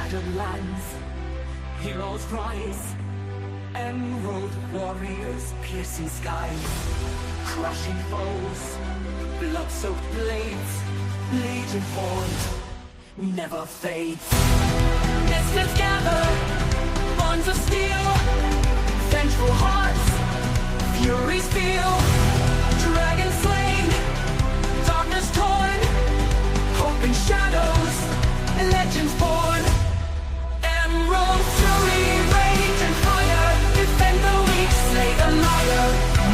shattered lands, heroes rise, emerald warriors piercing skies, crushing foes, blood-soaked blades, legion formed, never fades. Misfits gather, bonds of steel, vengeful hearts, furies feel, dragon slain, darkness torn, hope in shadows, legends born. Emerald fury, rage and fire, defend the weak, slay the liar.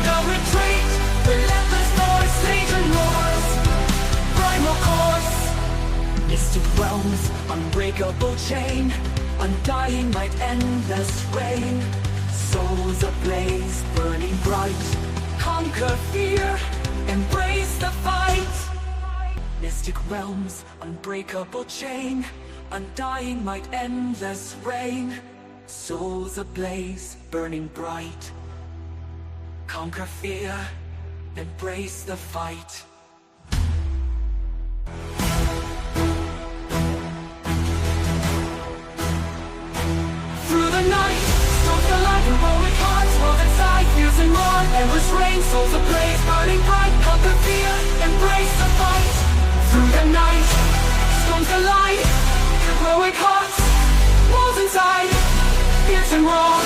No retreat, relentless force, legion roars, primal course. Mystic realms, unbreakable chain, undying light, endless rain. Souls ablaze, burning bright, conquer fear, embrace the fight. Mystic realms, unbreakable chain, undying light, endless rain. Souls ablaze, burning bright, conquer fear, embrace the fight. Through the night, stoke the light, heroic hearts, world inside, fierce and raw, endless rain, souls ablaze, burning bright, conquer fear, embrace the fight. Through the night, stones the light, heroic hearts, walls inside, fierce and raw,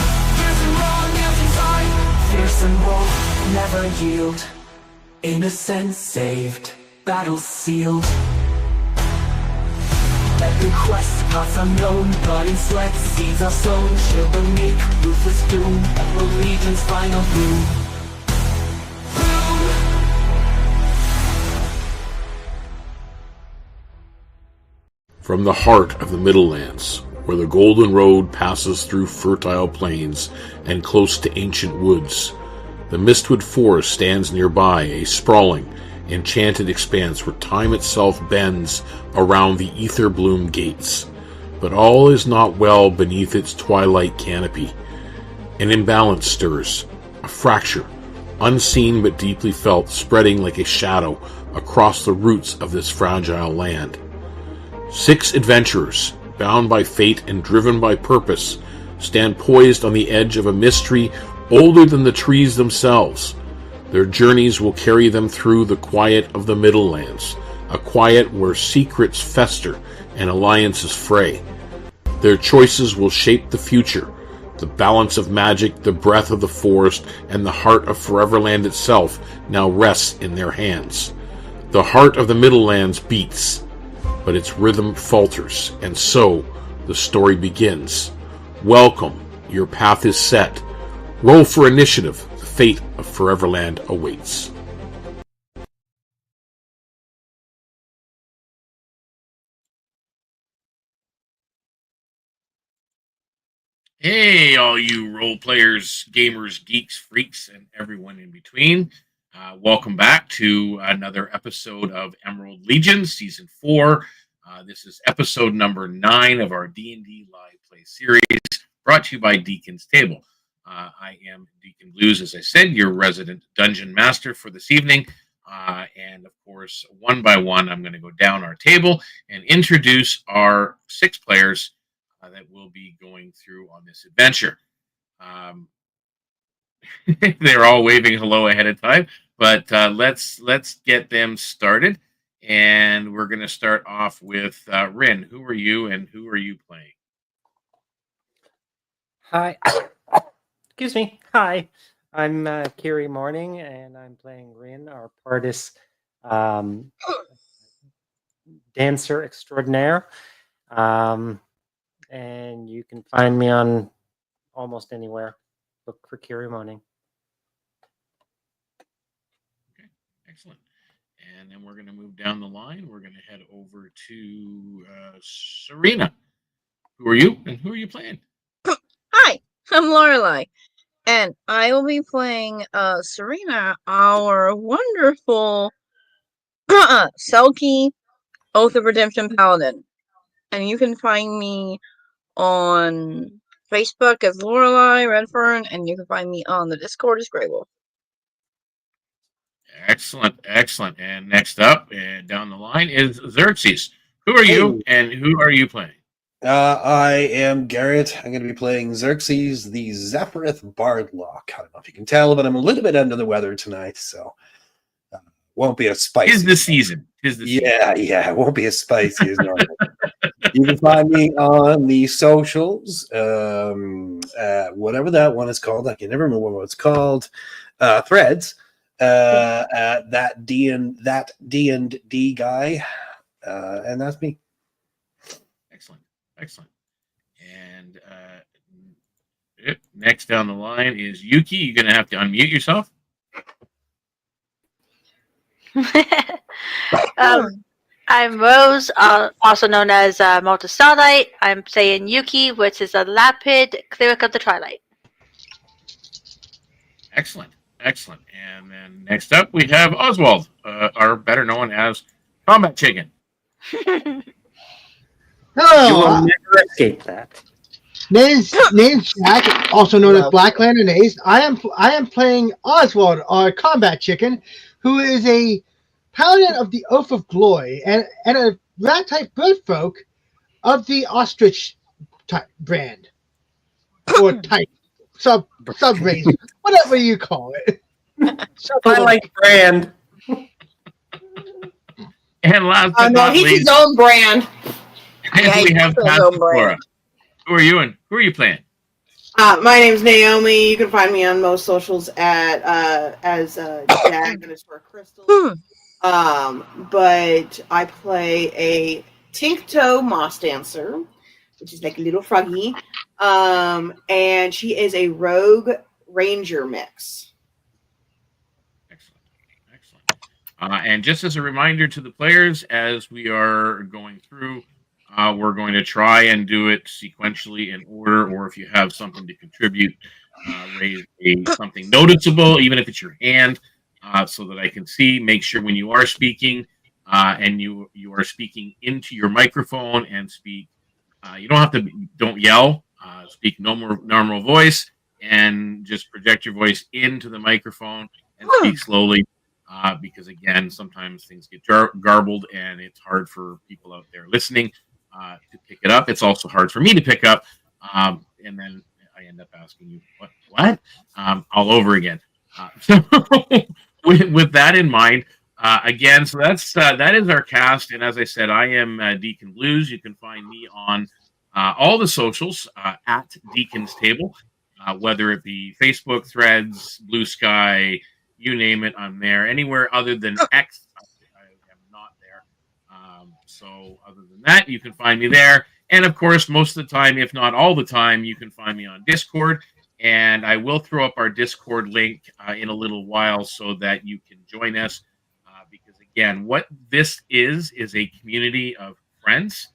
nails inside. Fierce and raw, never yield, innocence saved, battle sealed. Every quest, paths unknown, blood and sweat, seeds are sown, chill beneath, ruthless doom, Emerald Legion's final bloom. From the heart of the Middlelands, where the Golden Road passes through fertile plains and close to ancient woods, the Mistwood Forest stands nearby, a sprawling, enchanted expanse where time itself bends around the Etherbloom gates. But all is not well beneath its twilight canopy. An imbalance stirs, a fracture, unseen but deeply felt, spreading like a shadow across the roots of this fragile land. 6 adventurers, bound by fate and driven by purpose, stand poised on the edge of a mystery older than the trees themselves. Their journeys will carry them through the quiet of the Middlelands, a quiet where secrets fester and alliances fray. Their choices will shape the future. The balance of magic, the breath of the forest, and the heart of Foreverland itself now rests in their hands. The heart of the Middlelands beats, but its rhythm falters, and so the story begins. Welcome, your path is set. Roll for initiative. The fate of Foreverland awaits. Hey, all you role players, gamers, geeks, freaks, and everyone in between. Welcome back to another episode of Emerald Legion, Season 4. This is episode number 9 of our D&D LivePlay series, brought to you by Deacon's Table. I am Deacon Blues, as I said, your resident dungeon master for this evening. And, of course, one by one, I'm going to go down our table and introduce our 6 players that we'll be going through on this adventure. They're all waving hello ahead of time, but let's get them started. And we're going to start off with Rin. Who are you, and who are you playing? Hi. Excuse me. Hi. I'm Kiri Morning, and I'm playing Rin, our Pardis dancer extraordinaire. And you can find me on almost anywhere. Look for Kiri Morning. Okay, excellent. And then we're going to move down the line. We're going to head over to Serena. Who are you, and who are you playing? Hi, I'm Lorelei, and I will be playing Serena, our wonderful Selkie Oath of Redemption Paladin. And you can find me on Facebook as Lorelei Redfern, and you can find me on the Discord as Grey Wolf. Excellent, excellent. And next up, and down the line, is Xerxes. Who are you, and who are you playing? I am Garrett. I'm going to be playing Xerxes, the Zephyrith Bardlock. I don't know if you can tell, but I'm a little bit under the weather tonight, so won't be as spicy. Tis the season. Yeah, it won't be as spicy as normal. You can find me on the socials, whatever that one is called. I can never remember what it's called. Threads, at that D&D guy, and that's me. Excellent. And next down the line is Yuki. You're going to have to unmute yourself. I'm Rose, also known as Malta Starlight. I'm playing Yuki, which is a Lapid Cleric of the Twilight. Excellent. And then next up, we have Oswald, or better known as Combat Chicken. You Hello, will never escape that. name's Jack, also known as Black Lantern Ace. I am playing Oswald, our combat chicken, who is a paladin of the Oath of Glory and a rat type bird folk of the ostrich type brand or type sub race, whatever you call it. Twilight brand. And last but No, not he's least, his own brand. we have Pastor Flora. Who are you and who are you playing? My name's Naomi. You can find me on most socials at as Jag_Crystal. But I play a Tinkto Moss Dancer, which is like a little froggy. And she is a rogue ranger mix. Excellent. And just as a reminder to the players, as we are going through, we're going to try and do it sequentially in order, or if you have something to contribute, raise something noticeable, even if it's your hand, so that I can see. Make sure when you are speaking, and you are speaking into your microphone and speak. You don't have to. Don't yell. Speak normal voice, and just project your voice into the microphone and speak slowly. Because again, sometimes things get garbled, and it's hard for people out there listening to pick it up. It's also hard for me to pick up, and then I end up asking you what all over again. So with that in mind, again, so that is our cast. And as I said, I am Deacon Blues. You can find me on all the socials at Deacon's Table, whether it be Facebook, Threads, Blue Sky, you name it, I'm there. Anywhere other than X, I am not there. So other than that, you can find me there. And of course, most of the time, if not all the time, you can find me on Discord. And I will throw up our Discord link in a little while so that you can join us. Because again, what this is a community of friends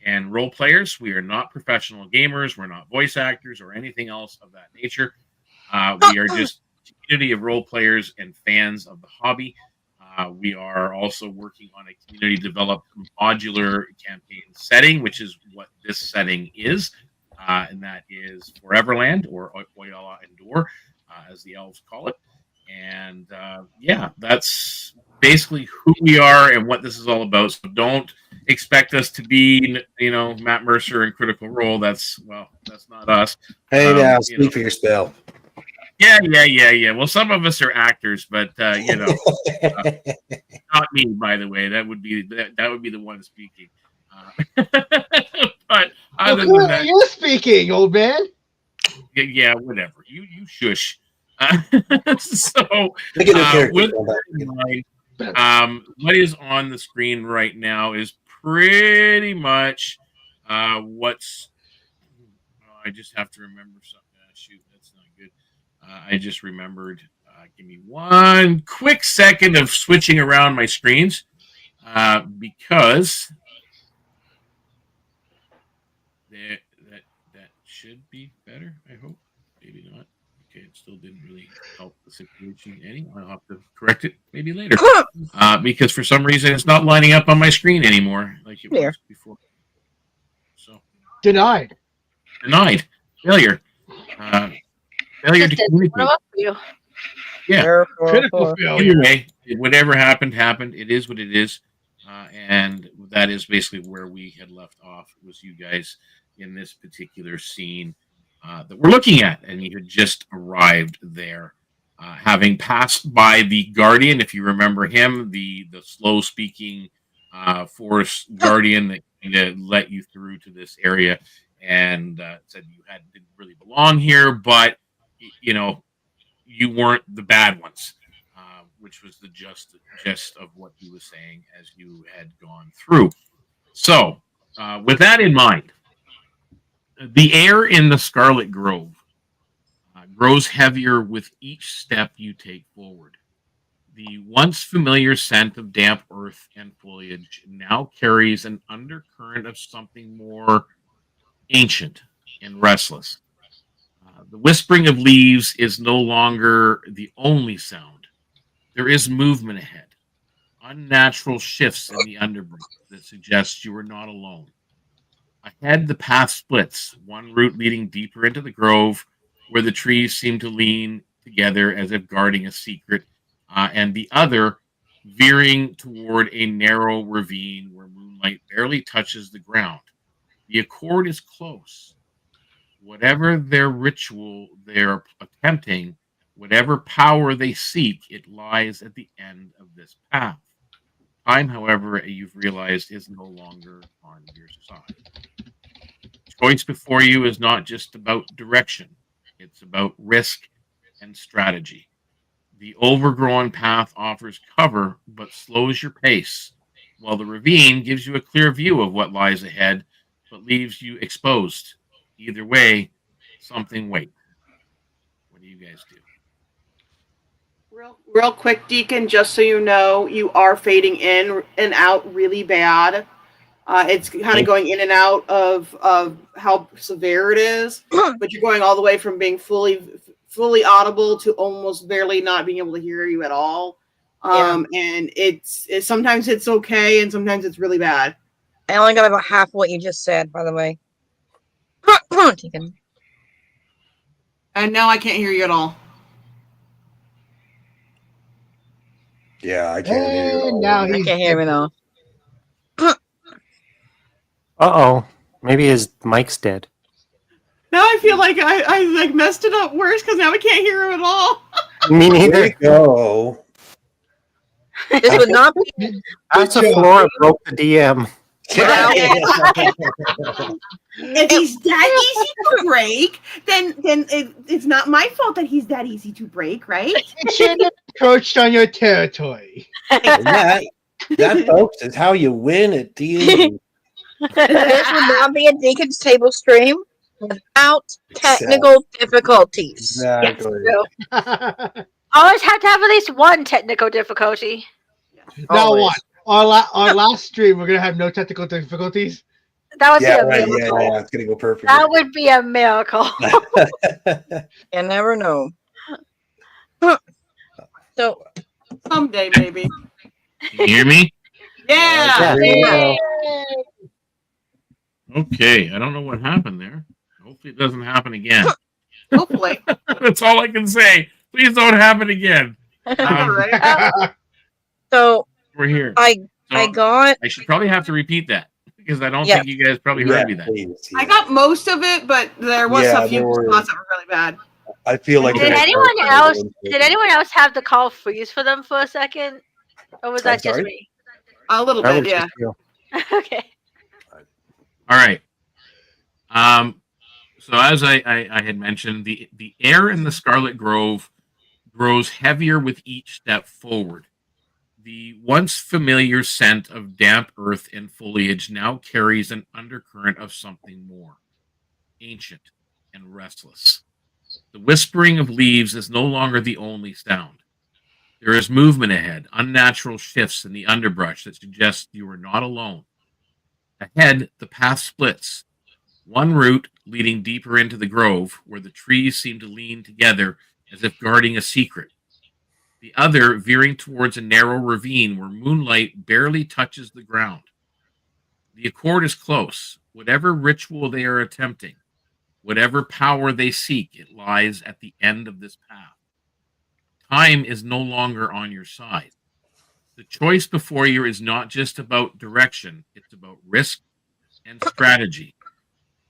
and role players. We are not professional gamers. We're not voice actors or anything else of that nature. We are just community of role players and fans of the hobby. We are also working on a community developed modular campaign setting, which is what this setting is, and that is Foreverland, or Oyala Endor, as the elves call it. And that's basically who we are and what this is all about. So don't expect us to be, Matt Mercer in Critical Role. That's not us. Hey, now speak for your spell. Yeah. Well, some of us are actors, but not me, by the way. That would be the one speaking. But other than that, you're speaking, old man. Yeah, whatever. You shush. So, with that in mind, what is on the screen right now is pretty much what's. I just have to remember something. Shoot, that's not good. I just remembered. Give me one quick second of switching around my screens because that should be better. I hope. Maybe not. Okay, it still didn't really help the situation any. I'll have to correct it maybe later because for some reason it's not lining up on my screen anymore like it was before. So Denied. Failure. Failure to communicate. Yeah. Critical failure. Anyway, whatever happened. It is what it is. and that is basically where we had left off. Was you guys in this particular scene that we're looking at, and you had just arrived there, having passed by the guardian. If you remember him, the slow speaking forest guardian that kind of let you through to this area, and said you didn't really belong here, but you know you weren't the bad ones, which was the gist of what he was saying as you had gone through. So, with that in mind, the air in the Scarlet Grove grows heavier with each step you take forward. The once familiar scent of damp earth and foliage now carries an undercurrent of something more ancient and restless. The whispering of leaves is no longer the only sound. There is movement ahead, unnatural shifts in the underbrush that suggest you are not alone. Ahead, the path splits, one route leading deeper into the grove, where the trees seem to lean together as if guarding a secret, and the other veering toward a narrow ravine where moonlight barely touches the ground. The accord is close. Whatever their ritual they're attempting, whatever power they seek, it lies at the end of this path. Time, however, you've realized, is no longer on your side. Choice before you is not just about direction. It's about risk and strategy. The overgrown path offers cover, but slows your pace, while the ravine gives you a clear view of what lies ahead, but leaves you exposed. Either way, something waits. What do you guys do? Real quick, Deacon, just so you know, you are fading in and out really bad. It's kind of going in and out of how severe it is, but you're going all the way from being fully audible to almost barely not being able to hear you at all. And it's sometimes it's okay, and sometimes it's really bad. I only got about half what you just said, by the way. And now I can't hear you at all. Yeah, I can't hear you. Now I can't hear me now. Uh-oh. Maybe his mic's dead. Now I feel like I like messed it up worse because now I can't hear him at all. Me There neither. you go. This would not be. That's the floor broke the DM. If he's that easy to break, then it's not my fault that he's that easy to break, right? It shouldn't have encroached on your territory. And that, folks, is how you win at D&D. This would not be a Deacon's Table stream without technical difficulties. Exactly. Always have to have at least one technical difficulty. Now what? Our last stream, we're gonna have no technical difficulties. That would Yeah, be a right. miracle. Yeah, it's gonna go perfectly. That would be a miracle. You never know. So Someday, maybe. Can you hear me? Yeah. Yeah. Okay, I don't know what happened there. Hopefully it doesn't happen again. Hopefully. That's all I can say. Please don't happen again. Right. so We're here. I So got I should probably have to repeat that because I don't think you guys probably heard me that. Please, I got most of it, but there was Yeah, a few there were- spots that were really bad. I feel like Did anyone else have the call freeze for them for a second? Or was that just sorry? me? A little That bit, was yeah. just you. Okay. All right. So as I had mentioned, the air in the Scarlet Grove grows heavier with each step forward. The once familiar scent of damp earth and foliage now carries an undercurrent of something more ancient and restless. The whispering of leaves is no longer the only sound. There is movement ahead, unnatural shifts in the underbrush that suggest you are not alone. Ahead, the path splits. One route leading deeper into the grove, where the trees seem to lean together as if guarding a secret. The other veering towards a narrow ravine where moonlight barely touches the ground. The accord is close. Whatever ritual they are attempting, whatever power they seek, it lies at the end of this path. Time is no longer on your side. The choice before you is not just about direction, it's about risk and strategy.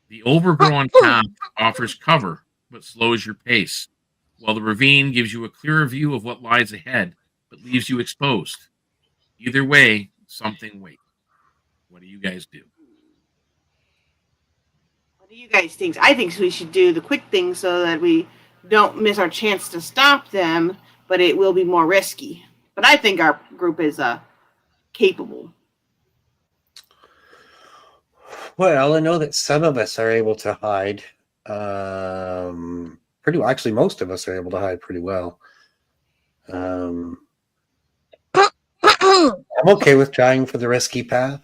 The overgrown path offers cover, but slows your pace, while the ravine gives you a clearer view of what lies ahead, but leaves you exposed. Either way, something waits. What do you guys do? What do you guys think? I think we should do the quick thing so that we don't miss our chance to stop them, but it will be more risky. But I think our group is capable. Well, I know that some of us are able to hide. Pretty well. Actually, most of us are able to hide pretty well. I'm okay with trying for the risky path.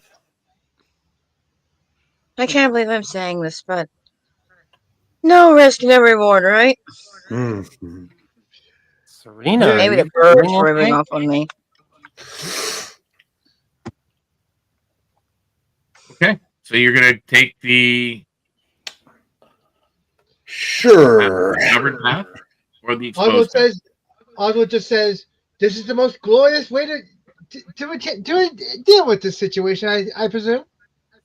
I can't believe I'm saying this, but no risk, no reward, right? Mm-hmm. Serena, Maybe are the you birds doing ribbing okay? off on me. Okay, so you're going to take the Sure. covered path or the exposed path? Oswald just says, "This is the most glorious way to deal with this situation." I presume.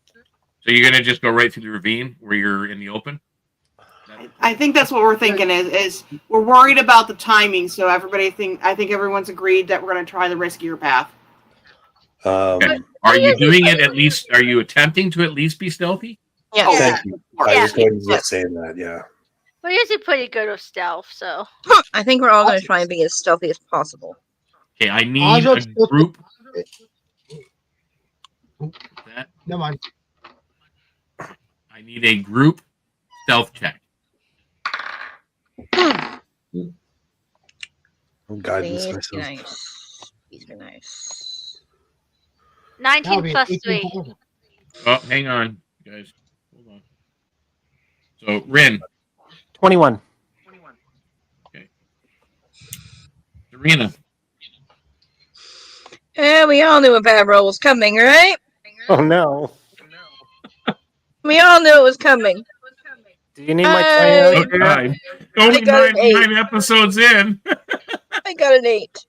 So you're going to just go right through the ravine where you're in the open? I think that's what we're thinking is we're worried about the timing, so I think everyone's agreed that we're going to try the riskier path. Okay. Are you doing it at least? Are you attempting to at least be stealthy? Yes. Oh, Thank you. I Yeah. was going to just say that, yeah. We're usually pretty good with stealth, so. I think we're all going to try and be as stealthy as possible. Okay, I need a group. That Never mind. I need a group stealth check. Guidance Please be myself. nice. Please be nice. 19 That'll plus be 3. 18,000. Oh, hang on, guys. Hold on. So, Rin. 21. Okay. Serena. Yeah, we all knew a bad roll was coming, right? Oh no. We all knew it was coming. Do you need my Hey. Oh, 20? God. Only got an 9 episodes in. I got an 8.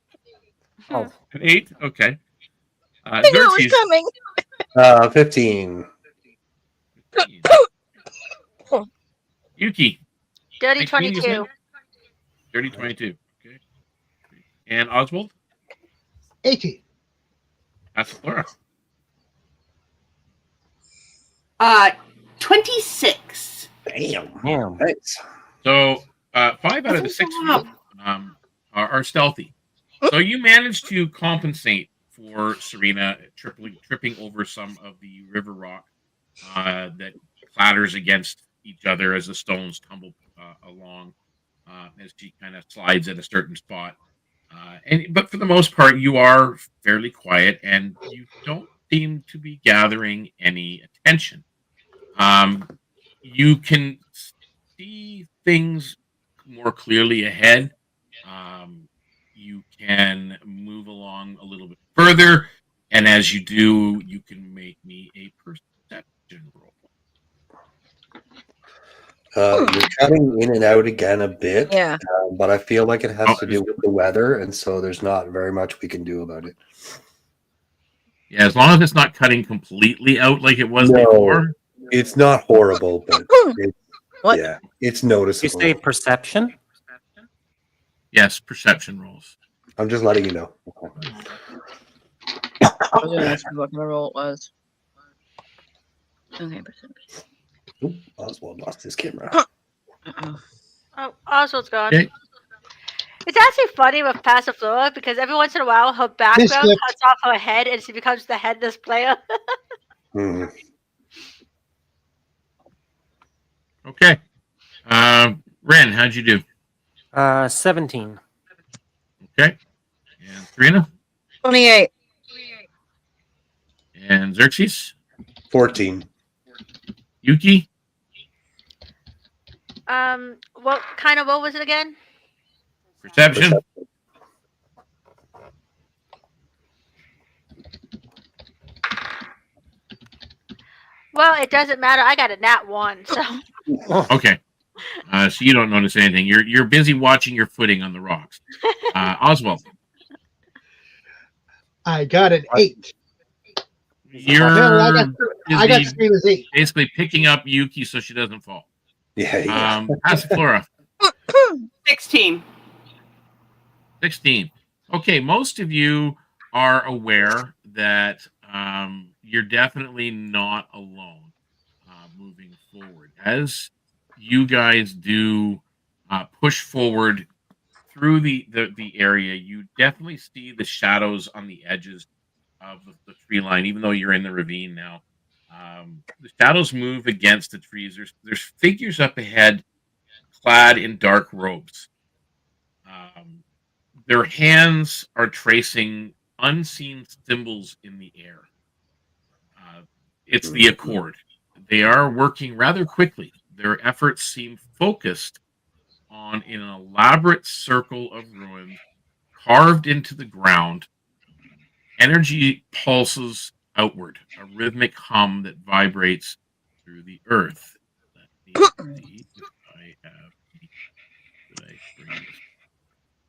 Oh, An 8? Okay. I knew it was Xerxes. coming. 15. 15. Yuki. Dirty 19, you 22. said? Dirty 22. Okay. And Oswald? 18. That's Laura. 26. Damn. damn. Thanks. So 5 out of the 6 of you are stealthy. So you managed to compensate for Serena tripping over some of the river rock that clatters against each other as the stones tumble along as she kind of slides at a certain spot. But for the most part, you are fairly quiet and you don't seem to be gathering any attention. You can see things more clearly ahead. You can move along a little bit further, and as you do, you can make me a perception roll. You're cutting in and out again a bit, Yeah. but I feel like it has Oh, to do with the weather, and so there's not very much we can do about it. Yeah, as long as it's not cutting completely out like it was No. before. It's not horrible, but What? yeah, it's Did you noticeable. say perception? Yes, perception rolls. I'm just letting you know. I was going to ask you what kind of roll it was. Okay, perception. Oop, Oswald lost his camera. Uh-oh. Oh, Oswald's gone. Okay. It's actually funny with Passive Flora because every once in a while her background Misfit. cuts off her head and she becomes the headless player. Hmm. Okay. Ren, how'd you do? 17. Okay. And Serena? 28. And Xerxes? 14. Yuki? What kind of roll was it again? Perception? Well, it doesn't matter. I got a nat 1, so. Okay. So you don't notice anything. You're busy watching your footing on the rocks. Oswald? I got an 8. You're I got same as 8. basically picking up Yuki so she doesn't fall. Yeah. Passiflora. 16. 16. Okay, most of you are aware that you're definitely not alone moving forward. As you guys do push forward through the area, you definitely see the shadows on the edges of the tree line, even though you're in the ravine now. The shadows move against the trees. There's figures up ahead clad in dark robes. Their hands are tracing unseen symbols in the air. It's the Accord. They are working rather quickly. Their efforts seem focused on an elaborate circle of ruins carved into the ground. Energy pulses outward, a rhythmic hum that vibrates through the earth. Let me see if I have. Did I bring this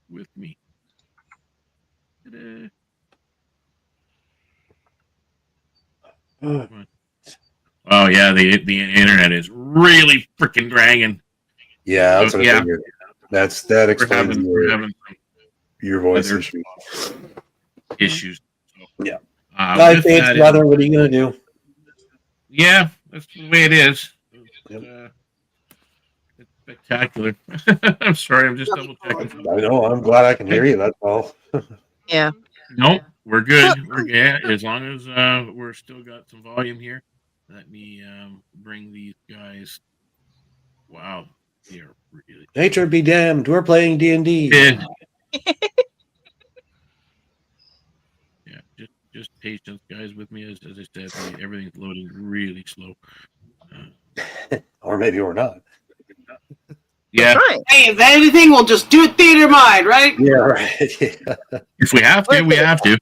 with me? Ta-da. Oh yeah, the internet is really freaking dragging. Yeah, that's So, what I figured. That explains we're having your voice weather issues. So, Yeah. I think it's weather. What are you gonna do? Yeah, that's the way it is. Yep. It's spectacular. I'm sorry, I'm just double checking. I know. I'm glad I can hear you. That's all. Yeah. Nope, we're good. As long as we're still got some volume here. Let me bring these guys. Wow, they're really. Nature be damned. We're playing D&D. Yeah, just patience, guys, with me. As I said, everything's loading really slow. Or maybe we're not. Yeah. Right. Hey, if anything, we'll just do it theater mind, right? Yeah, right. Yeah. If we have to, we have to.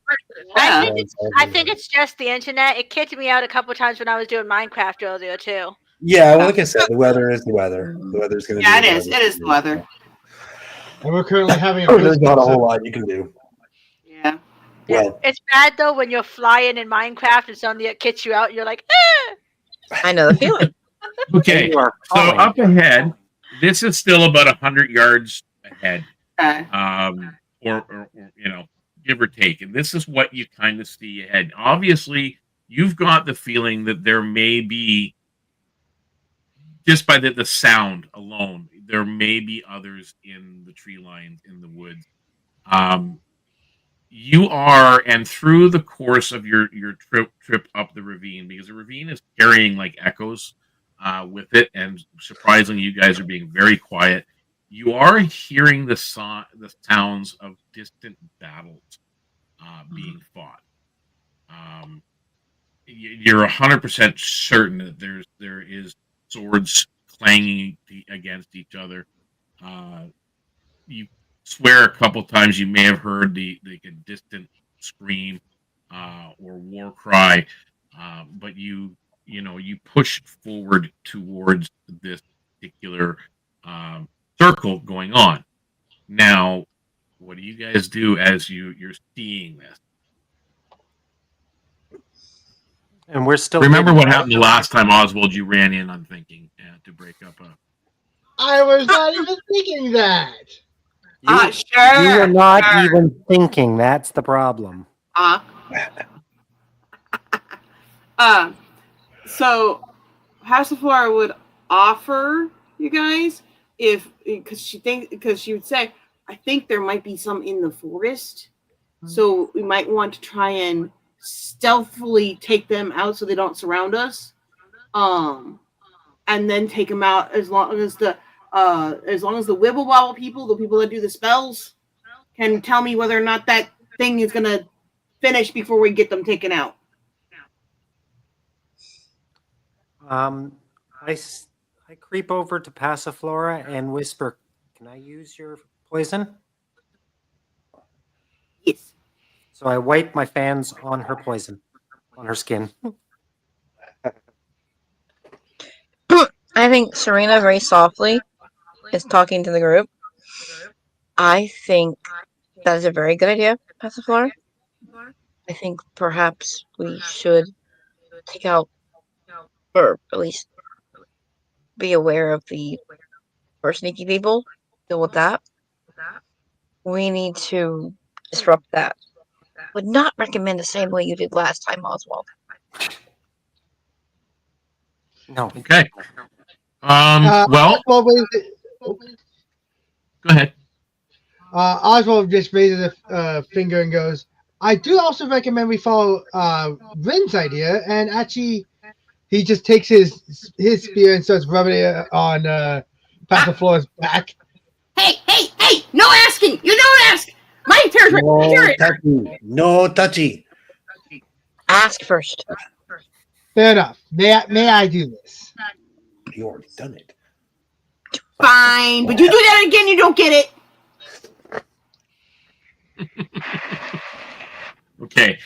I think it's just the internet. It kicked me out a couple times when I was doing Minecraft earlier too. Yeah, well, like I said, the weather is the weather. The weather's going to Yeah, it is. It is the weather. And we're currently having There's not a whole lot you can do. Yeah. Well, It's bad though when you're flying in Minecraft and suddenly it kicks you out and you're like, I know the feeling. Okay, You are so falling. up ahead, this is still about 100 yards ahead, Okay. or give or take. And this is what you kind of see ahead. Obviously, you've got the feeling that there may be, just by the sound alone, there may be others in the tree lines, in the woods. You are, and through the course of your trip up the ravine, because the ravine is carrying like echoes with it, and surprisingly, you guys are being very quiet. You are hearing the sounds of distant battles being fought. You're 100% certain that there is swords clanging against each other. You swear a couple times you may have heard the distant scream or war cry, but you push forward towards this particular circle going on. Now, what do you guys do as you're seeing this? And we're still. Remember what happened the last time, Oswald? You ran in unthinking to break up a. I was not even thinking that. Sure. You were not even thinking. That's the problem. So Passiflora would offer you guys because she would say, I think there might be some in the forest, so we might want to try and stealthily take them out so they don't surround us, and then take them out as long as the Wibble Wobble people, the people that do the spells, can tell me whether or not that thing is gonna finish before we get them taken out. I creep over to Passiflora and whisper, "Can I use your poison?" Yes. So I wipe my fans on her poison, on her skin. I think Serena very softly is talking to the group. I think that is a very good idea, Passiflora. I I think perhaps we should take out, or at least be aware of the sneaky people. Deal with that. We need to disrupt that. Would not recommend the same way you did last time, Oswald. No. Okay. Well, Oswald go ahead. Oswald just raises a finger and goes, I do also recommend we follow Rin's idea, and actually he just takes his spear and starts rubbing it on Passiflora's back. Hey! No asking! You don't ask! My territory! No touchy. No touchy. Ask first. Fair enough. May I do this? You already done it. Fine, but you do that again, you don't get it. Okay.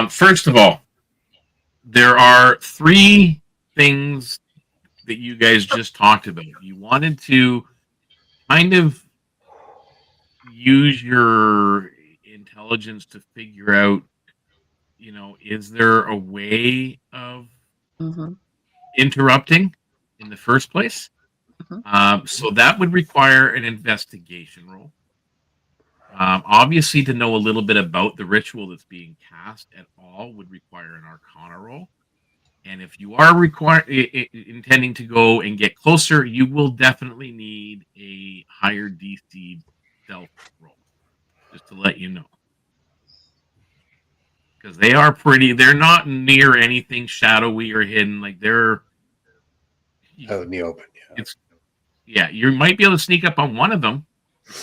First of all, there are 3 things that you guys just talked about. You wanted to kind of use your intelligence to figure out, is there a way of interrupting in the first place? So that would require an investigation roll. Obviously, to know a little bit about the ritual that's being cast at all would require an Arcana roll. And if you are intending to go and get closer, you will definitely need a higher DC stealth roll, just to let you know. Because they're not near anything shadowy or hidden. Like they're out in the open. Yeah. You might be able to sneak up on one of them.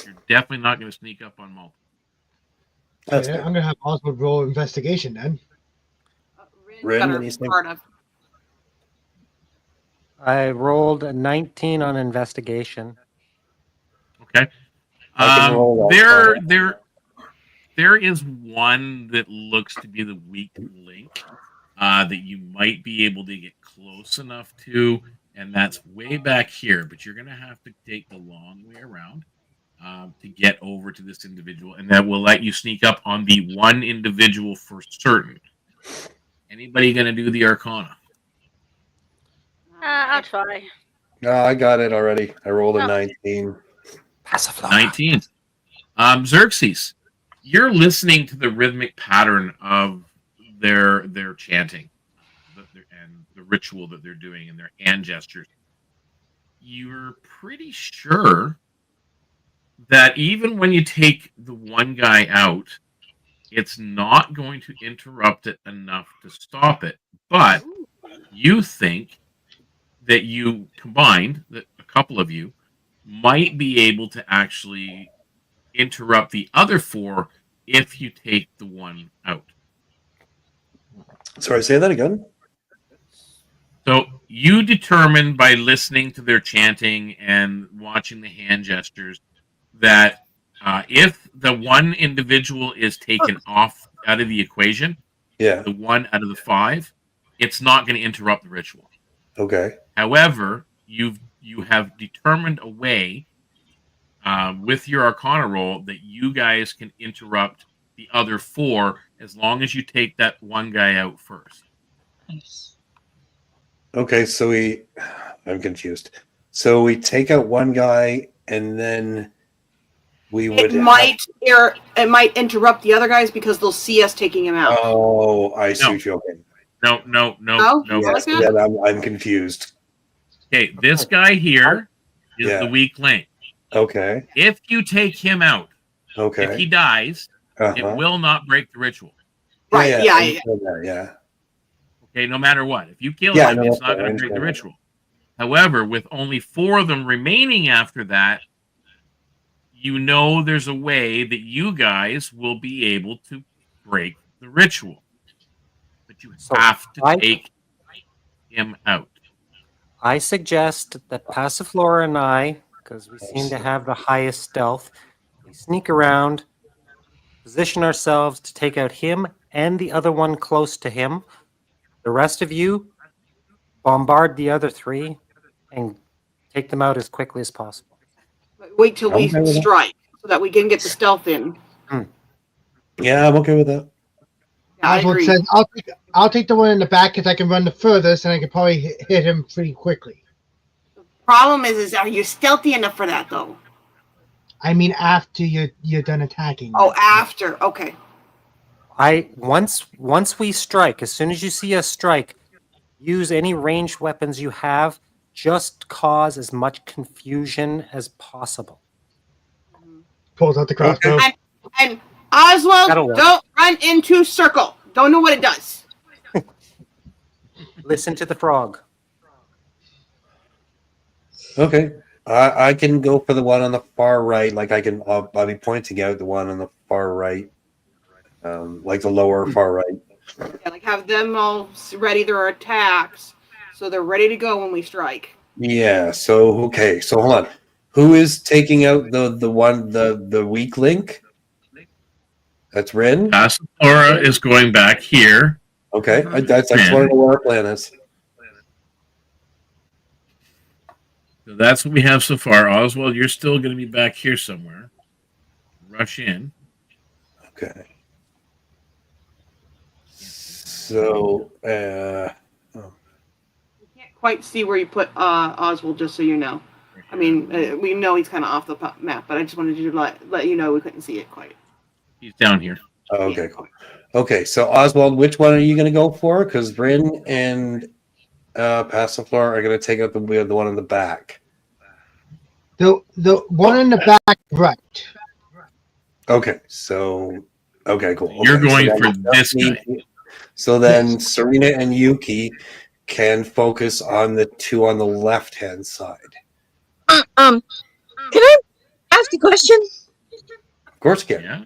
You're definitely not going to sneak up on multiple. That's I'm going to have Oswald roll investigation then. Rin, what do you think? I rolled a 19 on investigation. Okay. There is one that looks to be the weak link that you might be able to get close enough to, and that's way back here. But you're going to have to take the long way around to get over to this individual, and that will let you sneak up on the one individual for certain. Anybody going to do the Arcana? I'll try. No, I got it already. I rolled a 19. 19. Xerxes, you're listening to the rhythmic pattern of their chanting and the ritual that they're doing and their hand gestures. You're pretty sure that even when you take the one guy out, it's not going to interrupt it enough to stop it. But you think that you combined, that a couple of you might be able to actually interrupt the other 4 if you take the one out. Sorry, say that again. So you determined by listening to their chanting and watching the hand gestures that if the one individual is taken off out of the equation, the 1 out of the 5, it's not going to interrupt the ritual. Okay. However, you have determined a way with your Arcana roll that you guys can interrupt the other 4 as long as you take that one guy out first. Nice. Okay, so I'm confused. So we take out one guy, and then it might interrupt the other guys because they'll see us taking him out. Oh, I see what you're saying. No. Yes, I'm confused. Okay, this guy here is the weak link. Okay. If you take him out, if he dies, it will not break the ritual. Right, yeah. Okay, no matter what. If you kill him, it's not going to break the ritual. However, with only 4 of them remaining after that, there's a way that you guys will be able to break the ritual. But you have to take him out. I suggest that Passiflora and I, because we seem to have the highest stealth, we sneak around, position ourselves to take out him and the other one close to him. The rest of you bombard the other 3 and take them out as quickly as possible. Wait till we strike so that we can get the stealth in. Yeah, I'm okay with that. Yeah, I Oswald agree. says, I'll take the one in the back because I can run the furthest and I can probably hit him pretty quickly. Problem is are you stealthy enough for that though? I mean, after you're done attacking. Oh, after. Okay. Once we strike, as soon as you see us strike, use any ranged weapons you have. Just cause as much confusion as possible. Pulls out the crossbow. And Oswald, That'll work. don't run into circle. Don't know what it does. Listen to the frog. Okay. I can go for the one on the far right. Like I'll be pointing out the one on the far right, like the lower far right. Yeah, like have them all ready their attacks, so they're ready to go when we strike. Yeah. So okay. So hold on. Who is taking out the weak link? That's Rin. Passiflora is going back here. Okay. I just want to know where our plan is. So that's what we have so far. Oswald, you're still going to be back here somewhere. Rush in. Okay. So, Can't quite see where you put Oswald, just so you know. I mean, we know he's kind of off the map, but I just wanted you to let you know we couldn't see it quite. He's down here. okay, cool. Okay, so Oswald, which one are you going to go for? Because Rin and Passiflora are going to take out the one in the back. The one in the back, right? Okay, so okay, cool. Okay, You're going so for this guy. So then Serena and Yuki can focus on the two on the left-hand side. Can I ask a question? Of course, you can. Yeah.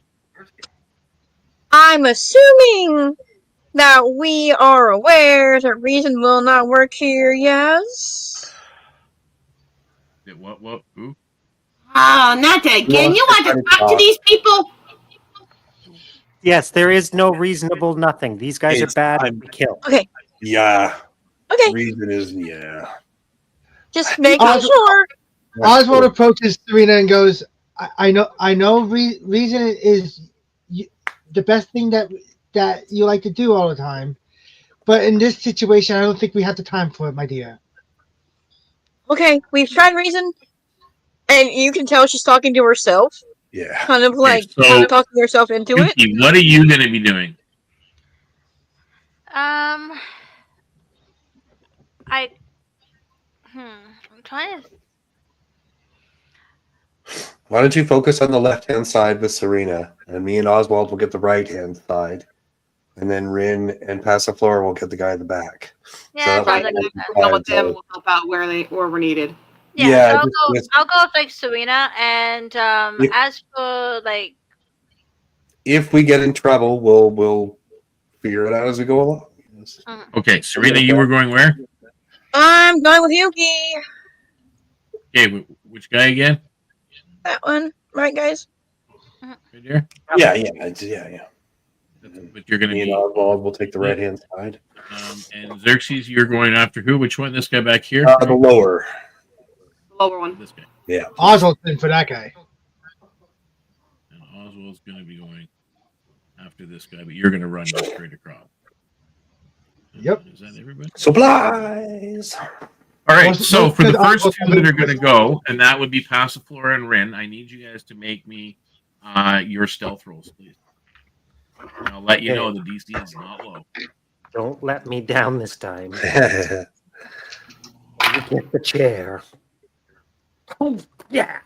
I'm assuming that we are aware that reason will not work here, yes? What? Who? Oh, not that again. You want to talk to these people? Yes, there is no reasonable nothing. These guys are bad. We kill. Okay, Yeah. okay. Reason is yeah. Just making Oswald- sure. Oswald approaches Serena and goes, I know reason is the best thing that you like to do all the time. But in this situation, I don't think we have the time for it, my dear. Okay, we've tried reason, and you can tell she's talking to herself. Yeah. Kind of like so- talking herself into it. Yuki, what are you going to be doing? I'm trying to. Why don't you focus on the left-hand side with Serena, and me and Oswald will get the right-hand side, and then Rin and Passiflora will get the guy in the back. Yeah, So sounds that like way a we plan. can Go with try them. and We'll help out where we're needed. Yeah, Yeah, so just- I'll go with like Serena, and If- as for like, if we get in trouble, we'll figure it out as we go along. Okay, Serena, you were going where? I'm going with Yuki. Okay, which guy again? That one, right, guys? Right here? Yeah. But you're going to Me and be. Oswald will take the right-hand side. And Xerxes, you're going after who? Which one? This guy back here? The lower. Lower one. This guy. Yeah. Oswald's in for that guy. And Oswald's going to be going after this guy, but you're going to run straight across. Yep. Is that everybody? Supplies. All right, Oswald- so for the Oswald- first two that are going to go, and that would be Passiflora and Rin, I need you guys to make me your stealth rolls, please. And I'll let you know the DC is not low. Don't let me down this time. Yeah. You get the chair. Oh, yeah.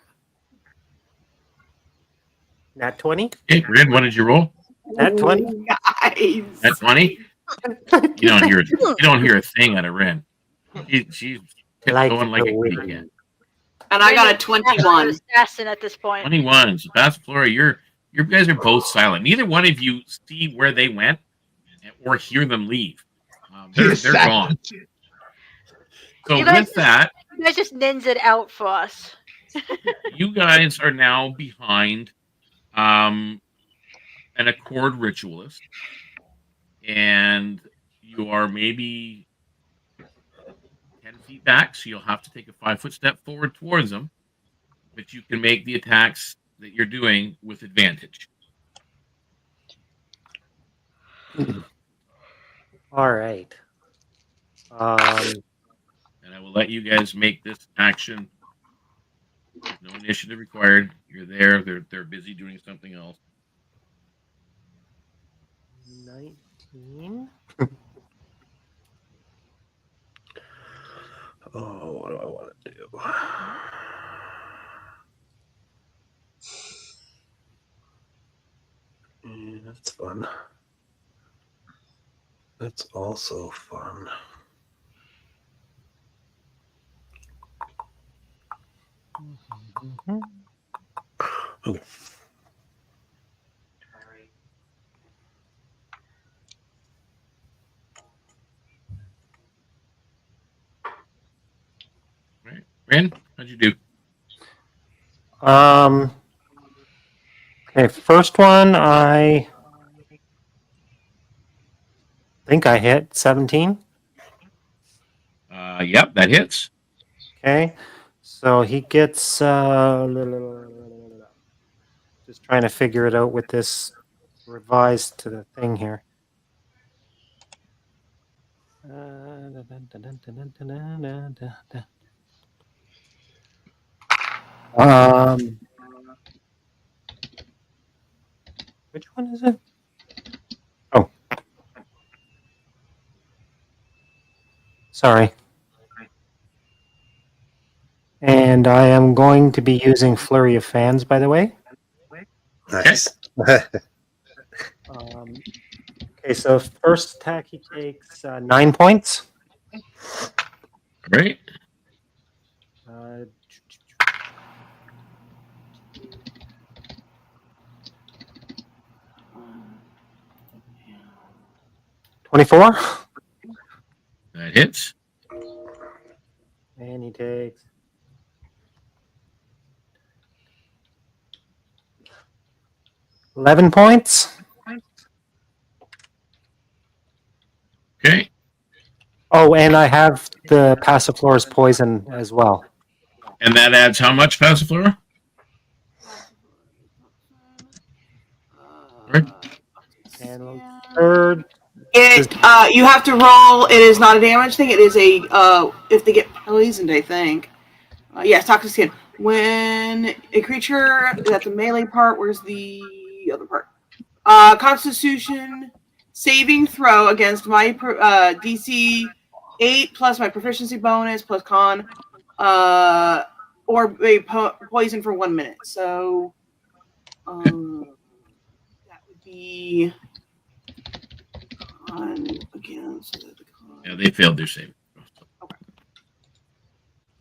Nat 20? Okay, Rin, what did you roll? Nat 20? Guys. At 20? You don't hear a thing out of Rin. She's Like going like the a wind. weekend. And I got a Actually 21. assassin at this point. 21. So Passiflora, you guys are both silent. Neither one of you see where they went or hear them leave. They're gone. So You guys with that, You guys just nins it out for us. you guys are now behind an Accord ritualist, and you are maybe 10 feet back, so you'll have to take a 5-foot step forward towards them, but you can make the attacks that you're doing with advantage. All right. And I will let you guys make this action. There's no initiative required. You're there. They're busy doing something else. 19. Oh, what do I want to do? Yeah, that's fun. That's also fun. Mhm. Oh. Right, Ren, how'd you do? Okay, first one, I think I hit 17. Yep, that hits. Okay, so he gets just trying to figure it out with this revised to the thing here. Which one is it? Oh, sorry. And I am going to be using Flurry of Fans, by the way. Nice. Okay, so first attack he takes 9 points. Right. 24. That hits. And he takes 11 points. Okay. Oh, and I have the Passiflora's Poison as well. And that adds how much, Passiflora? Right. And third. You have to roll. It is not a damage thing. It is a if they get poisoned, I think. Yes, toxic skin. When a creature that's the melee part, where's the other part? Constitution saving throw against my DC 8 plus my proficiency bonus plus con, or a poison for 1 minute. So that would be con again. So the con. Yeah, they failed their save. Okay.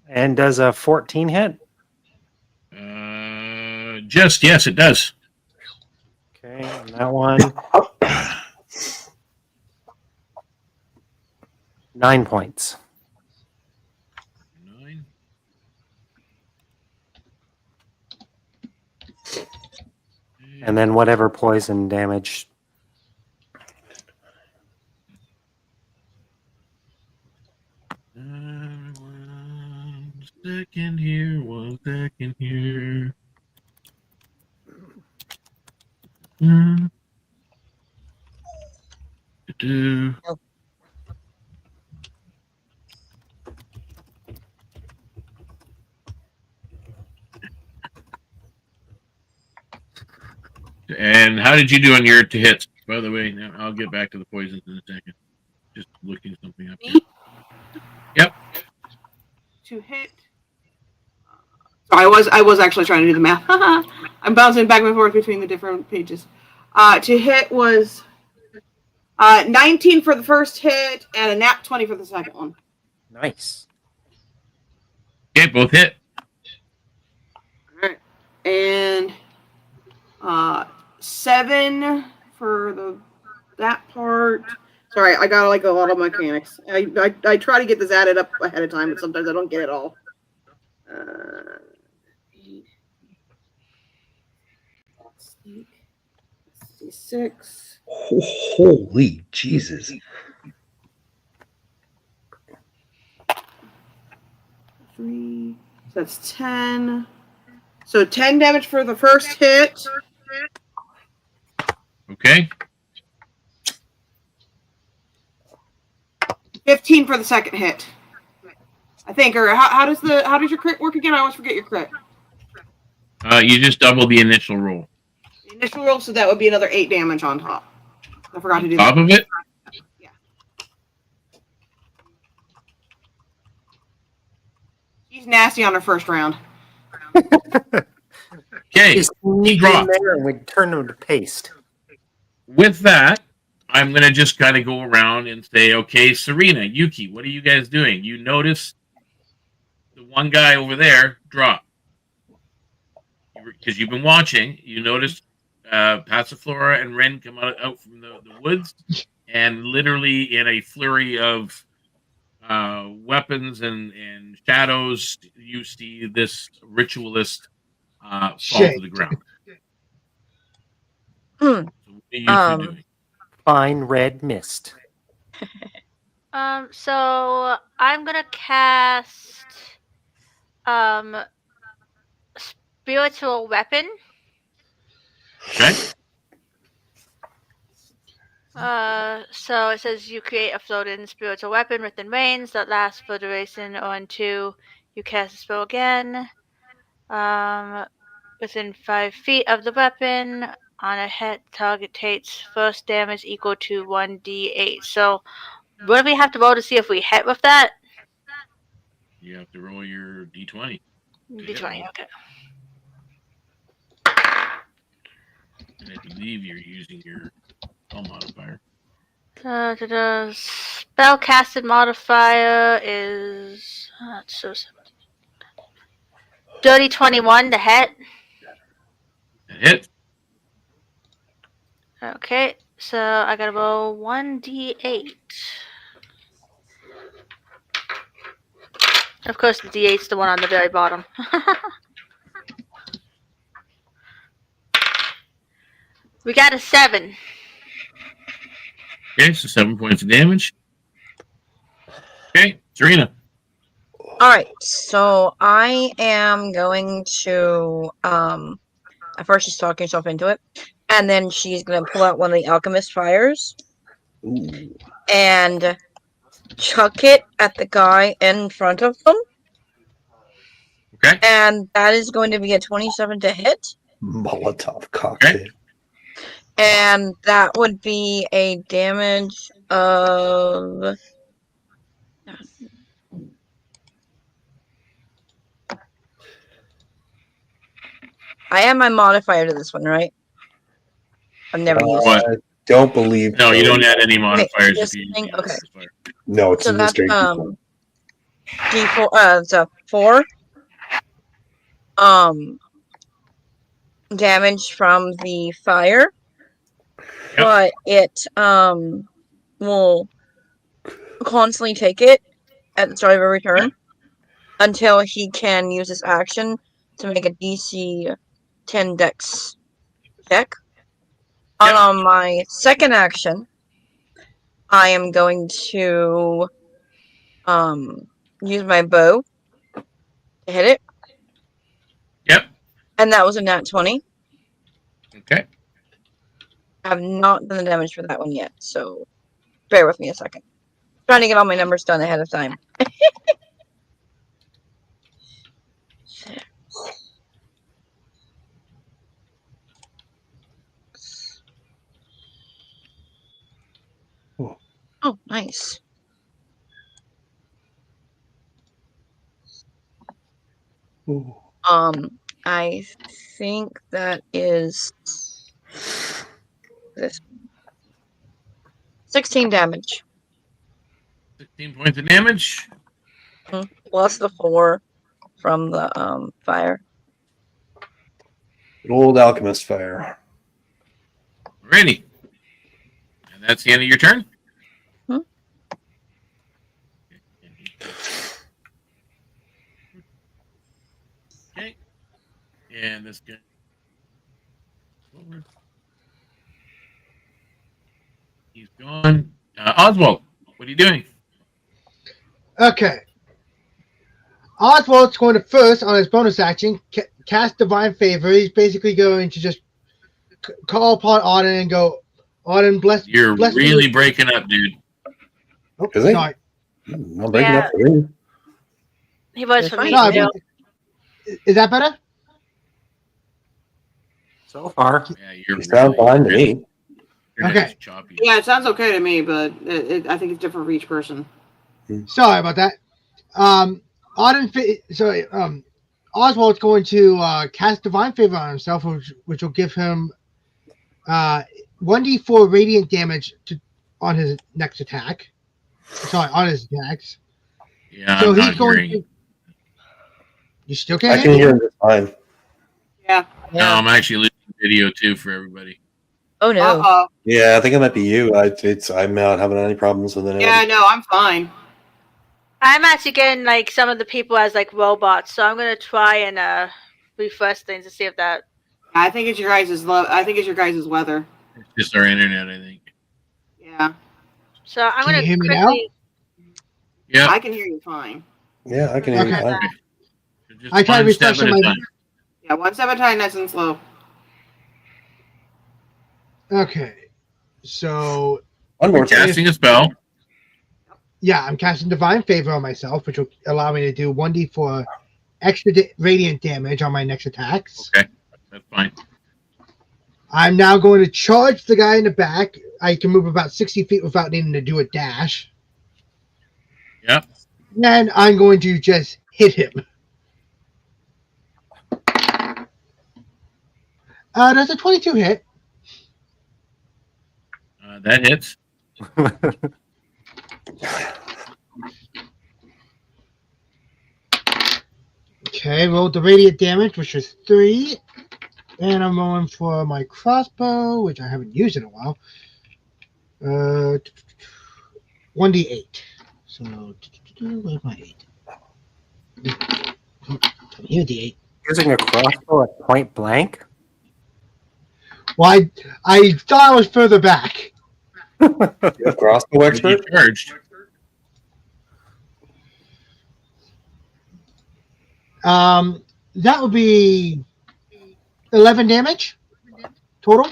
And does a 14 hit? Just, yes, it does. Okay, and that one. 9 points. 9. And then whatever poison damage. One second here, 1 second here. Do. And how did you do on your to hits? By the way, now I'll get back to the poisons in a second. Just looking something up here. Yep. To hit. So I was actually trying to do the math. I'm bouncing back and forth between the different pages. To hit was 19 for the first hit and a nat 20 for the second one. Nice. Okay, both hit. All right. And 7 for that part. Sorry, I got like a lot of mechanics. I try to get this added up ahead of time, but sometimes I don't get it all. 6. Holy Jesus. 3. So that's 10. So 10 damage for the first hit. Okay. 15 for the second hit. I think, or how does your crit work again? I always forget your crit. You just double the initial roll. The initial roll, so that would be another 8 damage on top. I forgot to do Top that. of it? Yeah. She's nasty on her first round. Okay. Just sneak in there and we turn them to paste. With that, I'm going to just kind of go around and say, okay, Serena, Yuki, what are you guys doing? You notice the one guy over there drop. Because you've been watching, you noticed Passiflora and Ren come out from the woods, and literally in a flurry of weapons and shadows, you see this ritualist fall to the ground. So what are you two doing? Fine red mist. So I'm gonna cast spiritual weapon. Okay. So it says you create a floating spiritual weapon within range that lasts for duration or until you cast a spell again. Within 5 feet of the weapon, on a hit, target takes first damage equal to 1d8. So, what do we have to roll to see if we hit with that? You have to roll your d20. D20, okay. And I believe you're using your spell modifier. Spellcasted modifier is dirty 21 to hit. That hit. Okay, so I gotta roll 1d8. Of course, the d8's the one on the very bottom. We got a 7. Okay, so 7 points of damage. Okay, Serena. Alright, so I am going to at first she's talking herself into it, and then she's gonna pull out one of the alchemist fires. Ooh. And chuck it at the guy in front of them. Okay. And that is going to be a 27 to hit. Molotov cockpit. Okay. And that would be a damage of... I add my modifier to this one, right? I've never used What? it. Don't believe. No, you don't add any Okay, modifiers this if you thing, use okay. modifier. No, it's So in the that's straight. D4 it's a 4 damage from the fire. Yep. But it will constantly take it at the start of every turn until he can use his action to make a DC 10 dex check. And on my second action, I am going to use my bow to hit it. Yep. And that was a nat 20. Okay. I have not done the damage for that one yet, so bear with me a second. Trying to get all my numbers done ahead of time. Oh, nice. Ooh. I think that is this 16 damage. 16 points of damage. Plus the 4 from the fire. Good old alchemist fire. Ready. And that's the end of your turn? Okay. And this guy. He's gone. Oswald, what are you doing? Okay. Oswald's going to first, on his bonus action, cast Divine Favor. He's basically going to just call upon Auden and go, Auden, bless. You're bless really me. breaking up, dude. Oh, Is he? sorry. I'm breaking up for me. He was You're for fine. me No, too. is that better? So far. Yeah, You sound fine to me. Okay. Choppy. Yeah, it sounds okay to me, but I think it's different for each person. Sorry about that. Oswald's going to cast Divine Favor on himself, which will give him 1d4 radiant damage on his next attack. Sorry, on his attacks. Yeah, So I'm he's not going hearing. to. You still I can't can hear hear me? him just fine. Yeah. No, Yeah. I'm actually losing video too for everybody. Oh no. Uh-oh. Yeah, I think it might be you. I'm not having any problems with it. Yeah, no, I'm fine. I'm actually getting like some of the people as like robots, so I'm gonna try and refresh things to see if that. I think it's your guys' I think it's your guys' weather. It's just our internet, I think. Yeah. So I'm Can you gonna hear me now? quickly. Yeah. I can hear you fine. Yeah, I can hear you Okay. fine. Just I tried one step refreshing at a my. time. Yeah, 1 step at a time, nice and slow. Okay. So One We're more time. casting a spell. yeah, I'm casting Divine Favor on myself, which will allow me to do 1d4 extra radiant damage on my next attacks. Okay, that's fine. I'm now going to charge the guy in the back. I can move about 60 feet without needing to do a dash. Yep. Then I'm going to just hit him. Does a 22 hit? That hits. Okay, rolled the radiant damage, which is 3. And I'm going for my crossbow, which I haven't used in a while. 1d8. So, where's my 8? Here, d8. Using a crossbow at point blank? Well, I thought I was further back. You have crossbow You expert? charged. That would be 11 damage total.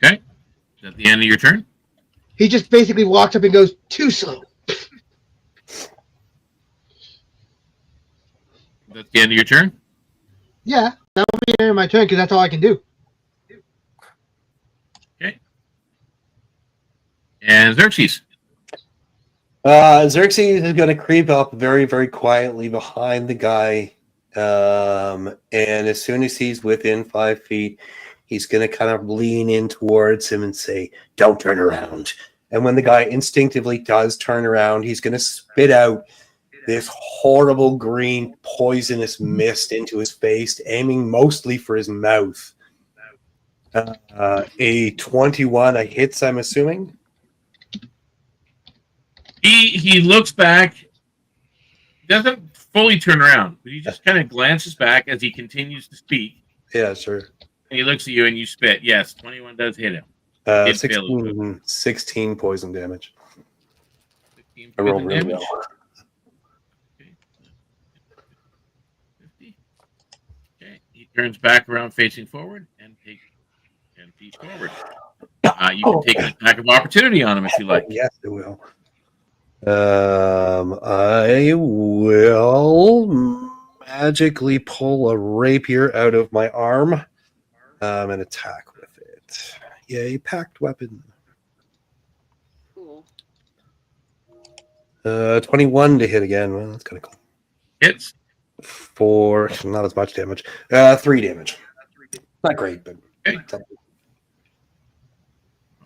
Okay. Is that the end of your turn? He just basically walks up and goes, too slow. That's the end of your turn? Yeah, that would be the end of my turn because that's all I can do. Okay. And Xerxes. Xerxes is going to creep up very, very quietly behind the guy. And as soon as he's within 5 feet, he's going to kind of lean in towards him and say, "Don't turn around." And when the guy instinctively does turn around, he's going to spit out this horrible green poisonous mist into his face, aiming mostly for his mouth. A 21 hits, I'm assuming. He looks back, doesn't fully turn around, but he just kind of glances back as he continues to speak. Yeah, sure. And he looks at you and you spit. Yes, 21 does hit him. Did fail 16 poison damage. 16 I rolled poison really damage. well. Okay. 50. Okay. He turns back around facing forward and takes 10 feet forward. You can take an attack of opportunity on him if you like. Yes, it will. I will magically pull a rapier out of my arm and attack with it. Yay, packed weapon. Cool. 21 to hit again. Well, that's kind of cool. Hits. For not as much damage. 3 damage. Not great, but Okay.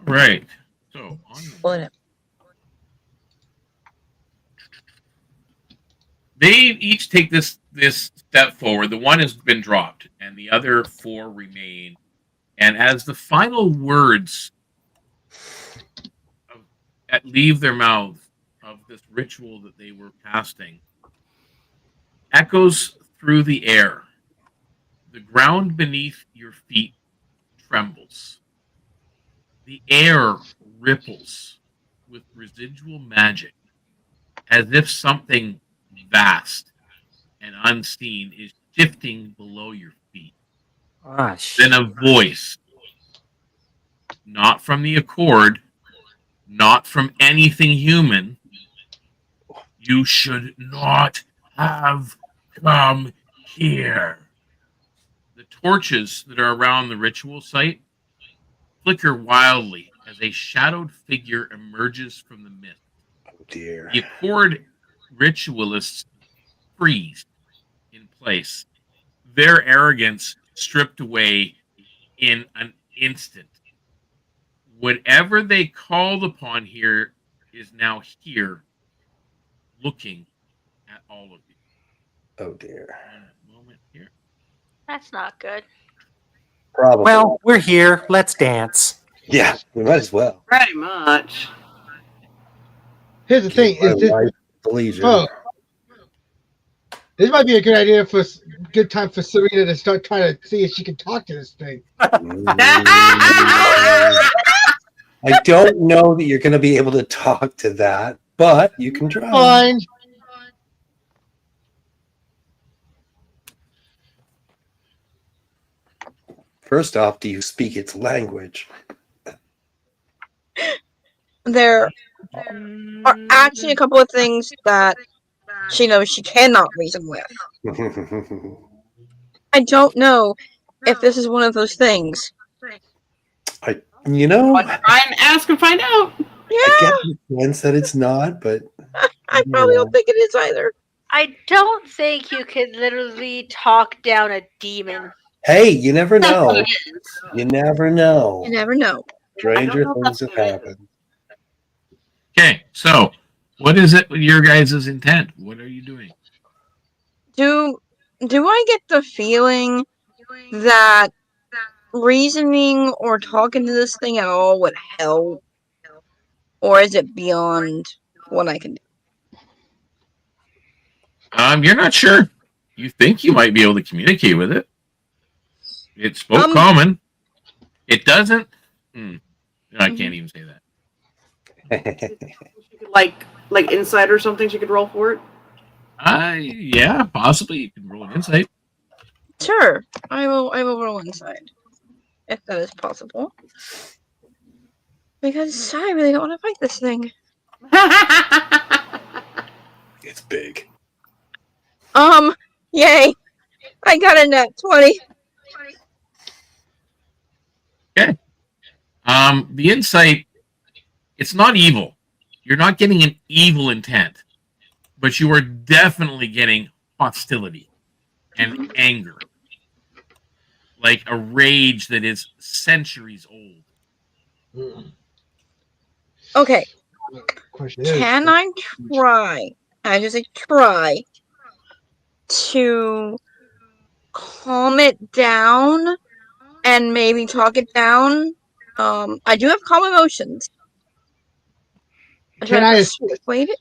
Right. So on One. they each take this step forward. The one has been dropped, and the other 4 remain. And as the final words that leave their mouth of this ritual that they were casting echoes through the air. The ground beneath your feet trembles. The air ripples with residual magic, as if something vast and unseen is shifting below your feet. Gosh. Then a voice, not from the Accord, not from anything human, you should not have come here. The torches that are around the ritual site flicker wildly as a shadowed figure emerges from the mist. Oh dear. The Accord ritualists freeze in place, their arrogance stripped away in an instant. Whatever they called upon here is now here, looking at all of you. Oh dear. One moment here. That's not good. Probably. Well, we're here. Let's dance. Yeah, we might as well. Pretty much. Here's the thing: is this? The Legion. Oh, this might be a good idea for good time for Serena to start trying to see if she can talk to this thing. I don't know that you're going to be able to talk to that, but you can try. Fine. First off, do you speak its language? There are actually a couple of things that she knows she cannot reason with. I don't know if this is one of those things. I Try and ask and find out. I get the sense that it's not, but I probably don't think it is either. I don't think you could literally talk down a demon. hey, you never That's know. what it is. You never know. You never know. Stranger I don't know if things have that's what it is. happened. Okay, so what is it with your guys' intent? What are you doing? Do I get the feeling that reasoning or talking to this thing at all would help? Or is it beyond what I can do? You're not sure. You think you might be able to communicate with it. It spoke common. It doesn't. I can't even say that. like insight or something. She could roll for it. Yeah, possibly. You can roll an insight. Sure. I will roll inside. If that is possible. Because I really don't want to fight this thing. It's big. Yay! I got a nat 20. Okay. The insight, it's not evil. You're not getting an evil intent, but you are definitely getting hostility and anger. Like a rage that is centuries old. Okay. Question is, Can I try? I just say try to calm it down and maybe talk it down. I do have calm emotions. Can I persuade it?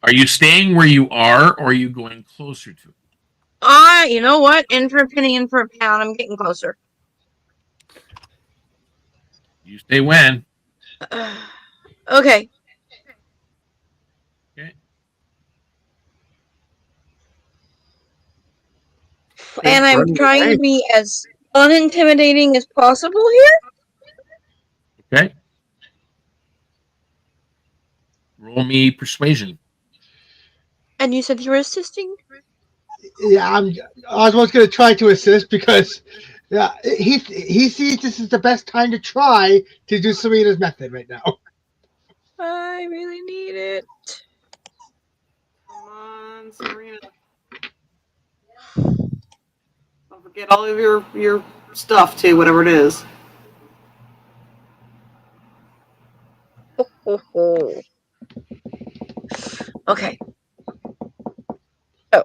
Are you staying where you are, or are you going closer to it? You know what? In for a penny, in for a pound. I'm getting closer. You stay when? Okay. Okay. And I'm trying to be as unintimidating as possible here. Okay. Roll me persuasion. And you said you were assisting? yeah, Oswald's going to try to assist because he sees this is the best time to try to do Serena's method right now. I really need it. Come on, Serena. Don't forget all of your stuff too, whatever it is. Okay. Oh.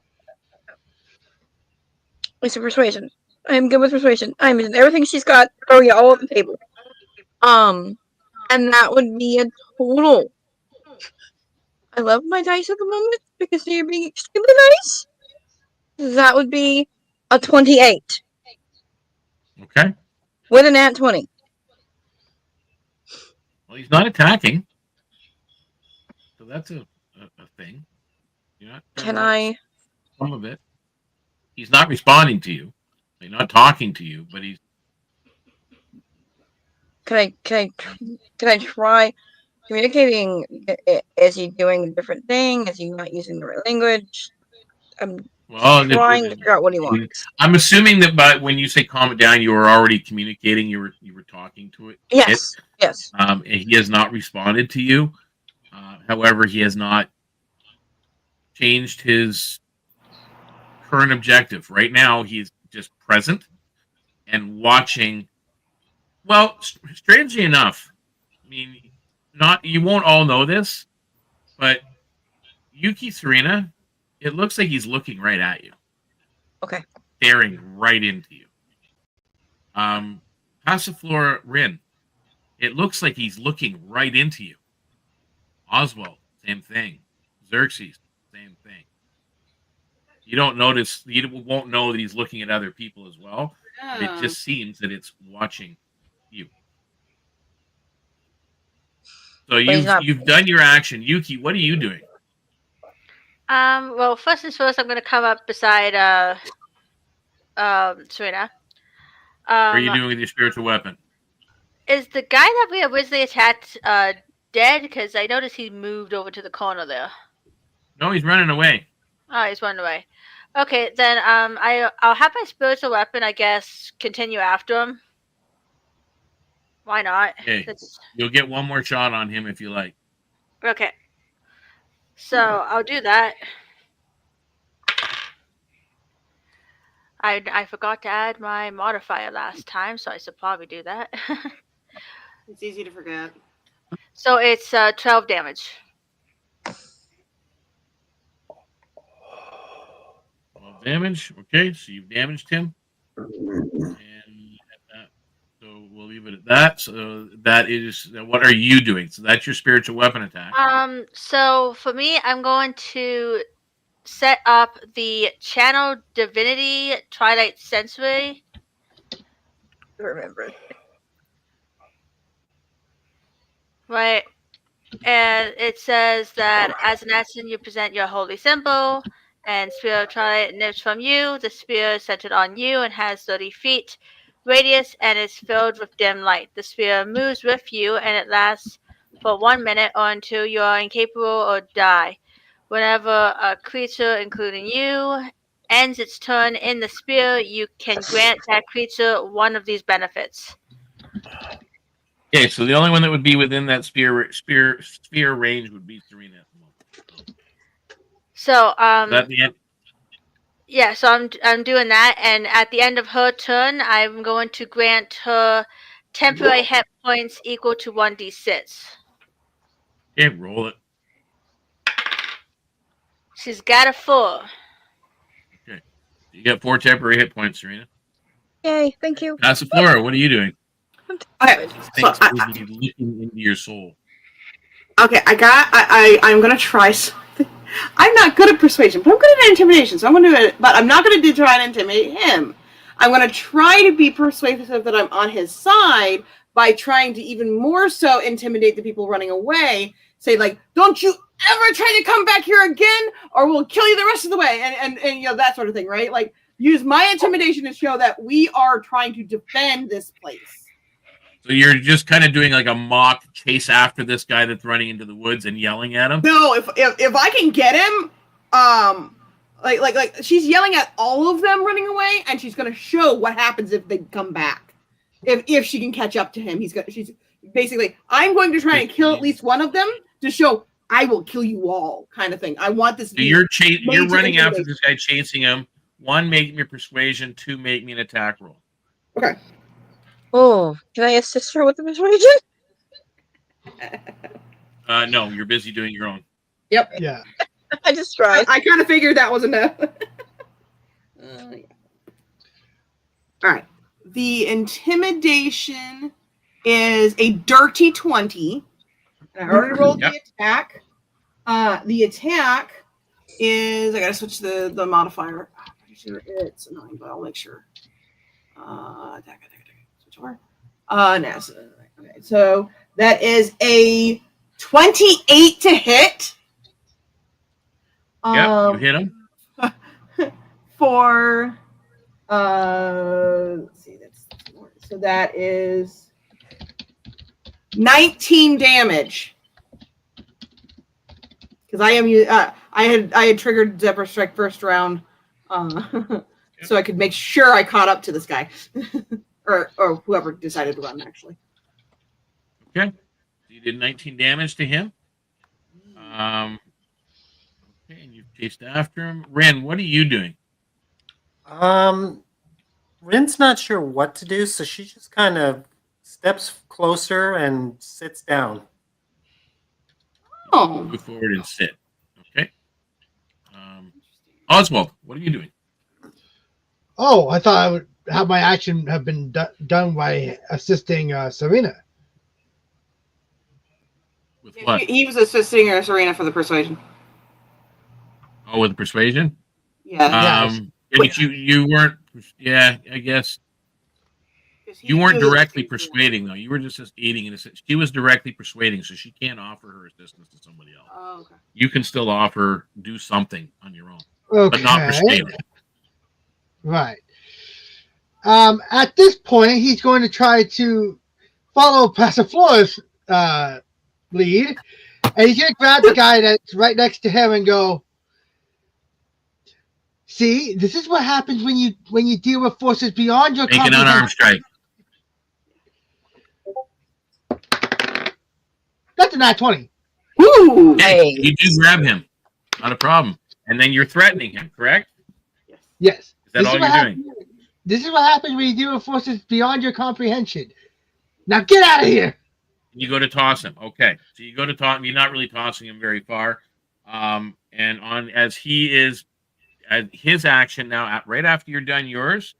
It's a persuasion. I'm good with persuasion. I'm in everything she's got. Oh yeah, all on the table. And that would be a total. I love my dice at the moment because they're being extremely nice. That would be a 28. Okay. With a nat 20. Well, he's not attacking. So that's a thing. You're not Can I? Some of it. He's not responding to you. He's not talking to you, but he's. Can I try communicating? Is he doing a different thing? Is he not using the right language? I'm trying to figure out what he wants. I'm assuming that when you say calm it down, you were already communicating. You were talking to it. Yes. Yes. And he has not responded to you. However, he has not changed his current objective. Right now, he's just present and watching. Well, strangely enough, I mean, you won't all know this, but Yuki Serena, it looks like he's looking right at you. Okay. Staring right into you. Passiflora Rin, it looks like he's looking right into you. Oswald, same thing. Xerxes, same thing. You won't know that he's looking at other people as well. But it just seems that it's watching you. So you've done your action. Yuki, what are you doing? Well, first things first, I'm going to come up beside Serena. What are you doing with your spiritual weapon? Is the guy that we originally attacked dead? Because I noticed he moved over to the corner there. No, he's running away. Oh, he's running away. Okay, then I'll have my spiritual weapon, I guess, continue after him. Why not? Okay. You'll get one more shot on him if you like. Okay. So I'll do that. I forgot to add my modifier last time, so I should probably do that. It's easy to forget. So it's 12 damage. 12 damage. Okay, so you've damaged him. So we'll leave it at that. So that is, what are you doing? So that's your spiritual weapon attack. So for me, I'm going to set up the Channel Divinity Twilight Sensory. Remember it. Right. And it says that as an action, you present your holy symbol, and Spear of Twilight nips from you. The spear is centered on you and has 30 feet radius and is filled with dim light. The spear moves with you, and it lasts for 1 minute or until you are incapable or die. Whenever a creature, including you, ends its turn in the spear, you can grant that creature one of these benefits. Okay, so the only one that would be within that spear range would be Serena at the moment. So Is that the end? Yeah, so I'm doing that, and at the end of her turn, I'm going to grant her temporary hit points equal to 1d6. Okay, roll it. She's got a 4. Okay, you got 4 temporary hit points, Serena. Yay! Thank you. Passiflora, what are you doing? So looking into your soul. Okay, I'm gonna try something. I'm not good at persuasion, but I'm good at intimidation, so I'm gonna do it. But I'm not gonna try and intimidate him. I'm gonna try to be persuasive that I'm on his side by trying to even more so intimidate the people running away. Say like, "Don't you ever try to come back here again, or we'll kill you the rest of the way," and you know, that sort of thing, right? Like, use my intimidation to show that we are trying to defend this place. So you're just kind of doing like a mock chase after this guy that's running into the woods and yelling at him? No, if I can get him, like she's yelling at all of them running away, and she's gonna show what happens if they come back. If she can catch up to him, she's basically, I'm going to try and kill at least one of them to show I will kill you all, kind of thing. I want this. So you're running after this guy, chasing him. 1, make me a persuasion. 2, make me an attack roll. Okay. Oh, can I assist her with the persuasion? No, you're busy doing your own. Yep. Yeah. I just tried. I kind of figured that was enough. Yeah. All right. The intimidation is a dirty 20. I already rolled the attack. The attack is, I gotta switch the modifier. I'm pretty sure it's annoying, but I'll make sure. Attack. Switch over. Okay, so that is a 28 to hit. You hit him. For let's see, so that is 19 damage. because I had triggered Zephyr Strike first round, so I could make sure I caught up to this guy, or whoever decided to run actually. Okay, so you did 19 damage to him. Okay, and you've chased after him. Ren, what are you doing? Rin's not sure what to do, so she just kind of steps closer and sits down. Oh, Move forward and sit. Okay. Oswald, what are you doing? Oh, I thought I would have my action have been done by assisting Serena. With what? he was assisting Serena for the persuasion. Oh, with persuasion? Yeah. But you weren't. Yeah, I guess you weren't directly persuading though. You were just aiding in a sense. She was directly persuading, so she can't offer her assistance to somebody else. Oh, okay. You can still do something on your own, Okay. but not persuade. Right. At this point, he's going to try to follow Passiflora's lead, and he's going to grab the guy that's right next to him and go, "See, this is what happens when you deal with forces beyond your Make an unarmed strike. That's a nat 20. Woo! Hey, you do grab him, not a problem. And then you're threatening him, correct? Yes. Is that all you're doing? This is what happens when you deal with forces beyond your comprehension. Now get out of here. You go to toss him. Okay, so you go to toss him. You're not really tossing him very far. And as he is at his action now, right after you're done yours,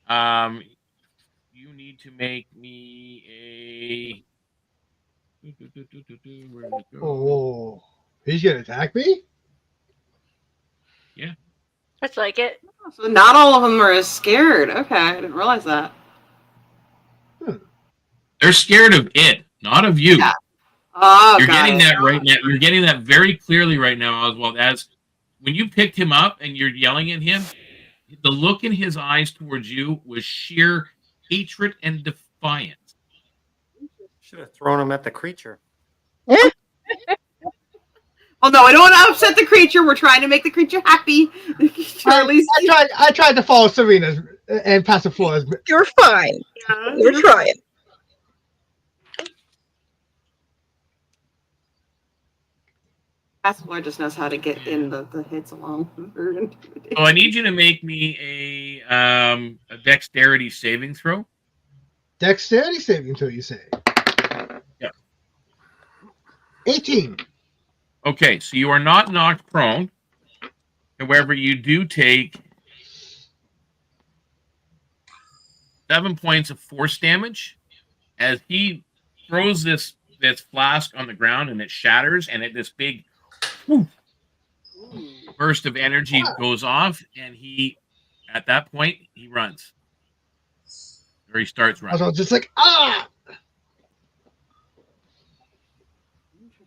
you need to make me a. Where did it go? Oh, he's gonna attack me? Yeah. Looks like it. So not all of them are as scared. Okay, I didn't realize that. They're scared of it, not of you. Yeah. Oh, You're getting that right now. You're getting that very clearly right now, Oswald. As when you picked him up and you're yelling at him, the look in his eyes towards you was sheer hatred and defiance. Should have thrown him at the creature. Oh no, I don't want to upset the creature. We're trying to make the creature happy. I tried to follow Serena's and Passiflora's. You're fine. You're trying. Passiflora just knows how to get in the hits along. So I need you to make me a dexterity saving throw. Dexterity saving throw, you say? Yeah. 18. Okay, so you are not knocked prone. However, you do take 7 points of force damage as he throws this flask on the ground and it shatters, and this big burst of energy goes off, and at that point he runs, or he starts running. I was just like, ah.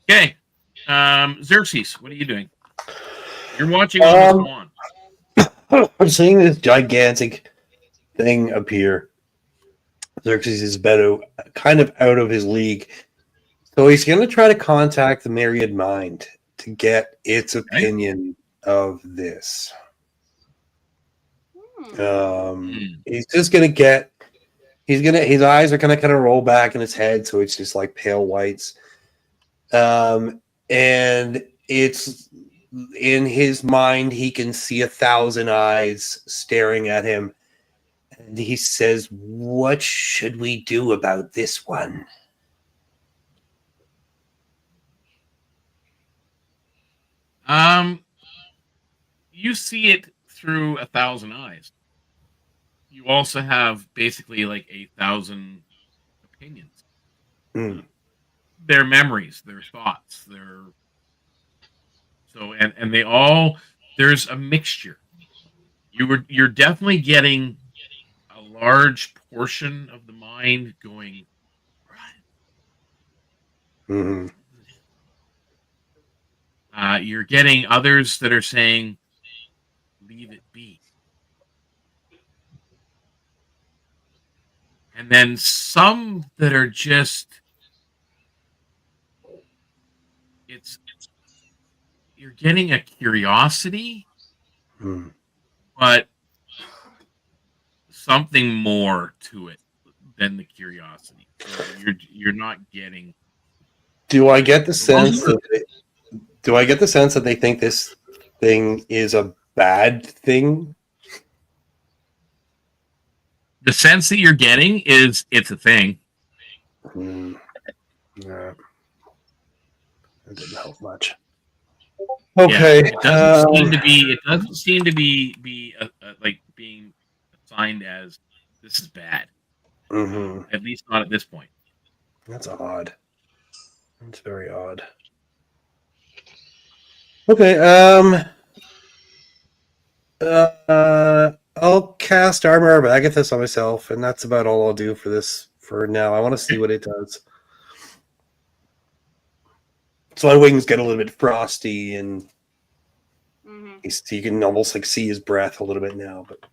Okay, Xerxes, what are you doing? You're watching all this go on. I'm seeing this gigantic thing appear. Xerxes is kind of out of his league. So he's going to try to contact the Myriad Mind to get its opinion of this. He's just going to his eyes are going to kind of roll back in his head, so it's just like pale whites. And it's in his mind, he can see 1,000 eyes staring at him. And he says, "What should we do about this one?" You see it through 1,000 eyes. You also have basically like 8,000 opinions. Their memories, their thoughts, and they all, there's a mixture. You're definitely getting a large portion of the mind going, Mm-hmm. You're getting others that are saying, leave it be. And then some that are just, you're getting a curiosity, Hmm. but something more to it than the curiosity. So you're not getting. Do I get the sense Most of that do I get the sense that they think this thing is a bad thing? the sense that you're getting is it's a thing. Hmm. Yeah, that didn't help much. Okay. Yeah, it doesn't seem to be. It doesn't seem to be like being assigned as this is bad. Mhm. At least not at this point. That's odd. That's very odd. Okay. I'll cast Armor of Agathis on myself, and that's about all I'll do for this for now. I want to see what it does. So my wings get a little bit frosty, and you can almost like see his breath a little bit now. But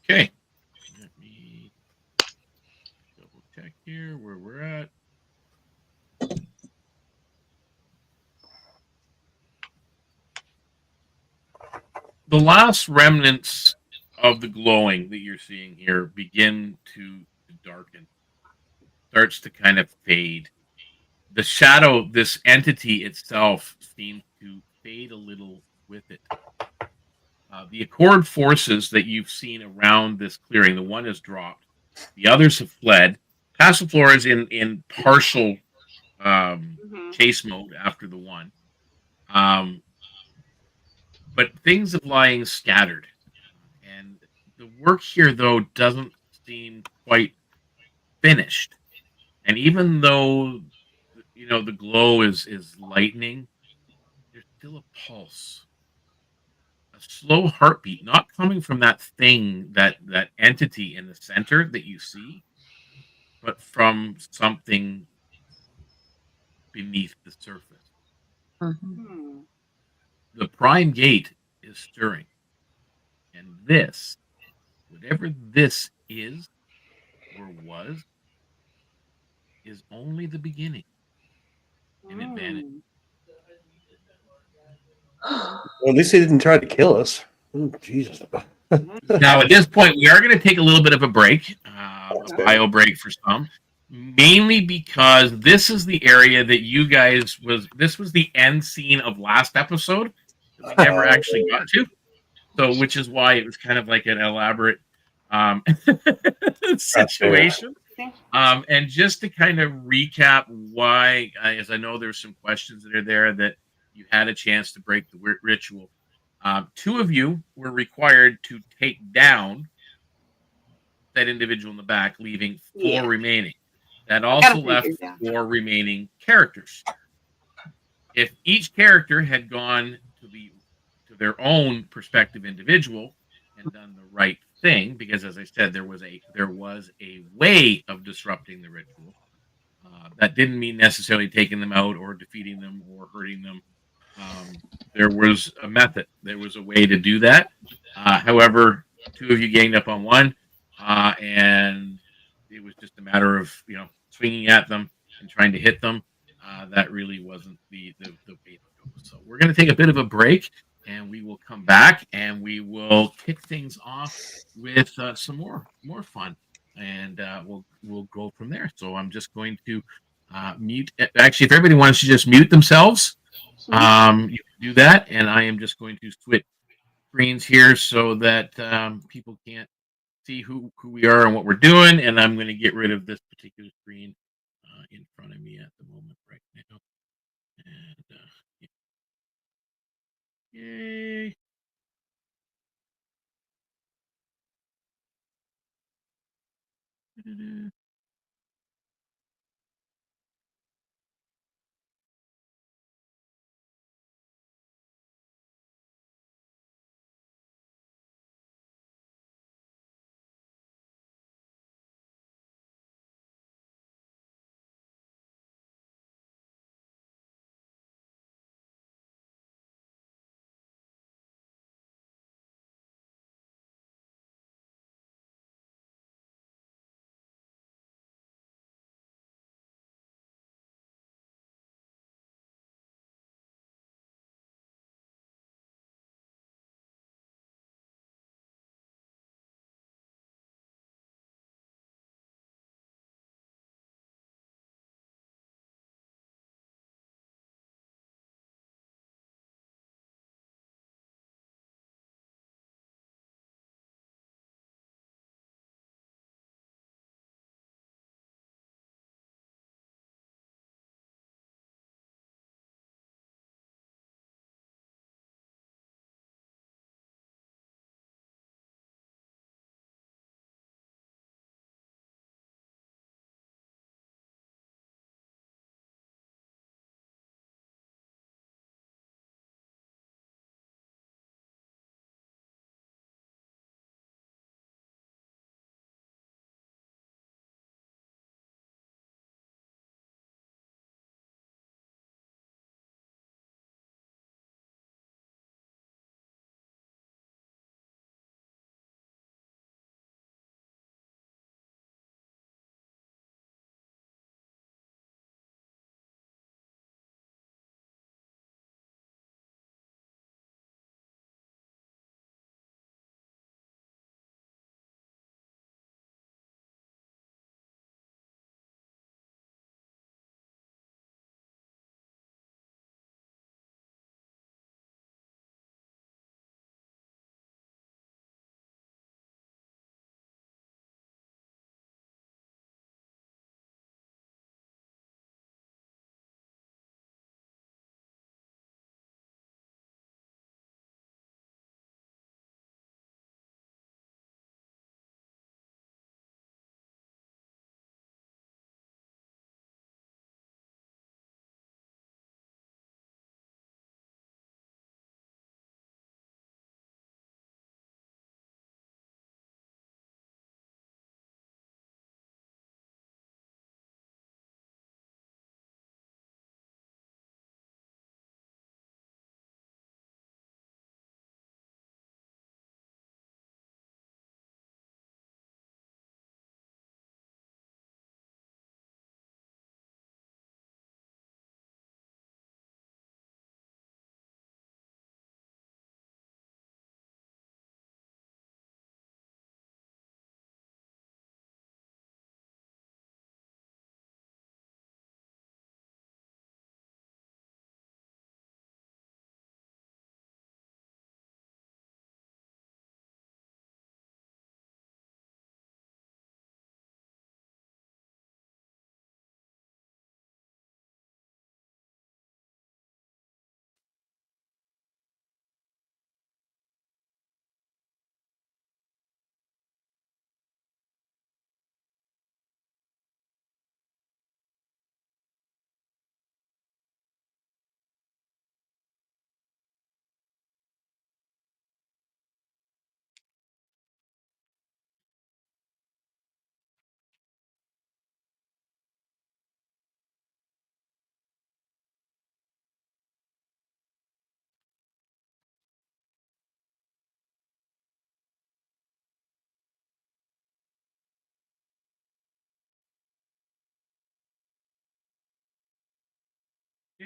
Okay. Let me double check here where we're at. The last remnants of the glowing that you're seeing here begin to darken, starts to kind of fade. The shadow, this entity itself, seems to fade a little with it. The Accord forces that you've seen around this clearing, the one has dropped, the others have fled. Passiflora is in partial chase mode after the one. But things of lying scattered. And the work here, though, doesn't seem quite finished. And even though, the glow is lightening, there's still a pulse, a slow heartbeat, not coming from that thing, that entity in the center that you see, but from something beneath the surface. The prime gate is stirring. And this, whatever this is or was, is only the beginning. An advantage. well, at least he didn't try to kill us. Ooh, Jesus. Now, at this point, we are going to take a little bit of a break, a bio break for some, mainly because this is the area that you guys this was the end scene of last episode that we never actually got to. So, which is why it was kind of like an elaborate situation. And just to kind of recap why, as I know there's some questions that are there that you had a chance to break the ritual. Two of you were required to take down that individual in the back, leaving four remaining. That also left four remaining characters. If each character had gone to their own prospective individual and done the right thing, because as I said, there was a way of disrupting the ritual. That didn't mean necessarily taking them out or defeating them or hurting them. There was a method. There was a way to do that. However, two of you ganged up on one, and it was just a matter of swinging at them and trying to hit them. That really wasn't the way to go. So we're going to take a bit of a break, and we will come back and we will kick things off with some more fun, and we'll go from there. So I'm just going to mute. Actually, if everybody wants to just mute themselves, you can do that, and I am just going to switch screens here so that people can't see who we are and what we're doing, and I'm going to get rid of this particular screen in front of me at the moment right now. And yay.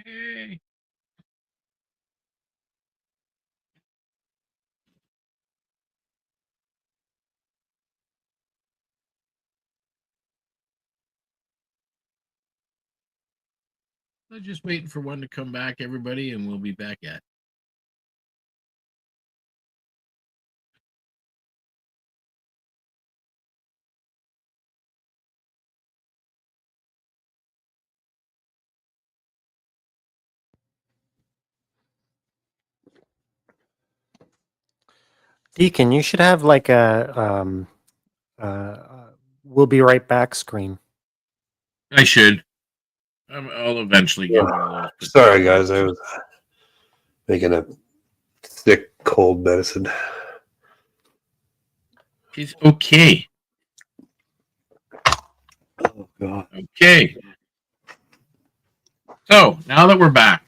Yay. I'm just waiting for one to come back, everybody, and we'll be back at. Deacon, you should have like a we'll be right back screen. I should. I'll eventually get one of those. Sorry, guys. I was making a thick cold medicine. It's okay. Oh, God. Okay. So now that we're back,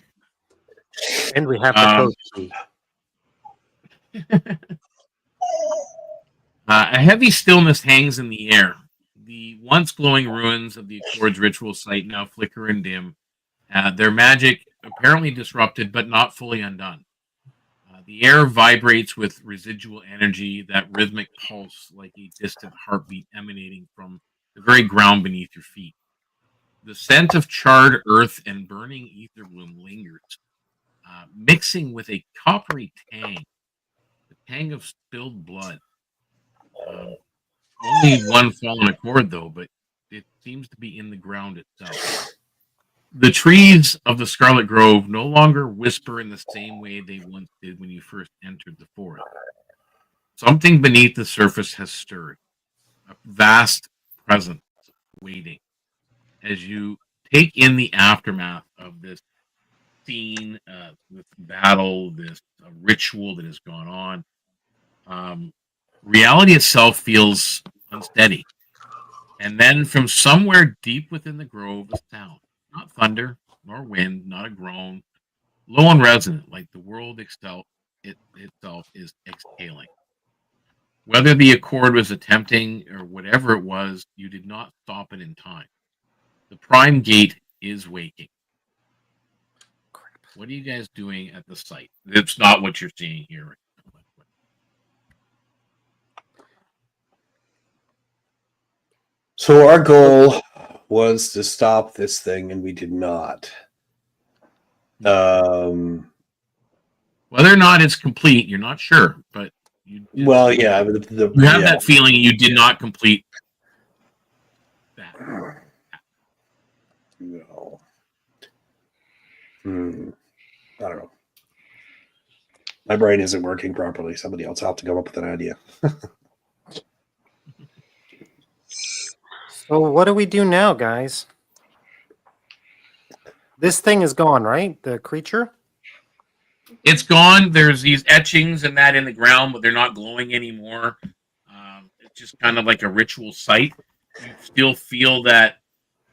And we have the code key. A heavy stillness hangs in the air. The once glowing ruins of the Accord's ritual site now flicker and dim. Their magic apparently disrupted, but not fully undone. The air vibrates with residual energy, that rhythmic pulse like a distant heartbeat emanating from the very ground beneath your feet. The scent of charred earth and burning Etherbloom lingers, mixing with a coppery tang, the tang of spilled blood. Only one fallen Accord, though, but it seems to be in the ground itself. The trees of the Scarlet Grove no longer whisper in the same way they once did when you first entered the forest. Something beneath the surface has stirred, a vast presence waiting. As you take in the aftermath of this scene, this battle, this ritual that has gone on, reality itself feels unsteady. And then from somewhere deep within the grove, a sound. Not thunder, nor wind, not a groan, low and resonant, like the world itself is exhaling. Whether the Accord was attempting or whatever it was, you did not stop it in time. The prime gate is waking. What are you guys doing at the site? It's not what you're seeing here. So our goal was to stop this thing, and we did not. Whether or not it's complete, you're not sure, but you you have that feeling you did not complete that. No. I don't know. My brain isn't working properly. Somebody else will have to come up with an idea. So what do we do now, guys? This thing is gone, right? The creature? It's gone. There's these etchings and that in the ground, but they're not glowing anymore. It's just kind of like a ritual site. You still feel that,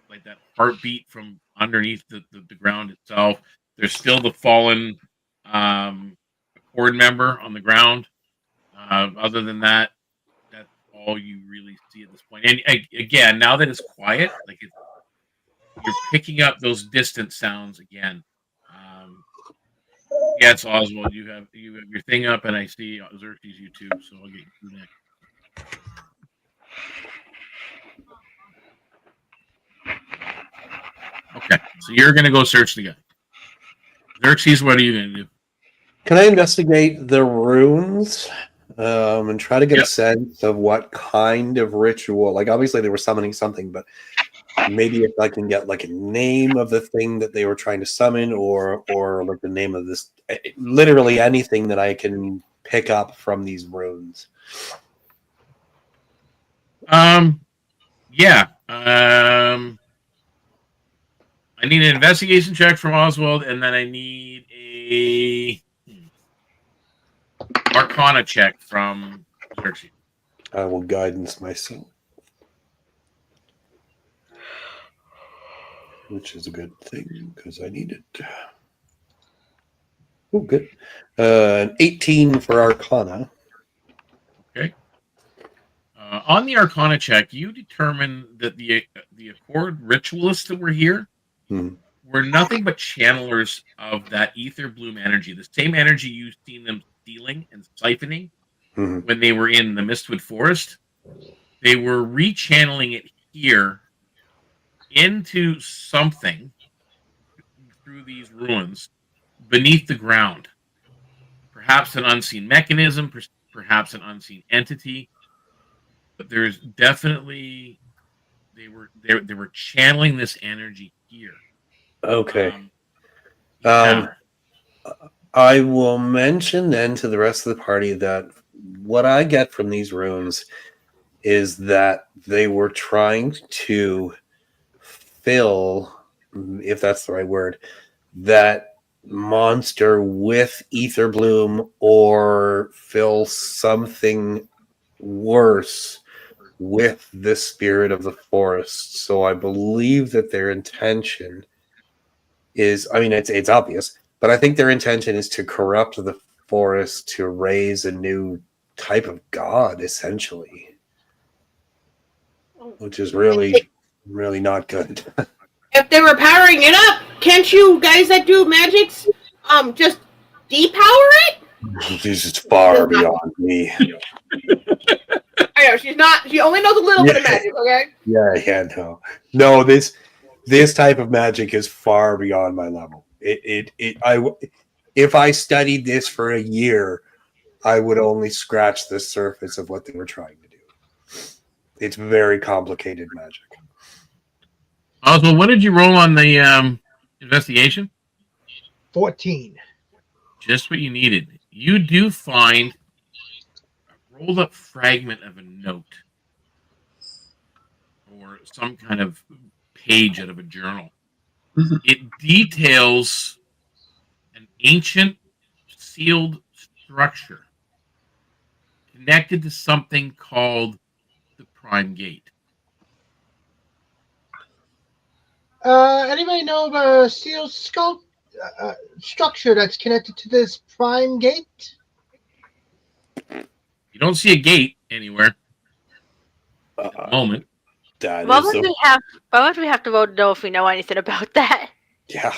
like that heartbeat from underneath the ground itself. There's still the fallen Accord member on the ground. Other than that, that's all you really see at this point. And again, now that it's quiet, like you're picking up those distant sounds again. Yes, Oswald, you have your thing up, and I see Xerxes you too. So I'll get you next. Okay, so you're gonna go search the guy. Xerxes, what are you gonna do? Can I investigate the runes and try to get a sense of what kind of ritual? Like, obviously they were summoning something, but maybe if I can get like a name of the thing that they were trying to summon, or like the name of this, literally anything that I can pick up from these runes. Yeah. I need an investigation check from Oswald, and then I need a Arcana check from Xerxes. I will guidance myself, which is a good thing because I need it. Oh, good. 18 for Arcana. Okay. On the Arcana check, you determine that the Accord ritualists that were here were nothing but channelers of that Etherbloom energy, the same energy you've seen them stealing and siphoning when they were in the Mistwood Forest. They were rechanneling it here into something through these ruins beneath the ground. Perhaps an unseen mechanism, perhaps an unseen entity, but there's definitely they were channeling this energy here. Okay. Yeah. I will mention then to the rest of the party that what I get from these runes is that they were trying to fill, if that's the right word, that monster with Etherbloom or fill something worse with the spirit of the forest. So I believe that their intention is, I mean, it's obvious, but I think their intention is to corrupt the forest to raise a new type of god, essentially, which is really, really not good. If they were powering it up, can't you guys that do magics just depower it? This is far beyond me. I know she's not. She only knows a little bit of magic. Okay. No. This type of magic is far beyond my level. If I studied this for a year, I would only scratch the surface of what they were trying to do. It's very complicated magic. Oswald, what did you roll on the investigation? 14. Just what you needed. You do find a rolled up fragment of a note or some kind of page out of a journal. It details an ancient sealed structure connected to something called the Prime Gate. Anybody know of a steel structure that's connected to this prime gate? You don't see a gate anywhere at the moment. Why would we have to vote no if we know anything about that? Yeah,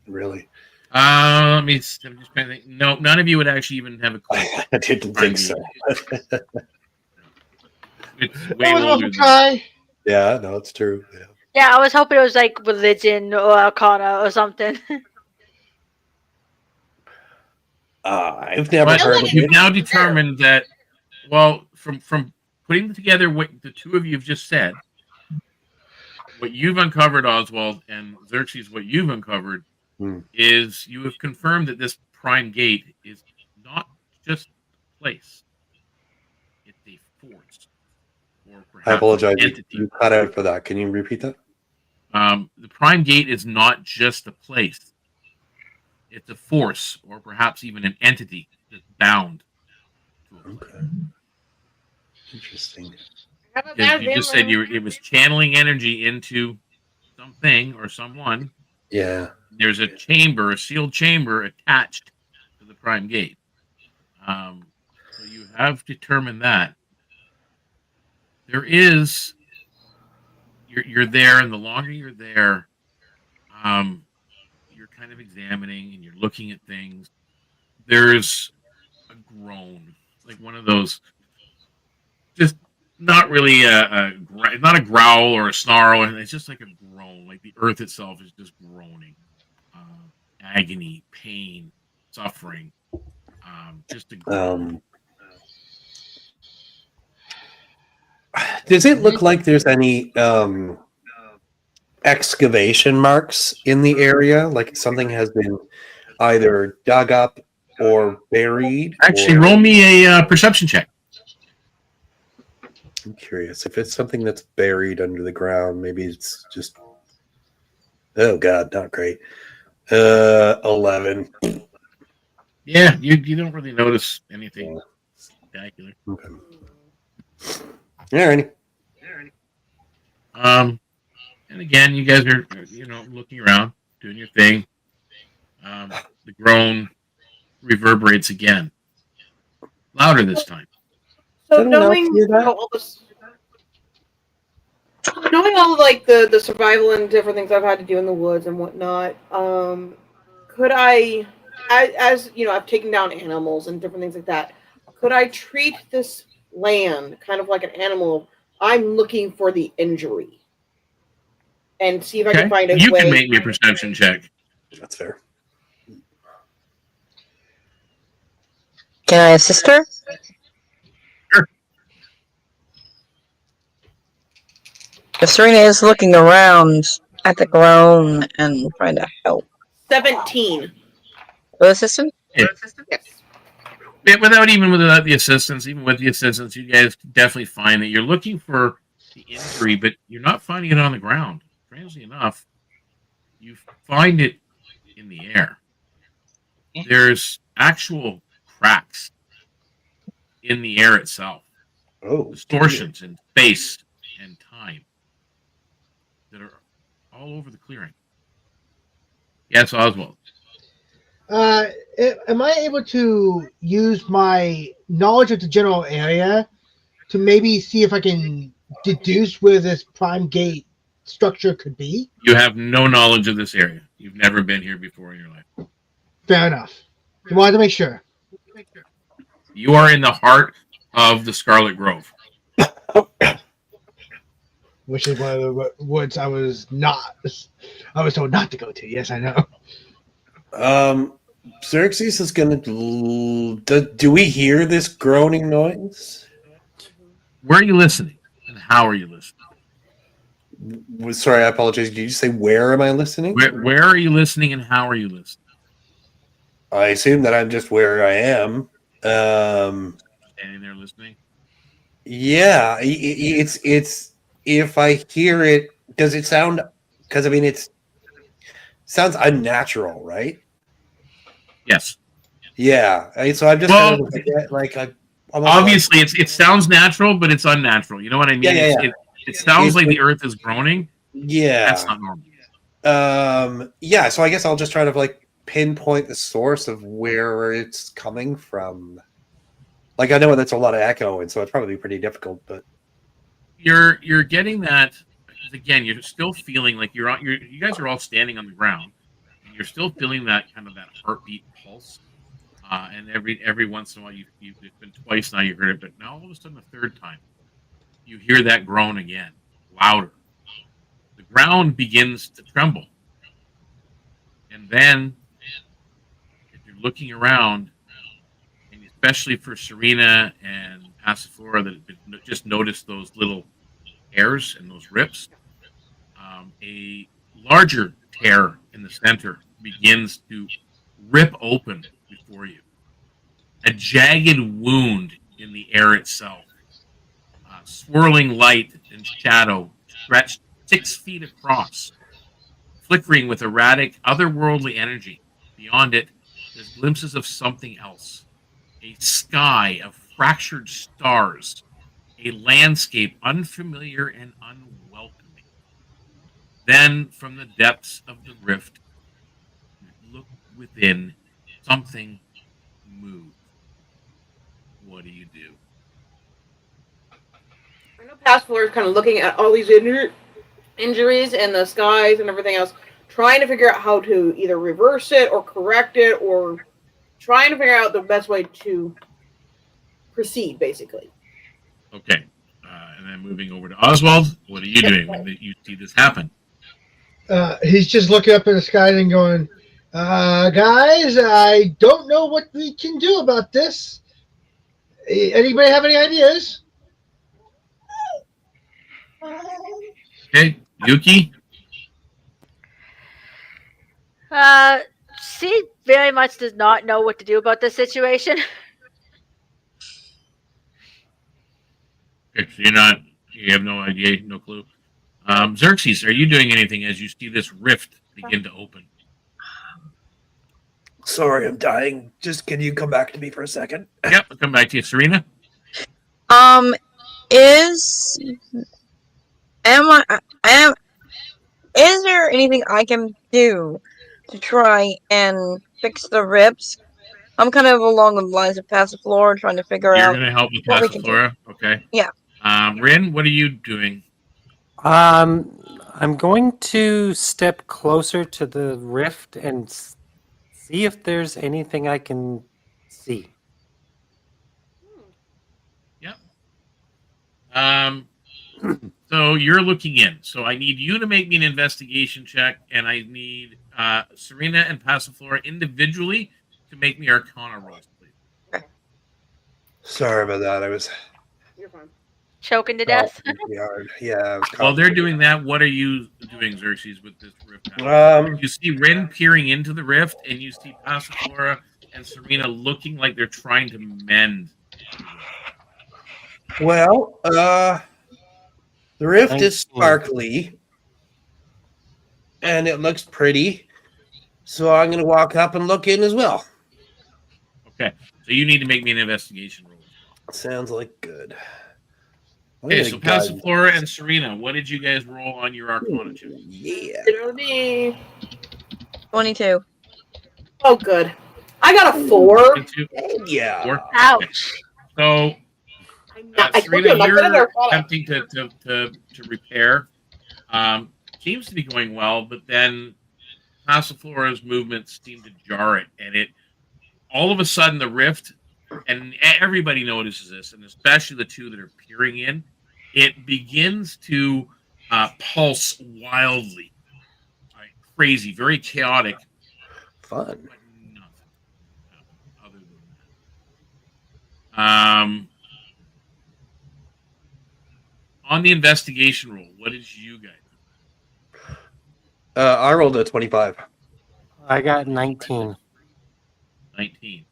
really. I'm just trying to think. No, none of you would actually even have a clue. I didn't think so. It's way It was older worth a try. Yeah, no, it's true. Yeah. Yeah, I was hoping it was like religion or arcana or something. I've never heard of You've it. now determined that, well, from putting together what the two of you have just said, what you've uncovered, Oswald, and Xerxes, what you've uncovered, is you have confirmed that this Prime Gate is not just a place. It's a force. Or perhaps I apologize. an entity. You cut out for that. Can you repeat that? The Prime Gate is not just a place. It's a force, or perhaps even an entity that's bound to a place. Okay. Interesting. Because you just said it was channeling energy into something or someone. Yeah. There's a chamber, a sealed chamber attached to the Prime Gate. So you have determined that. There is... You're there, and the longer you're there, you're kind of examining and you're looking at things. There's a groan, like one of those, just not really not a growl or a snarl, and it's just like a groan, like the earth itself is just groaning. Agony, pain, suffering, just a groan. Does it look like there's any excavation marks in the area? Like something has been either dug up or buried? Actually, roll me a perception check. I'm curious. If it's something that's buried under the ground, maybe it's just... Oh, God, not great. 11. Yeah, you don't really notice anything spectacular. Okay. Alrighty. And again, you guys are, looking around, doing your thing. The groan reverberates again, louder this time. So knowing all this, Knowing all like the survival and different things I've had to do in the woods and whatnot, could I, as you know, I've taken down animals and different things like that. Could I treat this land kind of like an animal? I'm looking for the injury and see if I can find a way. You can make me a perception check. That's fair. Can I assist her? Sure. If Serena is looking around at the ground and trying to help. 17. With assistance? Yes. Without the assistance, even with the assistance, you guys definitely find that you're looking for the injury, but you're not finding it on the ground. Strangely enough, you find it in the air. There's actual cracks in the air itself. Oh, distortions in space and time that are all over the clearing. Yes, Oswald. Am I able to use my knowledge of the general area to maybe see if I can deduce where this prime gate structure could be? You have no knowledge of this area. You've never been here before in your life. Fair enough. You wanted to make sure. You are in the heart of the Scarlet Grove. Which is one of the woods I was told not to go to. Yes, I know. Xerxes is going to... Do we hear this groaning noise? Where are you listening? And how are you listening? Sorry, I apologize. Did you say where am I listening? Where are you listening and how are you listening? I assume that I'm just where I am. Standing there listening? Yeah. It's if I hear it, does it sound... Because, I mean, it sounds unnatural, right? Yes. Yeah. So I'm just kind of like obviously, it sounds natural, but it's unnatural. You know what I mean? Yeah. It sounds like the earth is groaning. Yeah. That's not normal. Yeah, so I guess I'll just try to like pinpoint the source of where it's coming from. Like I know that's a lot of echo, and so it's probably pretty difficult, but you're getting that again, you're still feeling like you guys are all standing on the ground, and you're still feeling that kind of that heartbeat pulse. And every once in a while, it's been twice now you heard it, but now all of a sudden the third time, you hear that groan again, louder. The ground begins to tremble. And then, if you're looking around, and especially for Serena and Passiflora that just noticed those little tears and those rips, a larger tear in the center begins to rip open before you. A jagged wound in the air itself. Swirling light and shadow stretched 6 feet across, flickering with erratic, otherworldly energy. Beyond it, there's glimpses of something else. A sky of fractured stars. A landscape unfamiliar and unwelcoming. Then, from the depths of the rift, you look within, something moves. What do you do? I know Passiflora is kind of looking at all these injuries and the skies and everything else, trying to figure out how to either reverse it or correct it, or trying to figure out the best way to proceed, basically. Okay. And then moving over to Oswald, what are you doing when you see this happen? He's just looking up in the sky and going, guys, I don't know what we can do about this. Anybody have any ideas? Okay, Yuki? She very much does not know what to do about this situation. Okay, so you have no idea, no clue. Xerxes, are you doing anything as you see this rift begin to open? sorry, I'm dying. Just can you come back to me for a second? Yep, I'll come back to you, Serena. Is there anything I can do to try and fix the rips? I'm kind of along the lines of Passiflora, trying to figure out. You're going to help with what we can do. Passiflora? Okay. Yeah. Rin, what are you doing? I'm going to step closer to the rift and see if there's anything I can see. Yep. So you're looking in. So I need you to make me an investigation check, and I need Serena and Passiflora individually to make me Arcana rolls, please. Sorry about that. I was You're fine. Choking to death. yard. Yeah, I was While they're doing that, what are you doing, Xerxes, with this rift? You see Rin peering into the rift, and you see Passiflora and Serena looking like they're trying to mend. Well, the rift 19. is sparkly, and it looks pretty. So I'm going to walk up and look in as well. Okay, so you need to make me an investigation roll. Sounds like good. Okay, so Passiflora and Serena, what did you guys roll on your Arcana check? Yeah. 22. Oh, good. I got a 4. Yeah. 4? Ouch. So, I told Serena, you, I'm not good at you're Arcana. attempting to repair. Seems to be going well, but then Passiflora's movements seem to jar it, and it all of a sudden the rift, and everybody notices this, and especially the two that are peering in, it begins to pulse wildly, like crazy, very chaotic. Fun. But nothing other than that. On the investigation roll, what did you guys? I rolled a 25. I got 19. 19.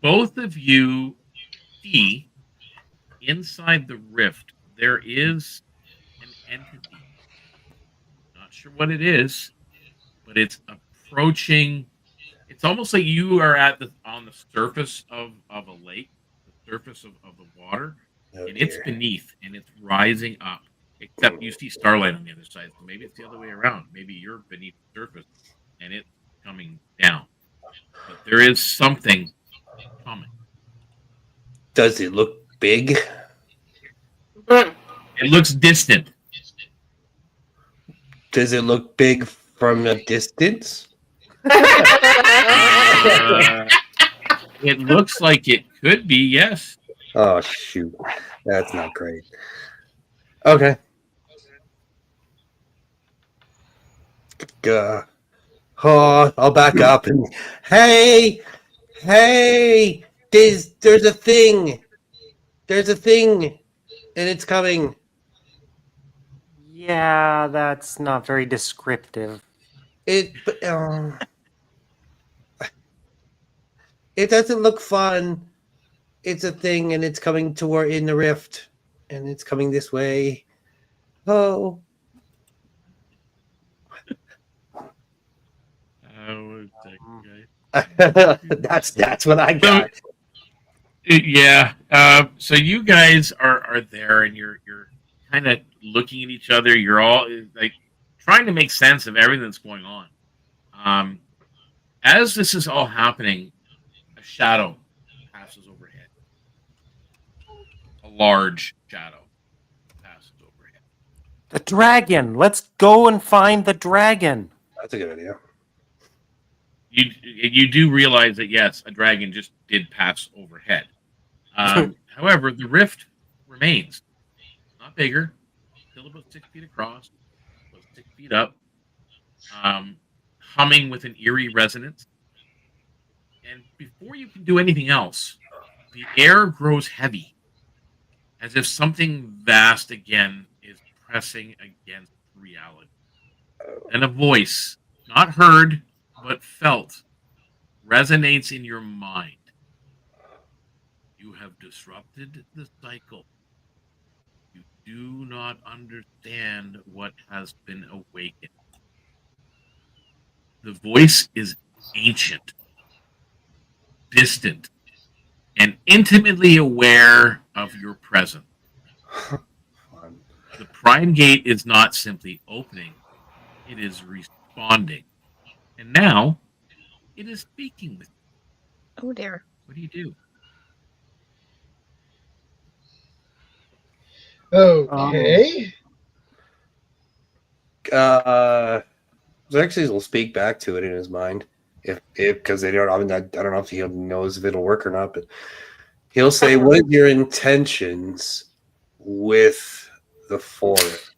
Both of you see inside the rift there is an entity. Not sure what it is, but it's approaching. It's almost like you are on the surface of a lake, the surface of the water, and it's beneath and it's rising up. Except you see starlight on the other side, so maybe it's the other way around. Maybe you're beneath the surface and it's coming down. But there is something coming. Does it look big? It looks distant. Does it look big from a distance? It looks like it could be, yes. Oh, shoot. That's not great. Okay. I'll back up and hey, there's a thing, and it's coming. Yeah, that's not very descriptive. It doesn't look fun. It's a thing, and it's coming toward in the rift, and it's coming this way. Oh. That's what I got. Yeah. So you guys are there, and you're kind of looking at each other. You're all like trying to make sense of everything that's going on. As this is all happening, a shadow passes overhead. A large shadow passes overhead. The dragon! Let's go and find the dragon! That's a good idea. You do realize that, yes, a dragon just did pass overhead. However, the rift remains. Not bigger. Still about 6 feet across. About 6 feet up. Humming with an eerie resonance. And before you can do anything else, the air grows heavy. As if something vast again is pressing against reality. And a voice, not heard, but felt, resonates in your mind. You have disrupted the cycle. You do not understand what has been awakened. The voice is ancient, distant, and intimately aware of your presence. The prime gate is not simply opening, it is responding. And now, it is speaking with you. Oh, dear. What do you do? Okay. Xerxes will speak back to it in his mind, if because they don't. I mean, I don't know if he knows if it'll work or not, but he'll say, "What are your intentions with the forest?"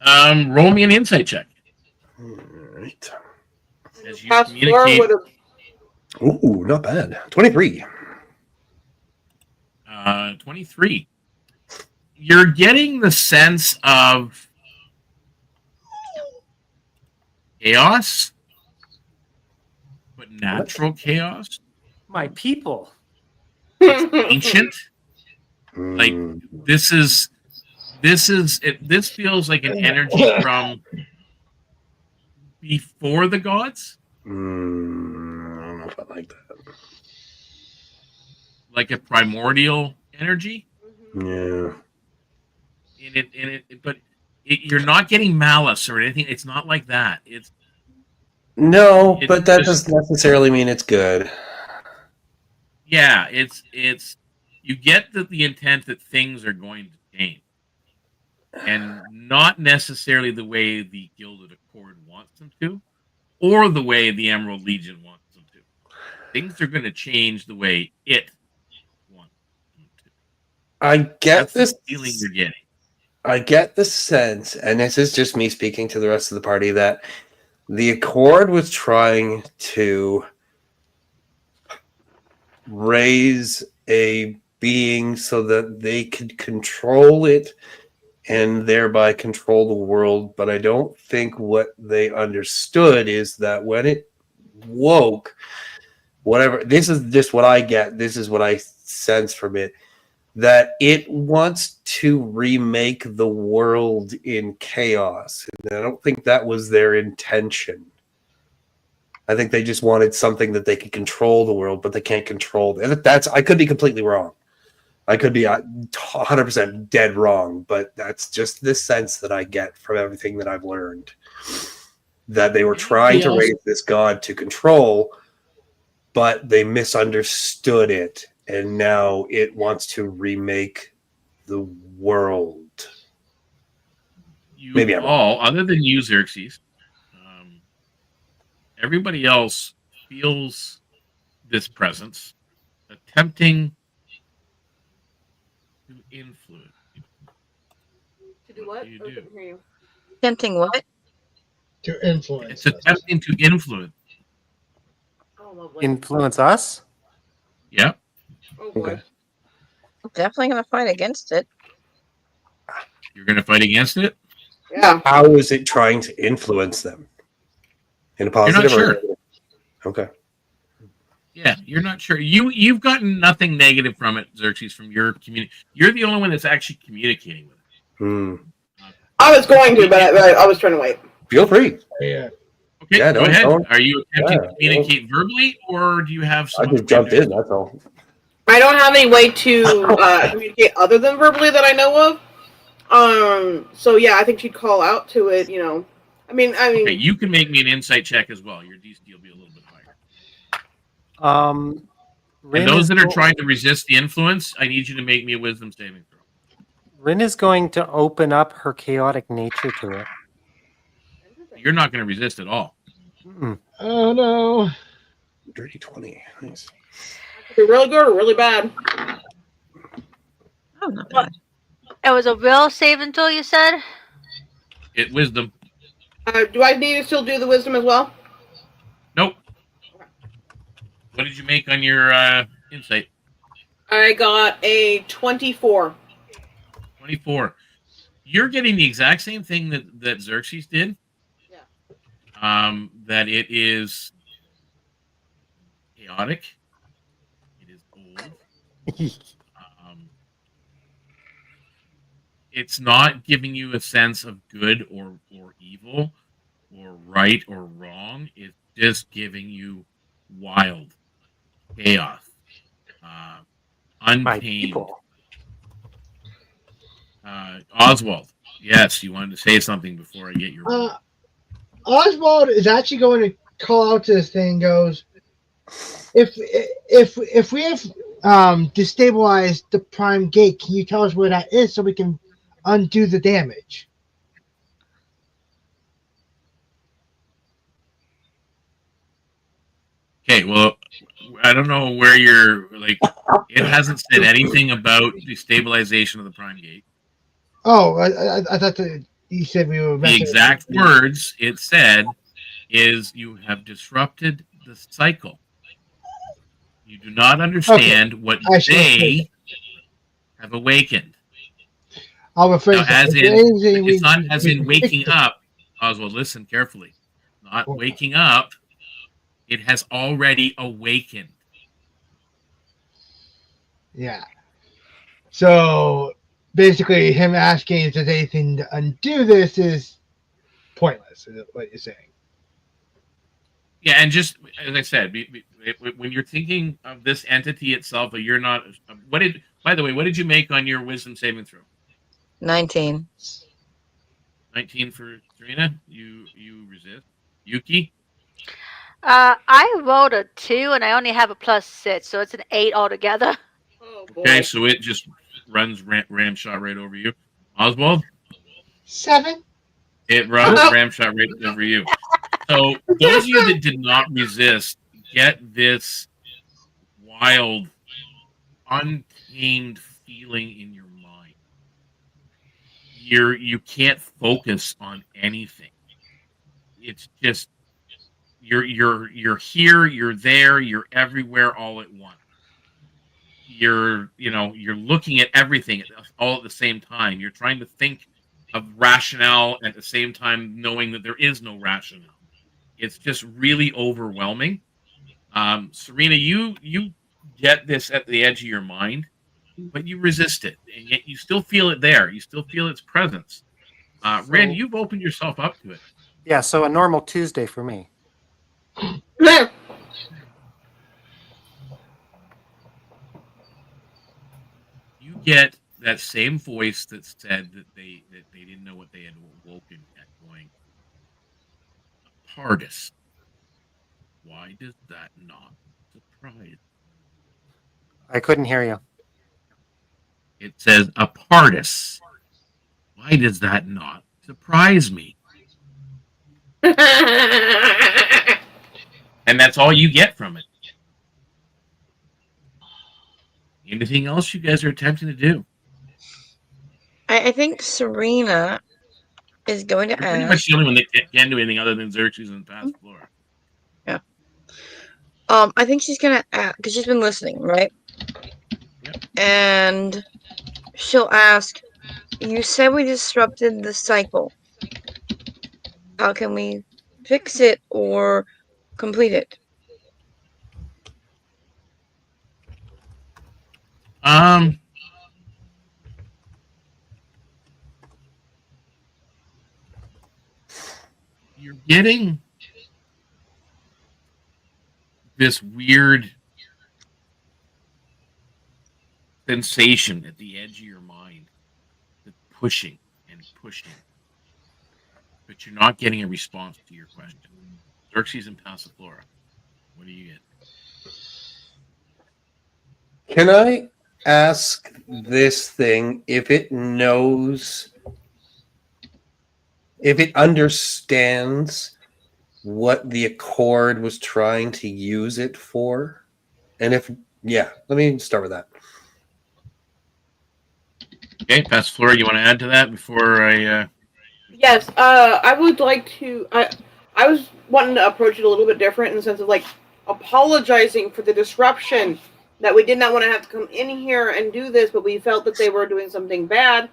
Roll me an insight check. All right. As you Past floor communicate, would have. Ooh, not bad. 23. 23. You're getting the sense of chaos, but natural chaos. My people. It's ancient. Like Mm, this feels like an energy from before the gods, I don't know if I like that. like a primordial energy. Yeah. But you're not getting malice or anything. It's not like that. No, It's but that just- doesn't necessarily mean it's good. Yeah, it's you get the intent that things are going to change, and not necessarily the way the Gilded Accord wants them to, or the way the Emerald Legion wants them to. Things are going to change the way it wants them to. I get That's this the feeling you're getting. I get the sense, and this is just me speaking to the rest of the party, that the Accord was trying to raise a being so that they could control it and thereby control the world. But I don't think what they understood is that when it woke, whatever, this is just what I get, this is what I sense from it, that it wants to remake the world in chaos. And I don't think that was their intention. I think they just wanted something that they could control the world, but they can't control it. I could be completely wrong. I could be 100% dead wrong, but that's just the sense that I get from everything that I've learned. That they were trying to raise this god to control, but they misunderstood it, and now it wants to remake the world. Maybe I'm wrong. Other than you, Xerxes, everybody else feels this presence attempting to influence. To do what? You I do. couldn't hear you. Tempting what? To influence. It's attempting to influence. Oh, lovely. Influence us? Yeah. Oh, boy. Okay. I'm definitely gonna fight against it. You're going to fight against it? Yeah. How is it trying to influence them? In a positive You're not or sure. Okay. Yeah, you're not sure. You've gotten nothing negative from it, Xerxes, from your community. You're the only one that's actually communicating with it. Hmm. I was going to, but I was trying to wait. Feel free. Yeah. Okay, Yeah, go ahead. don't- Are you attempting to yeah, communicate verbally, or do you have I some just jumped in, that's all. I don't have any way to communicate other than verbally that I know of. So yeah, I think she'd call out to it. You know, I mean, Okay, you can make me an insight check as well. Your DC will be a little bit higher. Rin And those is that are go- trying to resist the influence, I need you to make me a wisdom saving throw. Rin is going to open up her chaotic nature to it. You're not going to resist at all. Mm-mm. Oh no. Dirty 20. Nice. be really good or really bad. Oh, not bad. It was a will save until you said? It wisdom. Do I need to still do the wisdom as well? Nope. What did you make on your insight? I got a 24. 24. You're getting the exact same thing that Xerxes did. Yeah. That it is chaotic. It is old. It's not giving you a sense of good or evil or right or wrong. It's just giving you wild chaos. My Untamed. people. Oswald, yes, you wanted to say something before I get your. Oswald is actually going to call out to this thing. Goes, if we have destabilized the prime gate, can you tell us where that is so we can undo the damage. Okay, well, I don't know where you're, like, it hasn't said anything about the stabilization of the prime gate. Oh, I thought that you said we were The messing exact words it said is you have disrupted the cycle. You do not understand what they have awakened. I'll rephrase Now, that. as If in, anything, it's not as in we waking up. Oswald, listen carefully. Not waking up. It has already awakened. Yeah. So basically, him asking if there's anything to undo this is pointless, is what you're saying. Yeah, and just as I said, when you're thinking of this entity itself, you're not. By the way, what did you make on your wisdom saving throw? 19. 19 for Serena. You resist. Yuki. I rolled a 2 and I only have a +6, so it's an 8 altogether. Oh boy. Okay, so it just runs ram shot right over you. Oswald. 7. It runs ram shot right over you. So those of you that did not resist get this wild, untamed feeling in your mind. You can't focus on anything. It's just you're here, you're there, you're everywhere all at once. You're looking at everything all at the same time. You're trying to think of rationale at the same time, knowing that there is no rationale. It's just really overwhelming. Serena, you get this at the edge of your mind, but you resist it, and yet you still feel it there. You still feel its presence. Ren, you've opened yourself up to it. Yeah, so a normal Tuesday for me. You get that same voice that said that they didn't know what they had woken at, going, TARDIS. Why does that not surprise? I couldn't hear you. It says a TARDIS. Why does that not surprise me? And that's all you get from it. Anything else you guys are attempting to do? I think Serena is going to You're pretty ask. much the only one that can do anything other than Xerxes and Passiflora. Yeah. I think she's gonna ask because she's been listening, right? Yep. And she'll ask, "You said we disrupted the cycle. How can we fix it or complete it?" You're getting this weird sensation at the edge of your mind that's pushing and pushing, but you're not getting a response to your question. Xerxes and Passiflora, what do you get? Can I ask this thing if it knows, if it understands what the Accord was trying to use it for? And if, yeah, let me start with that. Okay, Passiflora, you want to add to that before I... Yes, I would like to... I was wanting to approach it a little bit different in the sense of, like, apologizing for the disruption, that we did not want to have to come in here and do this, but we felt that they were doing something bad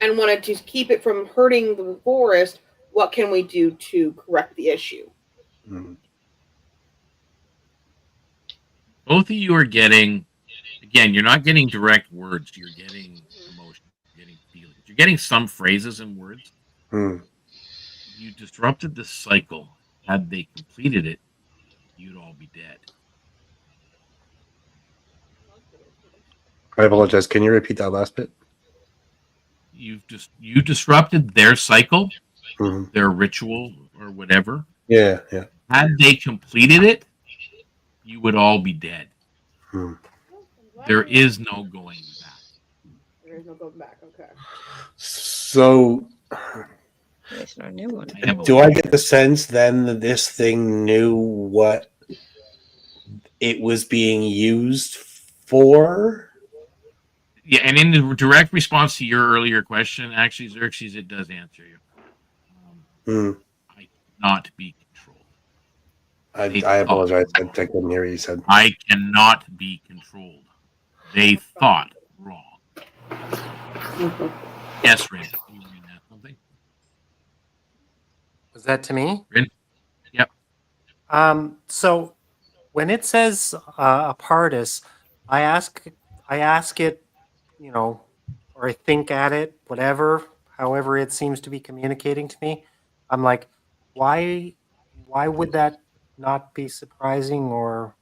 and wanted to keep it from hurting the forest. What can we do to correct the issue? Mm-hmm. Both of you are getting... Again, you're not getting direct words. You're getting emotion. You're getting feelings. You're getting some phrases and words. Mm. You disrupted the cycle. Had they completed it, you'd all be dead. I apologize. Can you repeat that last bit? You disrupted their cycle, Mm-hmm. their ritual, or whatever. Yeah, yeah. Had they completed it, you would all be dead. Mm. There is no going back. there's no going back. Okay. So, It's not a new one. do I get the sense then that this thing knew what it was being used for? Yeah, and in the direct response to your earlier question, actually, Xerxes, it does answer you. I cannot be controlled. I apologize. I couldn't hear what you said. I cannot be controlled. They thought wrong. Yes, Rin. You read that something? Was that to me? Rin? Yep. So when it says a partis, I ask it, you know, or I think at it, whatever, however it seems to be communicating to me. I'm like, why would that not be surprising? Or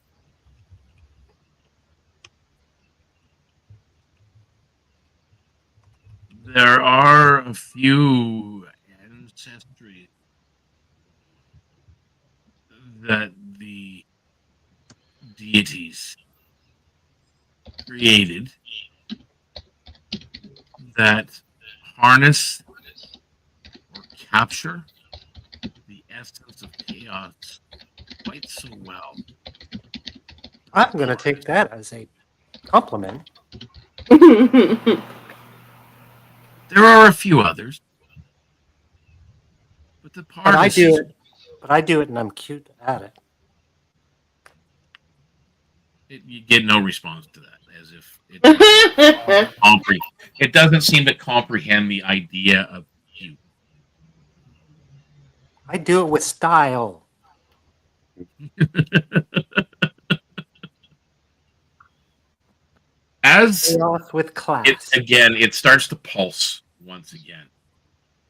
There are a few ancestries that the deities created that harness or capture the essence of chaos quite so well. I'm going to take that as a compliment. There are a few others, but the part But I do it, and I'm cute at it. You get no response to that, as if it doesn't seem to comprehend the idea of you. I do it with style. As with class. It starts to pulse once again.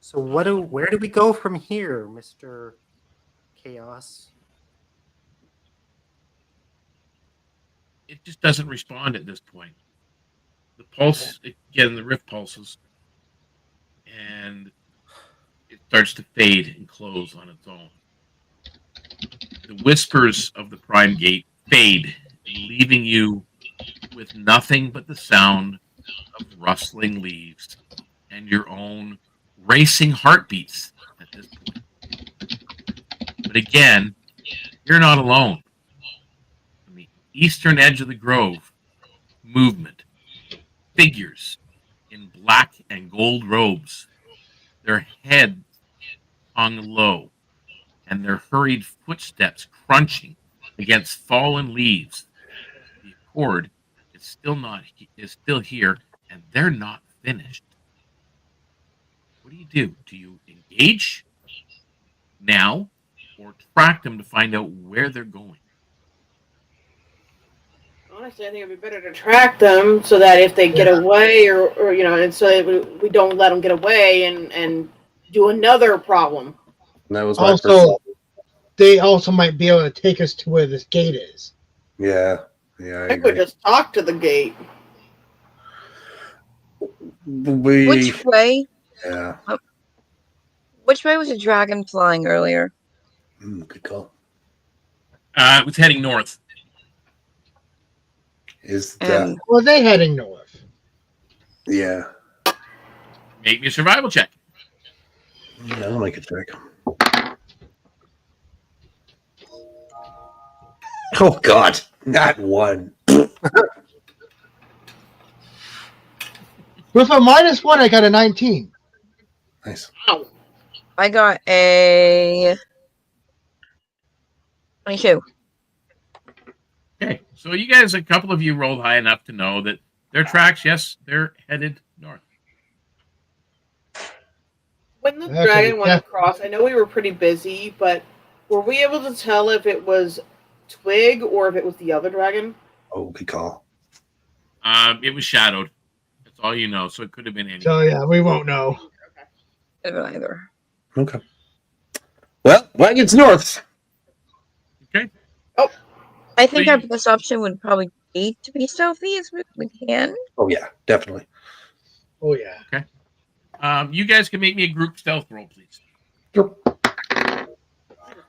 So where do we go from here, Mr. Chaos? It just doesn't respond at this point. The pulse, again, the rift pulses, and it starts to fade and close on its own. The whispers of the Prime Gate fade, leaving you with nothing but the sound of rustling leaves and your own racing heartbeats at this point. But again, you're not alone. On the eastern edge of the grove, movement, figures in black and gold robes, their heads hung low, and their hurried footsteps crunching against fallen leaves. The accord is still here, and they're not finished. What do? Do you engage now, or track them to find out where they're going? Honestly, I think it'd be better to track them so that if they get away, or you know, and so that we don't let them get away and do another problem. And that was my Also, they also might be able to take us to where this gate is. Yeah, I could just talk to the gate. Which way? Yeah. Which way was the dragon flying earlier? Good call. It was heading north. Well, they heading north? Yeah. Make me a survival check. Yeah, I'll make a check. Oh God, not one. With a -1, I got a 19. Nice. I got a 22. Okay, so you guys, a couple of you rolled high enough to know that their tracks, yes, they're headed north. When the dragon went across, I know we were pretty busy, but were we able to tell if it was Twig or if it was the other dragon? Oh, good call. It was shadowed. That's all you know, so it could have been any. So yeah, we won't know. Could have been either. Okay. Well, wagon's north. Okay. Oh. I think our best option would probably be to be stealthy as we can. Oh yeah, definitely. Oh yeah. Okay. You guys can make me a group stealth roll, please. Sure.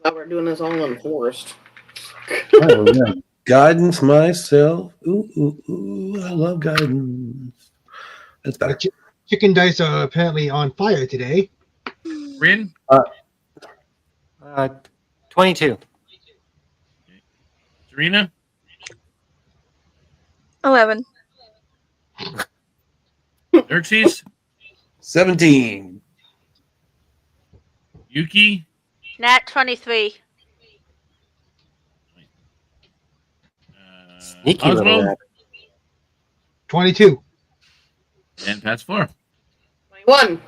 Now we're doing this all in the forest. Oh, yeah. Guidance myself. Ooh, I love guidance. That's better. Chicken dice are apparently on fire today. Rin? 22. Serena? 11. Xerxes? 17. Yuki? Nat 23. Sneaky little Oswald? rat. 22. And Pat's floor. 21.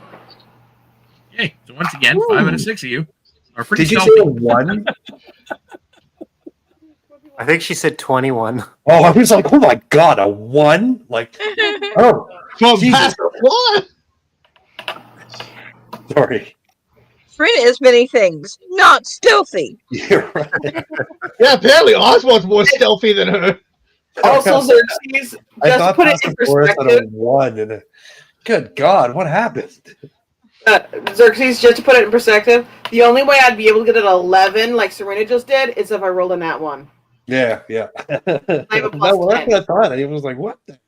Yay. So once again, 5 out of 6 of you are pretty Did you stealthy. say a 1? I think she said 21. Oh, I was like, oh my god, a 1? Like, oh, From Jesus. Pastor Floor. Sorry. Frida is many things, not stealthy. You're right. Yeah, apparently Oswald's more stealthy than her. Also, Xerxes, I just to thought put it in Pastor Forrest had a perspective, 1. And good God, what happened? Xerxes, just to put it in perspective, the only way I'd be able to get an 11, like Serena just did, is if I rolled a nat 1. Yeah, yeah. I have a No, plus well, that's 10. what I thought. I was like, what the heck?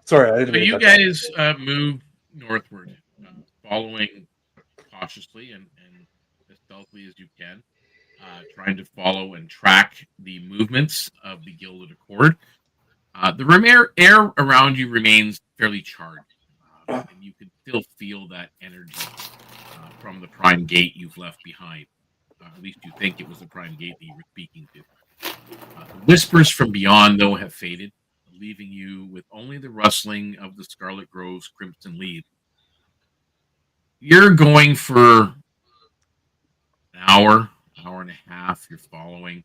Sorry, I didn't So mean to you cut that. guys move northward, following cautiously and as stealthily as you can, trying to follow and track the movements of the Gilded Accord. The air around you remains fairly charged, and you can still feel that energy from the prime gate you've left behind. At least you think it was the prime gate that you were speaking to. The whispers from beyond, though, have faded, leaving you with only the rustling of the Scarlet Grove's crimson leaves. You're going for an hour and a half. You're following.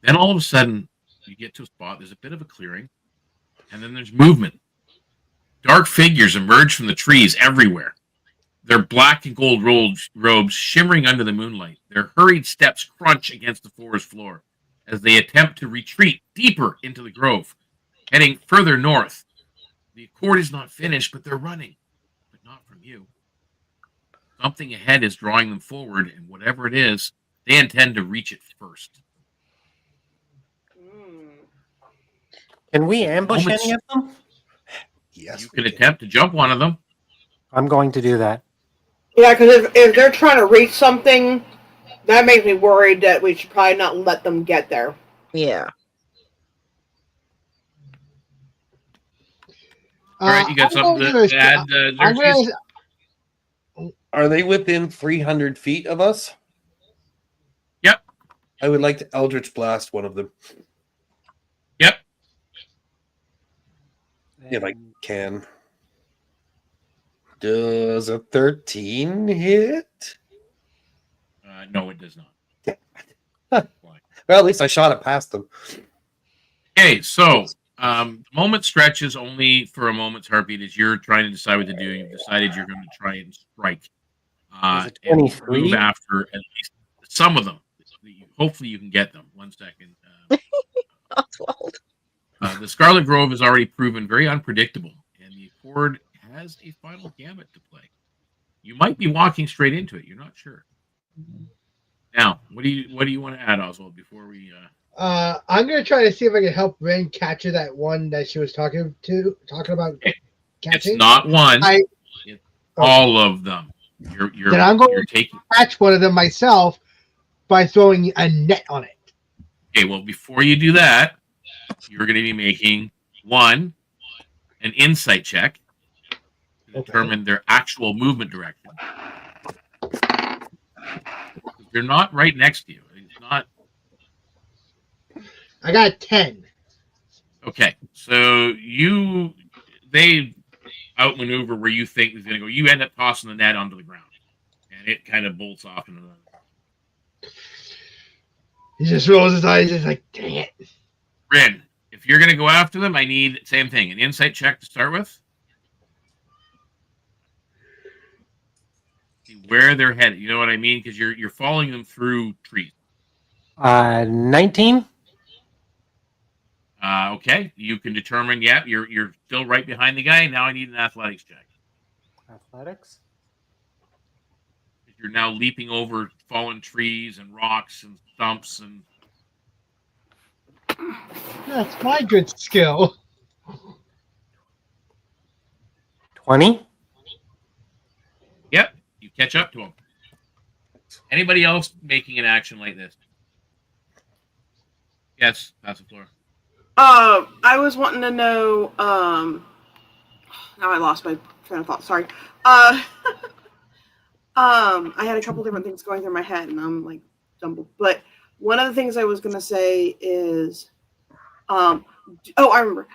Then all of a sudden, you get to a spot. There's a bit of a clearing, and then there's movement. Dark figures emerge from the trees everywhere. Their black and gold robes shimmering under the moonlight. Their hurried steps crunch against the forest floor as they attempt to retreat deeper into the grove, heading further north. The accord is not finished, but they're running. But not from you. Something ahead is drawing them forward, and whatever it is, they intend to reach it first. Can we ambush Moments- any of them? Yes. You could attempt to jump one of them. I'm going to do that. Yeah, because if they're trying to reach something, that makes me worried that we should probably not let them get there. Yeah. All right, you got I'm something gonna to add, I'm Xerxes? gonna, Are they within 300 feet of us? Yep. I would like to Eldritch Blast one of them, Yep. if I can. Does a 13 hit? No, it does not. Well, at least I shot it past them. Okay, so the moment stretches only for a moment's heartbeat as you're trying to decide what to do. You've decided you're going to try and strike. Is it And 23? move after at least some of them. Hopefully you can get them. 1 second. Oswald. The Scarlet Grove has already proven very unpredictable, and the Accord has a final gambit to play. You might be walking straight into it. You're not sure. Now, what do you want to add, Oswald, before we? I'm gonna try to see if I can help Ren capture that one that she was talking about catching. It's not one. I- It's all of them. You're Then I'm going you're to taking. catch one of them myself by throwing a net on it. Okay, well, before you do that, you're going to be making an insight check to determine their actual movement direction. They're not right next to you. It's not. I got 10. Okay, so they outmaneuver where you think is going to go. You end up tossing the net onto the ground, and it kind of bolts off into the. He just rolls his eyes. He's like, "Dang it!" Rin, if you're going to go after them, I need same thing, an insight check to start with. See where they're headed. You know what I mean? Because you're following them through trees. 19. Okay, you can determine. Yeah, you're still right behind the guy. Now I need an athletics check. Athletics. You're now leaping over fallen trees and rocks and stumps and. That's my good skill. 20. Yep, you catch up to him. Anybody else making an action like this? Yes, Passiflora. I was wanting to know. Now I lost my train of thought. Sorry. I had a couple different things going through my head, and I'm like jumbled. But one of the things I was gonna say is, I remember.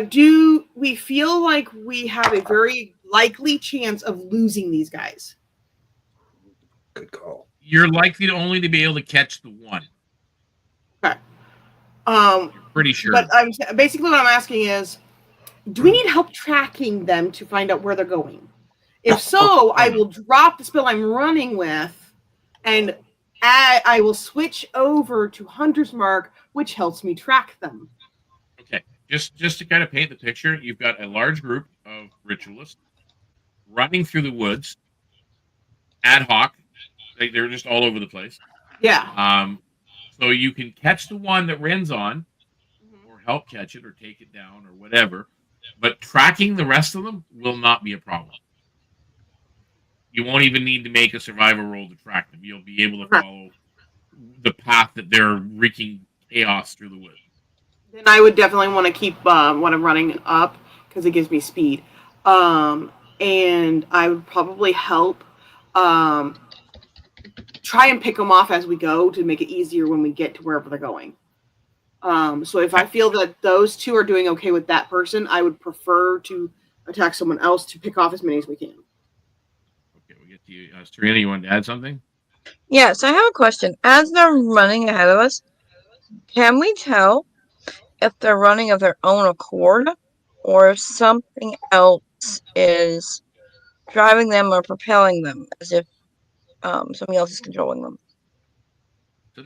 Do we feel like we have a very likely chance of losing these guys? Good call. You're likely to only be able to catch the one. Okay. You're pretty sure. But basically what I'm asking is, do we need help tracking them to find out where they're going? If so, I will drop the spell I'm running with, and I will switch over to Hunter's Mark, which helps me track them. Okay, just to kind of paint the picture, you've got a large group of ritualists running through the woods, ad hoc, like they're just all over the place. Yeah. So you can catch the one that Ren's on, or help catch it, or take it down, or whatever. But tracking the rest of them will not be a problem. You won't even need to make a survival roll to track them. You'll be able to follow the path that they're wreaking chaos through the woods. Then I would definitely want to keep what I'm running up, because it gives me speed. And I would probably help try and pick them off as we go to make it easier when we get to wherever they're going. So if I feel that those two are doing okay with that person, I would prefer to attack someone else to pick off as many as we can. Okay, we'll get to you. Serena, you want to add something? Yeah, so I have a question. As they're running ahead of us, can we tell if they're running of their own accord or if something else is driving them or propelling them, as if something else is controlling them?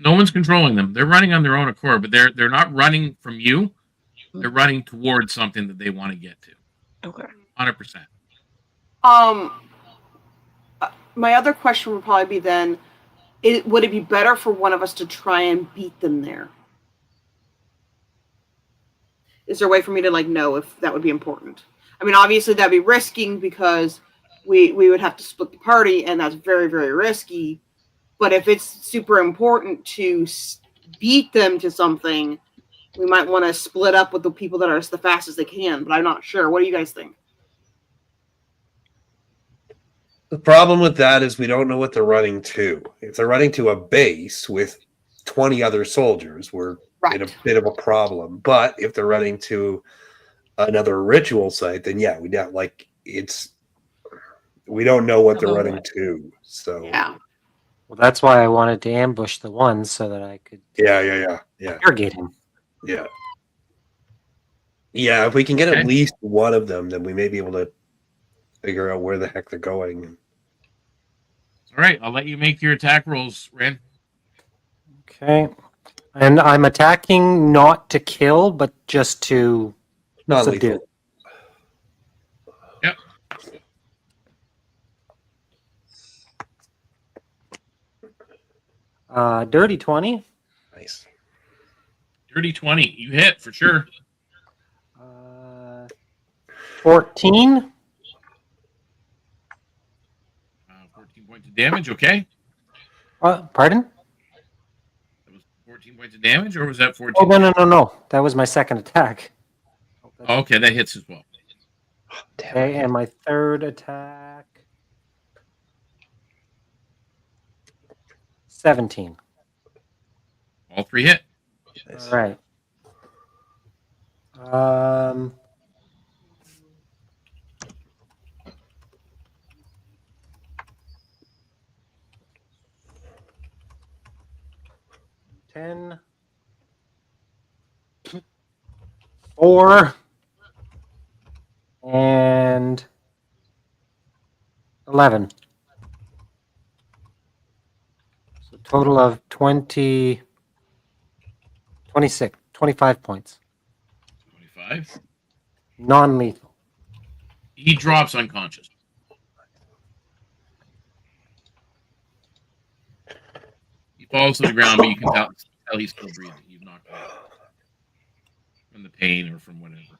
No one's controlling them. They're running on their own accord, but they're not running from you. They're running towards something that they want to get to. Okay. 100%. My other question would probably be then, would it be better for one of us to try and beat them there? Is there a way for me to know if that would be important? I mean, obviously that'd be risking because we would have to split the party, and that's very, very risky. But if it's super important to beat them to something, we might want to split up with the people that are the fastest they can. But I'm not sure. What do you guys think? The problem with that is we don't know what they're running to. If they're running to a base with 20 other soldiers, we're in a bit of a problem. But if they're running to another ritual site, then yeah, we don't know what they're running to. So yeah. Well, that's why I wanted to ambush the one so that I could interrogate him. Yeah. Yeah, if we can get at least one of them, then we may be able to figure out where the heck they're going. All right, I'll let you make your attack rolls, Ren. Okay. And I'm attacking not to kill, but just to subdue. Yep. Dirty 20. Nice. Dirty 20. You hit for sure. 14. 14 points of damage, okay. Pardon? That was 14 points of damage, or was that 14? Oh, no. That was my second attack. Okay, that hits as well. Okay, and my third attack. 17. All three hit. All right. 10, 4, and 11. So total of 20, 26, 25 points. 25. Non-lethal. He drops unconscious. He falls to the ground, but you can tell he's still breathing. He's knocked out from the pain or from whatever.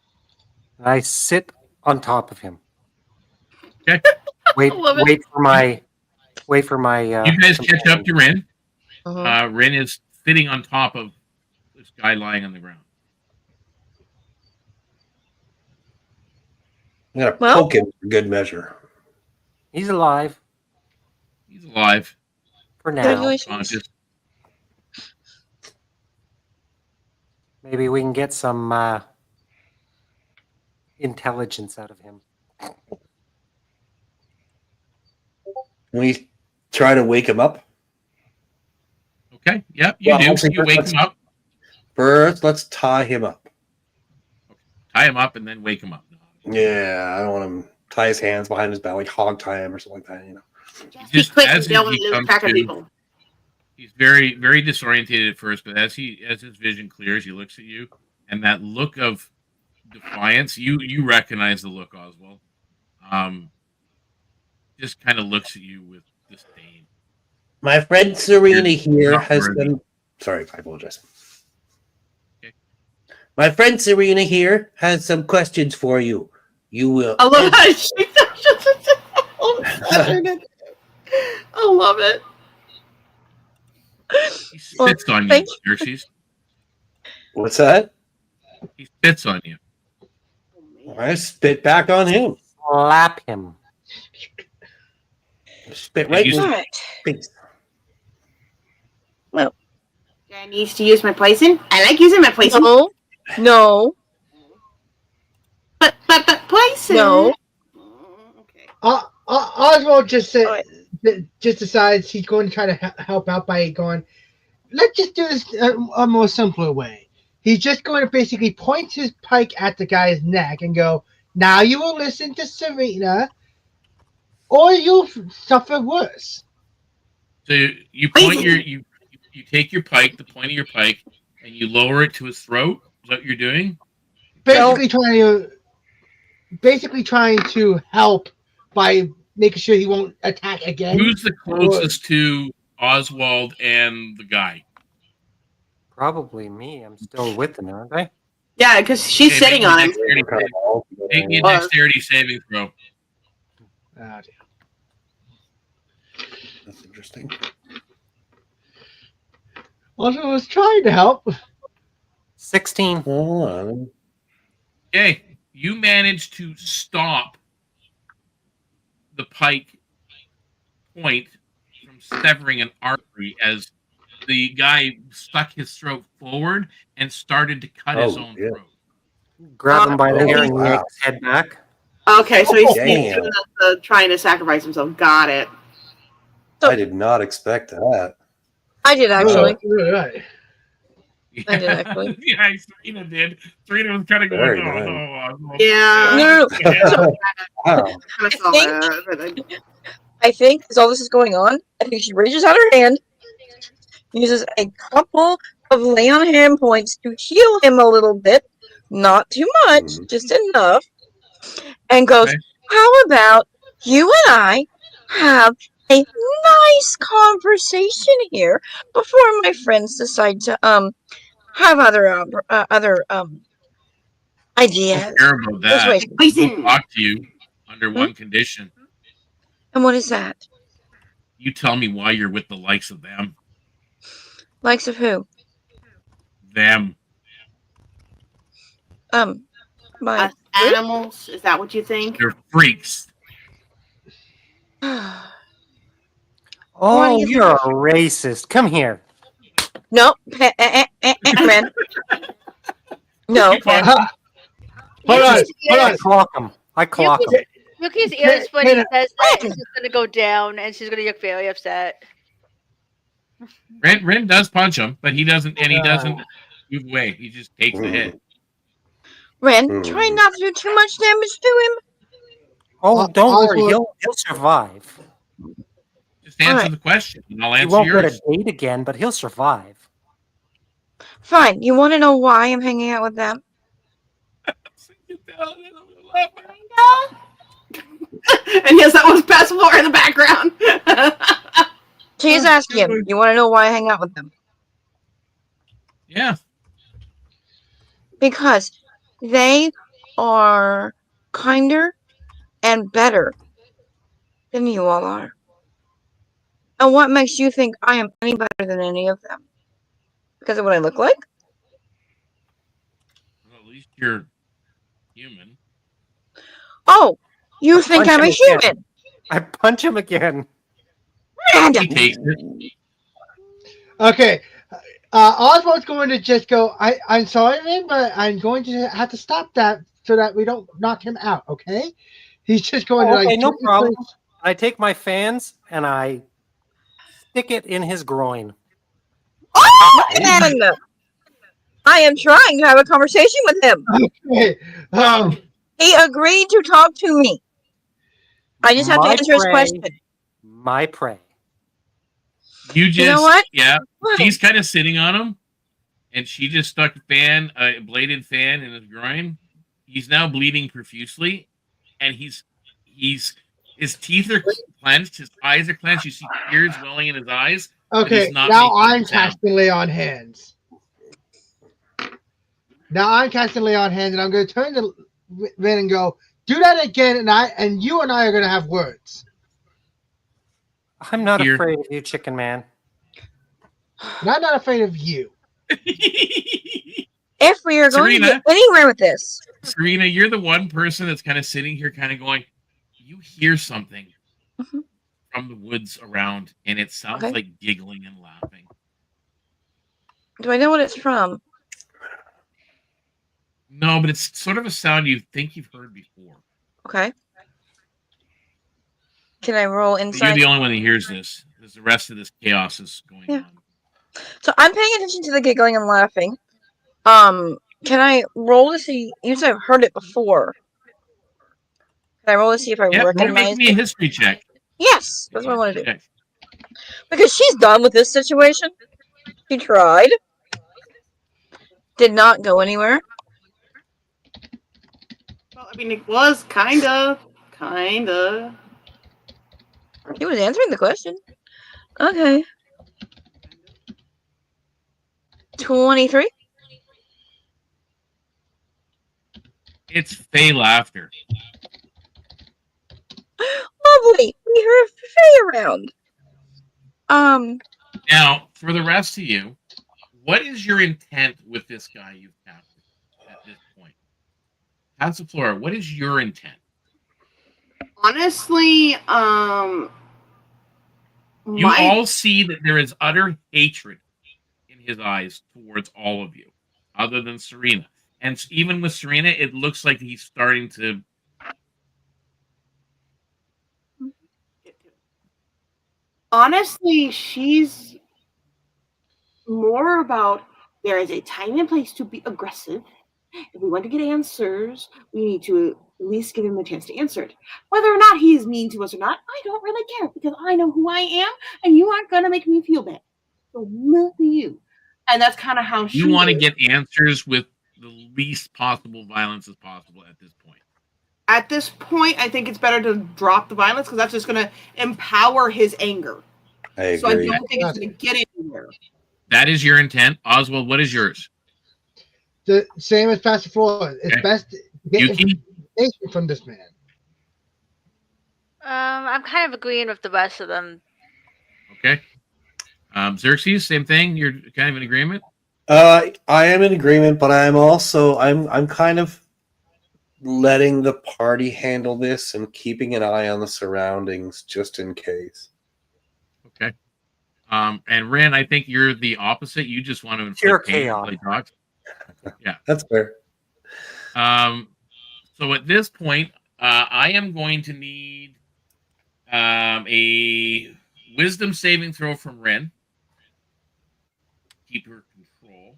I sit on top of him. Okay. Wait for my You guys catch up to Rin. Uh-huh. Rin is sitting on top of this guy lying on the ground. I'm gonna Well- poke him for good measure. He's alive He's alive, for now. Congratulations. conscious. Maybe we can get some intelligence out of him. We try to wake him up. Okay. Yep. You Well, do. actually, You wake let's- him up, First, let's tie him up. tie him up, and then wake him up. Yeah, I don't want him tie his hands behind his back, like hog tie him or something like that. You know. Just quick, as you don't he want to lose comes track of to- people. He's very, very disorientated at first, but as his vision clears, he looks at you, and that look of defiance, you recognize the look, Oswald. Just kind of looks at you with disdain. My friend Serena You're here not has worthy. some. Sorry, I apologize. Okay. My friend Serena here has some questions for you. You will. I love that. I love it. He spits on you, thank Xerxes. What's that? He spits on you. I spit back on him. Slap him. Spit Yeah, right you- in All his right. face. I need to use my poison. I like using my poison. No. But poison. No. Okay. Oswald just said, Alright. just decides he's going to try to help out by going, let's just do this a more simpler way. He's just going to basically point his pike at the guy's neck and go, now you will listen to Serena, or you'll suffer worse. So you point you take your pike, the point of your pike, and you lower it to his throat. Is that what you're doing? Basically trying to help by making sure he won't attack again. Who's the closest to Oswald and the guy? Probably me. I'm still with him, aren't I? Yeah, because she's Okay, sitting make on me a him. dexterity save- Make me a Well- dexterity saving throw. Ah, dear. That's interesting. Oswald was trying to help. 16. Hold on. Okay, you managed to stop the pike point from severing an artery as the guy stuck his throat forward and started to cut his Oh, own yeah. throat. Grab him by the Oh, hair and wow. yank his head back. Okay, so he's Damn. doing the trying to sacrifice himself. Got it. I did not expect that. I did actually. Right. I did actually. Yeah, Serena did. Serena was kind of going, Very no, nice. no. Oswald." Yeah. No. Yeah. Wow. Kind of saw think- that, but I- I think as all this is going on, I think she reaches out her hand, uses a couple of lay on hand points to heal him a little bit, not too much, Mhm. just enough, and goes, Okay. "How about you and I have a nice conversation here before my friends decide to have other ideas." Don't care about that. Persuasion. We'll Poison. talk to you under one condition. And what is that? You tell me why you're with the likes of them. Likes of who? Them. My Us animals? Is that what you think? They're freaks. Oh, Why do you you're a racist. Come here. No, man. No. Hold Yuki's I ears- clock him. I clock him. Yuki's ears when he Hey, says that is just gonna go down, and she's gonna get very upset. Ren does punch him, but he doesn't move away. He just takes the hit. Ren, try not to do too much damage to him. Oh, don't worry. Oswald- He'll survive. Just answer Alright. the question, and I'll He answer won't get yours. a date again, but he'll survive. Fine. You want to know why I'm hanging out with them? And yes, that was Best Floor in the background. She's asking him. You want to know why I hang out with them? Yeah. Because they are kinder and better than you all are. And what makes you think I am any better than any of them? Because of what I look like? Well, at least you're human. Oh, you think punch I'm a him again. human? I punch him again. He takes it. Okay. Oswald's going to just go, I'm sorry, man, but I'm going to have to stop that so that we don't knock him out, okay? He's just going to Okay, no gently problem. place- I take my fans and I stick it in his groin. Oh, man! I am trying to have a conversation with him. Okay. He agreed to talk to me. I just have to My answer his prey. question. My prey. You just, You know what? yeah. What? She's kind of sitting on him, and she just stuck a bladed fan in his groin. He's now bleeding profusely, and his teeth are clenched, his eyes are clenched. You see tears welling in his eyes. but Okay, he's not now making I'm a sound. casting Lay on Hands. Now I'm casting Lay on Hands, and I'm going to turn to Ren and go, do that again, and you and I are going to have words. I'm not Here. afraid of you, chicken man. And I'm not afraid of you. If we are going Serena. to get anywhere with this, Serena, you're the one person that's kind of sitting here, kind of going, you hear something from the woods around, and it sounds Okay. like giggling and laughing. do I know what it's from? No, but it's sort of a sound you think you've heard before. Okay. Can I roll But insight? you're the only one that hears this, because the rest of this chaos is going Yeah. on. So I'm paying attention to the giggling and laughing. Can I roll to see? Usually I've heard it before. Can I roll to see if I Yeah, roll recognize make me a it? history check. Yes, that's what I want to do. Okay. Because she's done with this situation. She tried. Did not go anywhere. Well, I mean, it was kinda. He was answering the question. Okay. 23. It's Fey laughter. Lovely. We heard Faye around. Now, for the rest of you, what is your intent with this guy you've captured at this point? Passiflora, what is your intent? Honestly, You my all see that there is utter hatred in his eyes towards all of you, other than Serena. And even with Serena, it looks like he's starting to. honestly, she's more about there is a time and place to be aggressive. If we want to get answers, we need to at least give him a chance to answer it. Whether or not he is mean to us or not, I don't really care because I know who I am, and you aren't gonna make me feel bad. So nothing you. And that's kind of how she. You want to is. get answers with the least possible violence as possible at this point. At this point, I think it's better to drop the violence because that's just going to empower his anger. I So I agree. don't think it's going to get anywhere. That is your intent. Oswald, what is yours? The same as Pastor Floyd. It's Okay. best to get Yuki? information from this man. I'm kind of agreeing with the rest of them. Okay. Xerxes, same thing. You're kind of in agreement. I am in agreement, but I'm also I'm kind of letting the party handle this and keeping an eye on the surroundings just in case. Okay. And Ren, I think you're the opposite. You just want to Pure inflict pain and chaos. play dogs. Yeah. That's fair. So at this point, I am going to need a wisdom saving throw from Ren. Keep her control.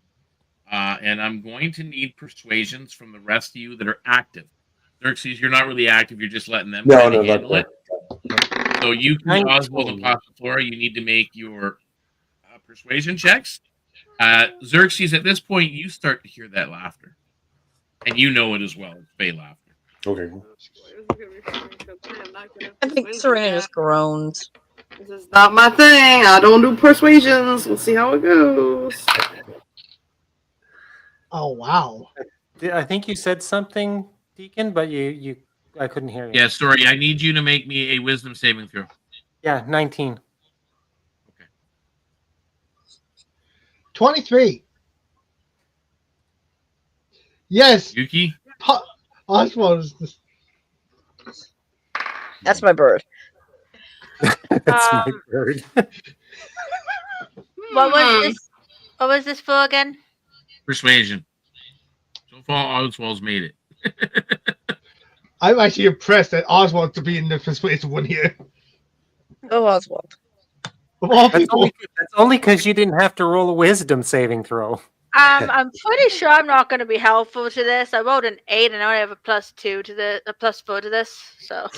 And I'm going to need persuasions from the rest of you that are active. Xerxes, you're not really active. You're just letting them No, kinda no, handle that's it. So you, Oswald, and Passiflora, you need to make your persuasion checks. Xerxes, at this point, you start to hear that laughter. And you know it as well. It's Fey laughter. Okay. I think Serena just groans. This is not my thing. I don't do persuasions. We'll see how it goes. Oh, wow. I think you said something, Deacon, but you I couldn't hear you. Yeah, sorry. I need you to make me a wisdom saving throw. Yeah, 19. 23. Yes, Yuki? Oswald is the That's my bird. That's my bird. What was this? What was this for again? Persuasion. So far, Oswald's made it. I'm actually impressed that Oswald to be in the persuasive one here. Oh, Oswald. Of all That's people, only because you didn't have to roll a wisdom saving throw. I'm pretty sure I'm not going to be helpful to this. I rolled an 8 and I only have a +2 to a +4 to this. So.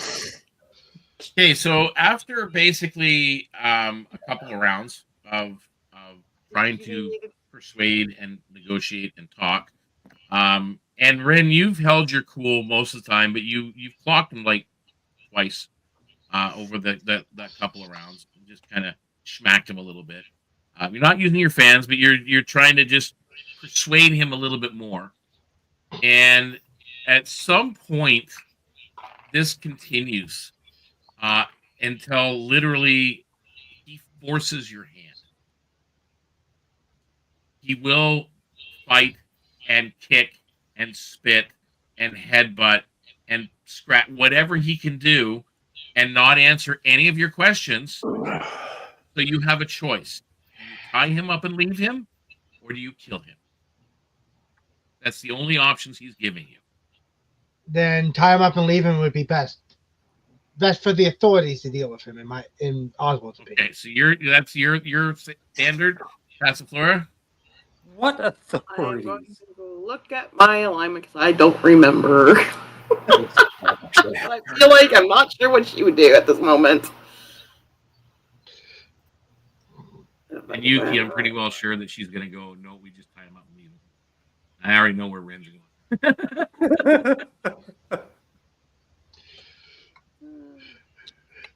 Okay, so after basically a couple of rounds of trying to persuade and negotiate and talk, and Rin, you've held your cool most of the time, but you've clocked him like twice over that couple of rounds. You just kind of smacked him a little bit. You're not using your fans, but you're trying to just persuade him a little bit more. And at some point, this continues until literally he forces your hand. He will fight and kick and spit and headbutt and scrap whatever he can do and not answer any of your questions. So you have a choice. Do you tie him up and leave him, or do you kill him? That's the only options he's giving you. then tie him up and leave him would be best. Best for the authorities to deal with him, in Oswald's opinion. Okay, so that's your standard, Passiflora? What I'm going authorities? to go look at my alignment because I don't remember. I feel like I'm not sure what she would do at this moment. And Yuki, I'm pretty well sure that she's going to go, no, we just tie him up and leave him. I already know where Ren's going.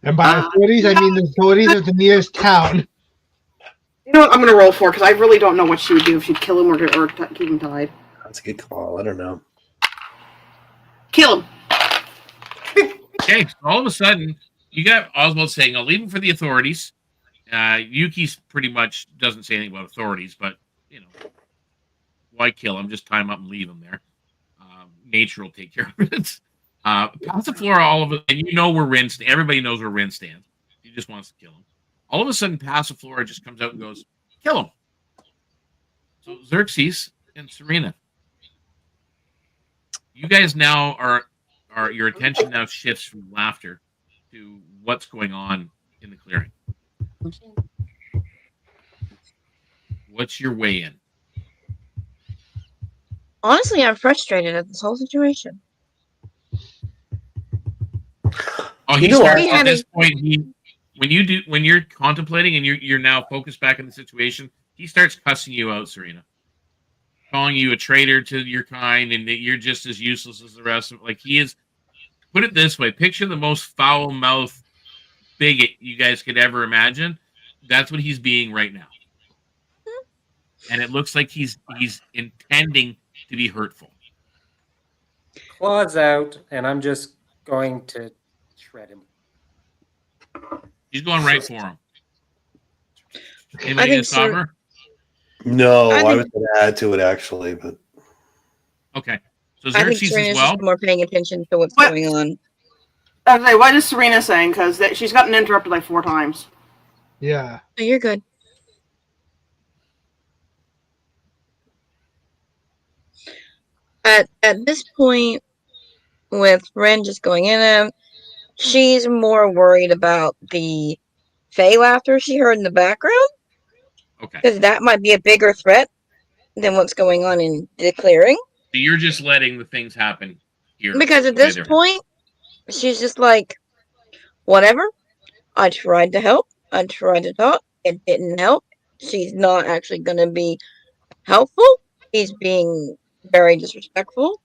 And by authorities, I mean the authorities of the nearest town. You know what? I'm going to roll for because I really don't know what she would do if she'd kill him or keep him tied. That's a good call. I don't know. Kill him. Okay, so all of a sudden, you got Oswald saying, I'll leave him for the authorities. Yuki's pretty much doesn't say anything about authorities, but, you know, why kill him? Just tie him up and leave him there. Nature will take care of it. Passiflora, all of it, and you know where Rin stands. Everybody knows where Rin stands. He just wants to kill him. All of a sudden, Passiflora just comes out and goes, kill him. So Xerxes and Serena, you guys now are your attention now shifts from laughter to what's going on in the clearing. What's your way in? Honestly, I'm frustrated at this whole situation. Oh, he You know starts what? at this point. When you're contemplating and you're now focused back in the situation, he starts cussing you out, Serena, calling you a traitor to your kind, and that you're just as useless as the rest of it. Like he is. Put it this way: picture the most foul-mouthed bigot you guys could ever imagine. That's what he's being right now, and it looks like he's intending to be hurtful. Claws out, and I'm just going to shred him. He's going right for him. I Anybody think gonna stop so. her? No, I I think- was going to add to it actually, but Okay. So I think Xerxes as Serena's well. just more paying attention to what's What? going on. Okay, what is Serena saying? Because she's gotten interrupted like 4 times. Yeah. No, you're good. At this point, with Ren just going in, she's more worried about the Fey laughter she heard in the background, Okay. because that might be a bigger threat than what's going on in the clearing. So you're just letting the things happen here. Because at the way this they're point, she's just like, whatever. I tried to help. I tried to talk. It didn't help. She's not actually going to be helpful. He's being very disrespectful.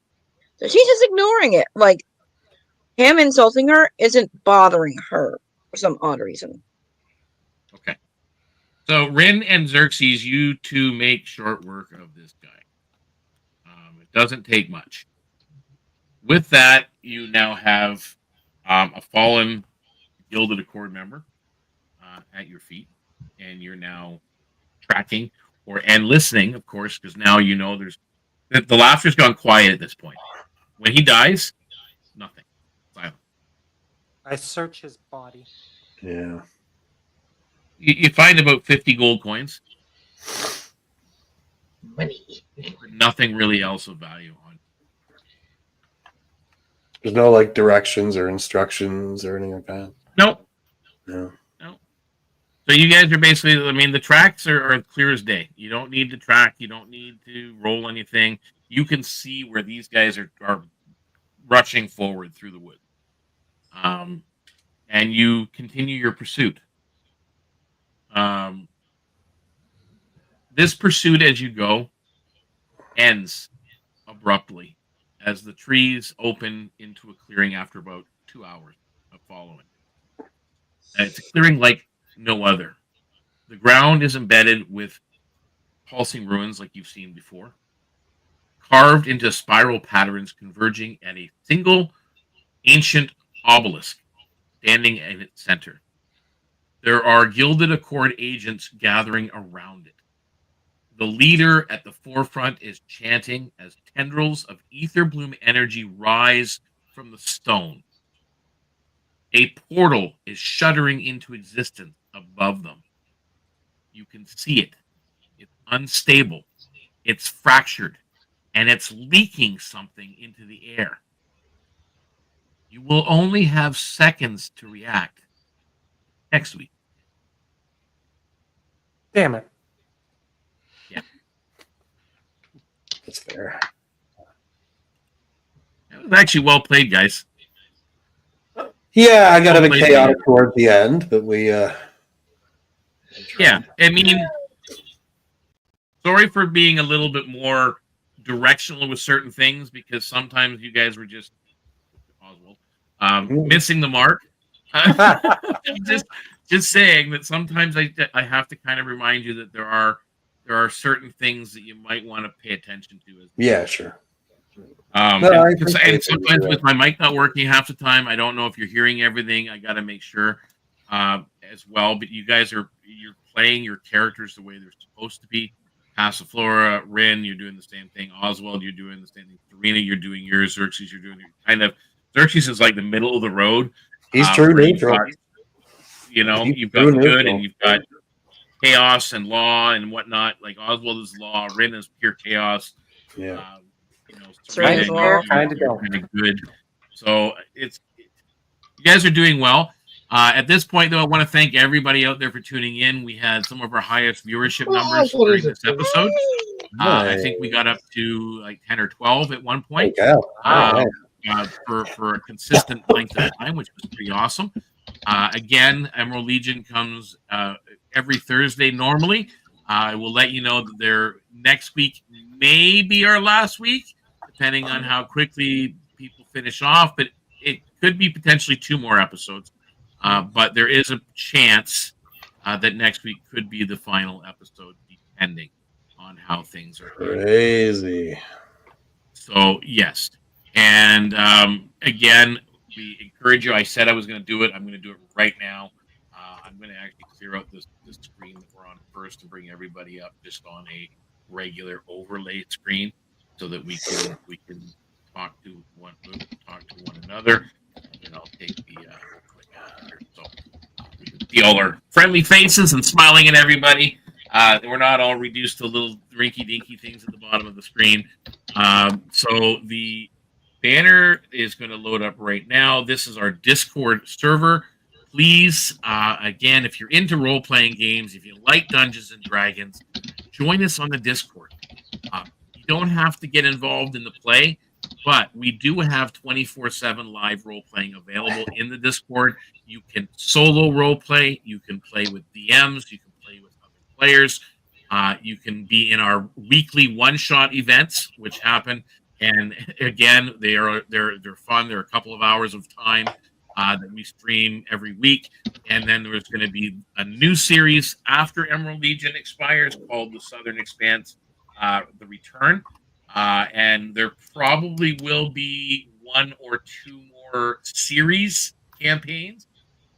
So she's just ignoring it. Like, him insulting her isn't bothering her for some odd reason. Okay. So Rin and Xerxes, you two make short work of this guy. It doesn't take much. With that, you now have a fallen Gilded Accord member at your feet, and you're now tracking and listening, of course, because now you know there's the laughter's gone quiet at this point. When he dies, nothing, silent. I search his body. Yeah. You find about 50 gold coins. Money. But nothing really else of value on. There's no like directions or instructions or anything like that. Nope. No. So you guys are basically, I mean, the tracks are clear as day. You don't need to track. You don't need to roll anything. You can see where these guys are rushing forward through the woods. And you continue your pursuit. This pursuit as you go ends abruptly as the trees open into a clearing after about 2 hours of following. And it's a clearing like no other. The ground is embedded with pulsing ruins like you've seen before, carved into spiral patterns converging at a single ancient obelisk standing in its center. There are Gilded Accord agents gathering around it. The leader at the forefront is chanting as tendrils of Etherbloom energy rise from the stone. A portal is shuddering into existence above them. You can see it. It's unstable. It's fractured. And it's leaking something into the air. You will only have seconds to react next week. Damn it. Yeah. That's fair. It was actually well played, guys. Yeah, I got a bit chaotic towards the end, but we yeah, I mean, sorry for being a little bit more directional with certain things because sometimes you guys were just Oswald missing the mark. just saying that sometimes I have to kind of remind you that there are certain things that you might want to pay attention to. Yeah, sure. And sometimes with my mic not working half the time, I don't know if you're hearing everything. I got to make sure as well. But you guys you're playing your characters the way they're supposed to be. Passiflora, Rin, you're doing the same thing. Oswald, you're doing the same thing. Serena, you're doing yours. Xerxes, you're doing kind of. Xerxes is like the middle of the road. He's true neutral. You've got good and you've got chaos and law and whatnot. Like Oswald is law, Rin is pure chaos. Yeah. Serena, kind of good. So you guys are doing well. At this point, though, I want to thank everybody out there for tuning in. We had some of our highest viewership numbers during this episode. I think we got up to like 10 or 12 at one point. For a consistent length of time, which was pretty awesome. Again, Emerald Legion comes every Thursday normally. I will let you know that their next week may be our last week, depending on how quickly people finish off, but it could be potentially 2 more episodes. But there is a chance that next week could be the final episode, depending on how things are going. Crazy. So, yes. And again, we encourage you. I said I was going to do it. I'm going to do it right now. I'm going to actually clear out this screen that we're on first to bring everybody up just on a regular overlay screen so that we can talk to one another. And I'll take the click out here so we can see all our friendly faces and smiling at everybody. We're not all reduced to little rinky-dinky things at the bottom of the screen. So the banner is going to load up right now. This is our Discord server. Please, again, if you're into role-playing games, if you like Dungeons & Dragons, join us on the Discord. You don't have to get involved in the play, but we do have 24/7 live role-playing available in the Discord. You can solo role-play. You can play with DMs. You can play with other players. You can be in our weekly one-shot events, which happen. And again, they're fun. They're a couple of hours of time that we stream every week. And then there's going to be a new series after Emerald Legion expires called The Southern Expanse, The Return. And there probably will be one or two more series campaigns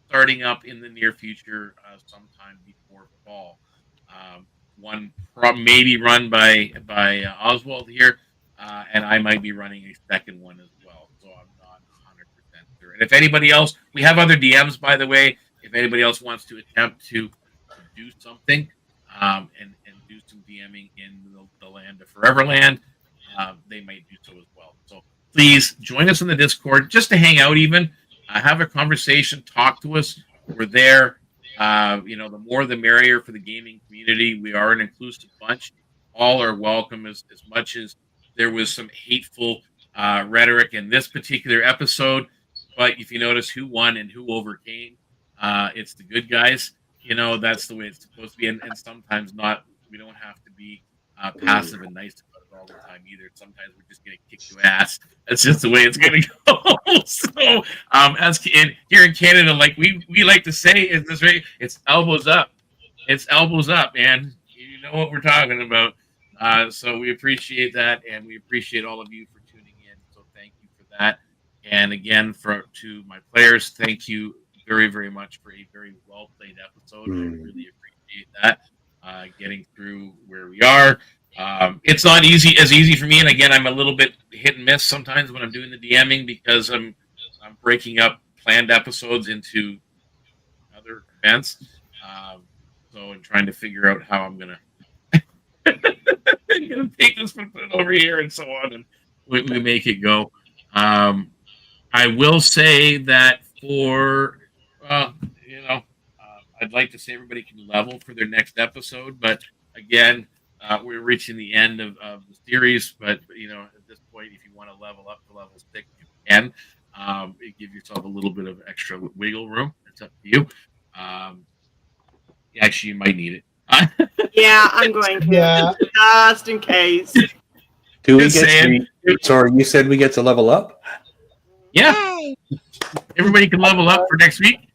starting up in the near future, sometime before fall. One maybe run by Oswald here, and I might be running a second one as well. So I'm not 100% sure. And if anybody else, we have other DMs, by the way. If anybody else wants to attempt to do something, and do some DMing in the land of Foreverland, they might do so as well. So please join us in the Discord just to hang out, even have a conversation, talk to us. We're there. The more the merrier for the gaming community. We are an inclusive bunch. All are welcome. As much as there was some hateful rhetoric in this particular episode, but if you notice who won and who overcame, it's the good guys. That's the way it's supposed to be, and sometimes not. We don't have to be passive and nice about it all the time either. Sometimes we're just going to kick your ass. That's just the way it's going to go. So, here in Canada, like we like to say, is this right? It's elbows up. It's elbows up, man. You know what we're talking about. So we appreciate that, and we appreciate all of you for tuning in. So thank you for that. And again, to my players, thank you very, very much for a very well played episode. I really appreciate that. Getting through where we are. It's not easy for me, and again, I'm a little bit hit and miss sometimes when I'm doing the DMing because I'm breaking up planned episodes into other events. So I'm trying to figure out how I'm gonna take this and put it over here and so on, and we make it go. I will say that I'd like to say everybody can level for their next episode, but again, we're reaching the end of the series. But at this point, if you want to level up to level 6, you can. Give yourself a little bit of extra wiggle room. It's up to you. Actually, you might need it. Yeah, I'm going to. Yeah. Just in case. Do we Just get saying. sorry, you said we get to level up? Yeah. Everybody can level up for next week.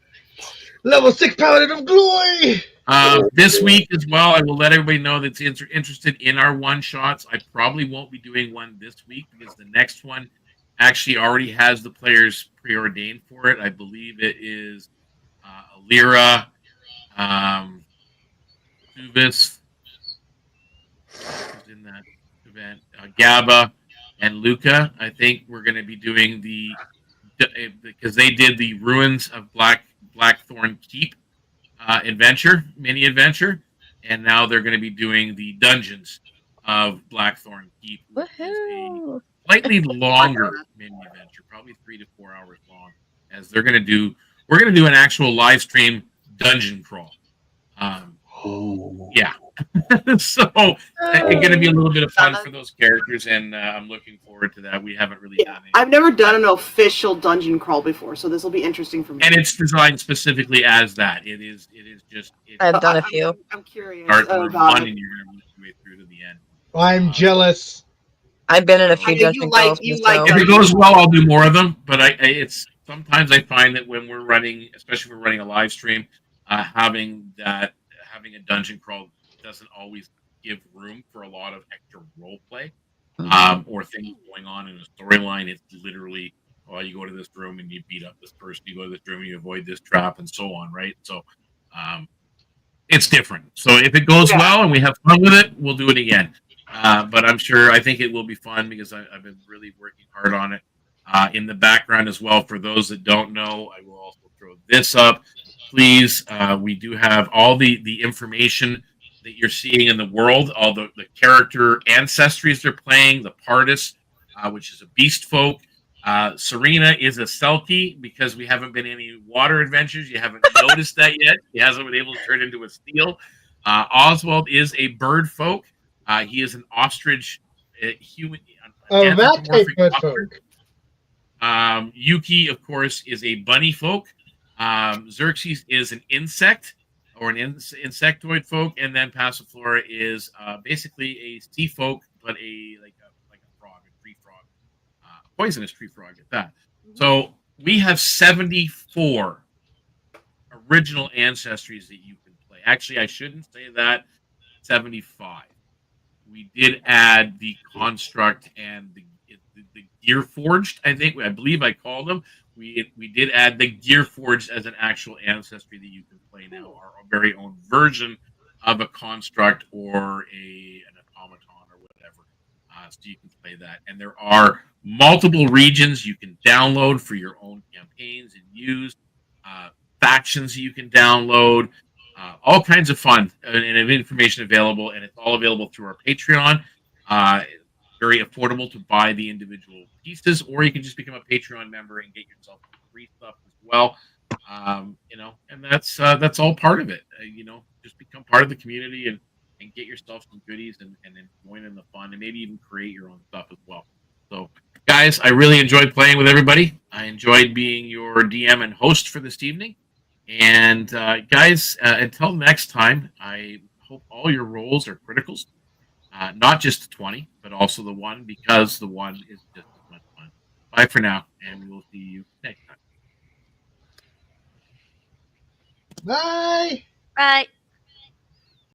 Level 6 Paladin of Glory! This week as well, I will let everybody know that's interested in our one-shots. I probably won't be doing one this week because the next one actually already has the players preordained for it. I believe it is Alira, Suvis, who's in that event, Gaba, and Luca. I think we're going to be doing because they did the Ruins of Blackthorn Keep mini adventure, and now they're going to be doing the Dungeons of Blackthorn Keep, which is a slightly longer mini adventure, probably 3 to 4 hours long. As we're going to do an actual live stream dungeon crawl. Yeah. So it's going to be a little bit of fun for those characters, and I'm looking forward to that. We haven't really done it. I've never done an official dungeon crawl before, so this will be interesting for me. And it's designed specifically as that. It is just. I've done a few. I'm curious. Start from one, and you're going to work your way through to the end. I'm jealous. I've been in a few You dungeon crawls. If it goes well, I'll do more of them. But it's sometimes I find that when we're running, especially if we're running a live stream, having a dungeon crawl doesn't always give room for a lot of extra role play or things going on in a storyline. It's literally, you go to this room and you beat up this person. You go to this room and you avoid this trap, and so on, right? So it's different. So if it goes well and we have fun with it, we'll do it again. But I think it will be fun because I've been really working hard on it. In the background as well, for those that don't know, I will also throw this up. Please, we do have all the information that you're seeing in the world, all the character ancestries they're playing, the Pardis, which is a beast folk. Serena is a Selkie because we haven't been any water adventures. You haven't noticed that yet. He hasn't been able to turn into a seal. Oswald is a bird folk. He is an ostrich human. That type of folk. Yuki, of course, is a bunny folk. Xerxes is an insect or an insectoid folk, and then Passiflora is basically a sea folk, but a frog, a tree frog, poisonous tree frog at that. So we have 74 original ancestries that you can play. Actually, I shouldn't say that. 75. We did add the construct and the Gear Forged. I believe I called them. We did add the Gear Forged as an actual ancestry that you can play now, our very own version of a construct or an automaton or whatever. So you can play that, and there are multiple regions you can download for your own campaigns and use. Factions you can download. All kinds of fun and information available, and it's all available through our Patreon. Very affordable to buy the individual pieces, or you can just become a Patreon member and get yourself free stuff as well. And that's all part of it. Just become part of the community and get yourself some goodies and then join in the fun and maybe even create your own stuff as well. So, guys, I really enjoyed playing with everybody. I enjoyed being your DM and host for this evening. And guys, until next time, I hope all your rolls are criticals, not just the 20, but also the 1, because the 1 is just as much fun. Bye for now, and we will see you next time. Bye. Bye.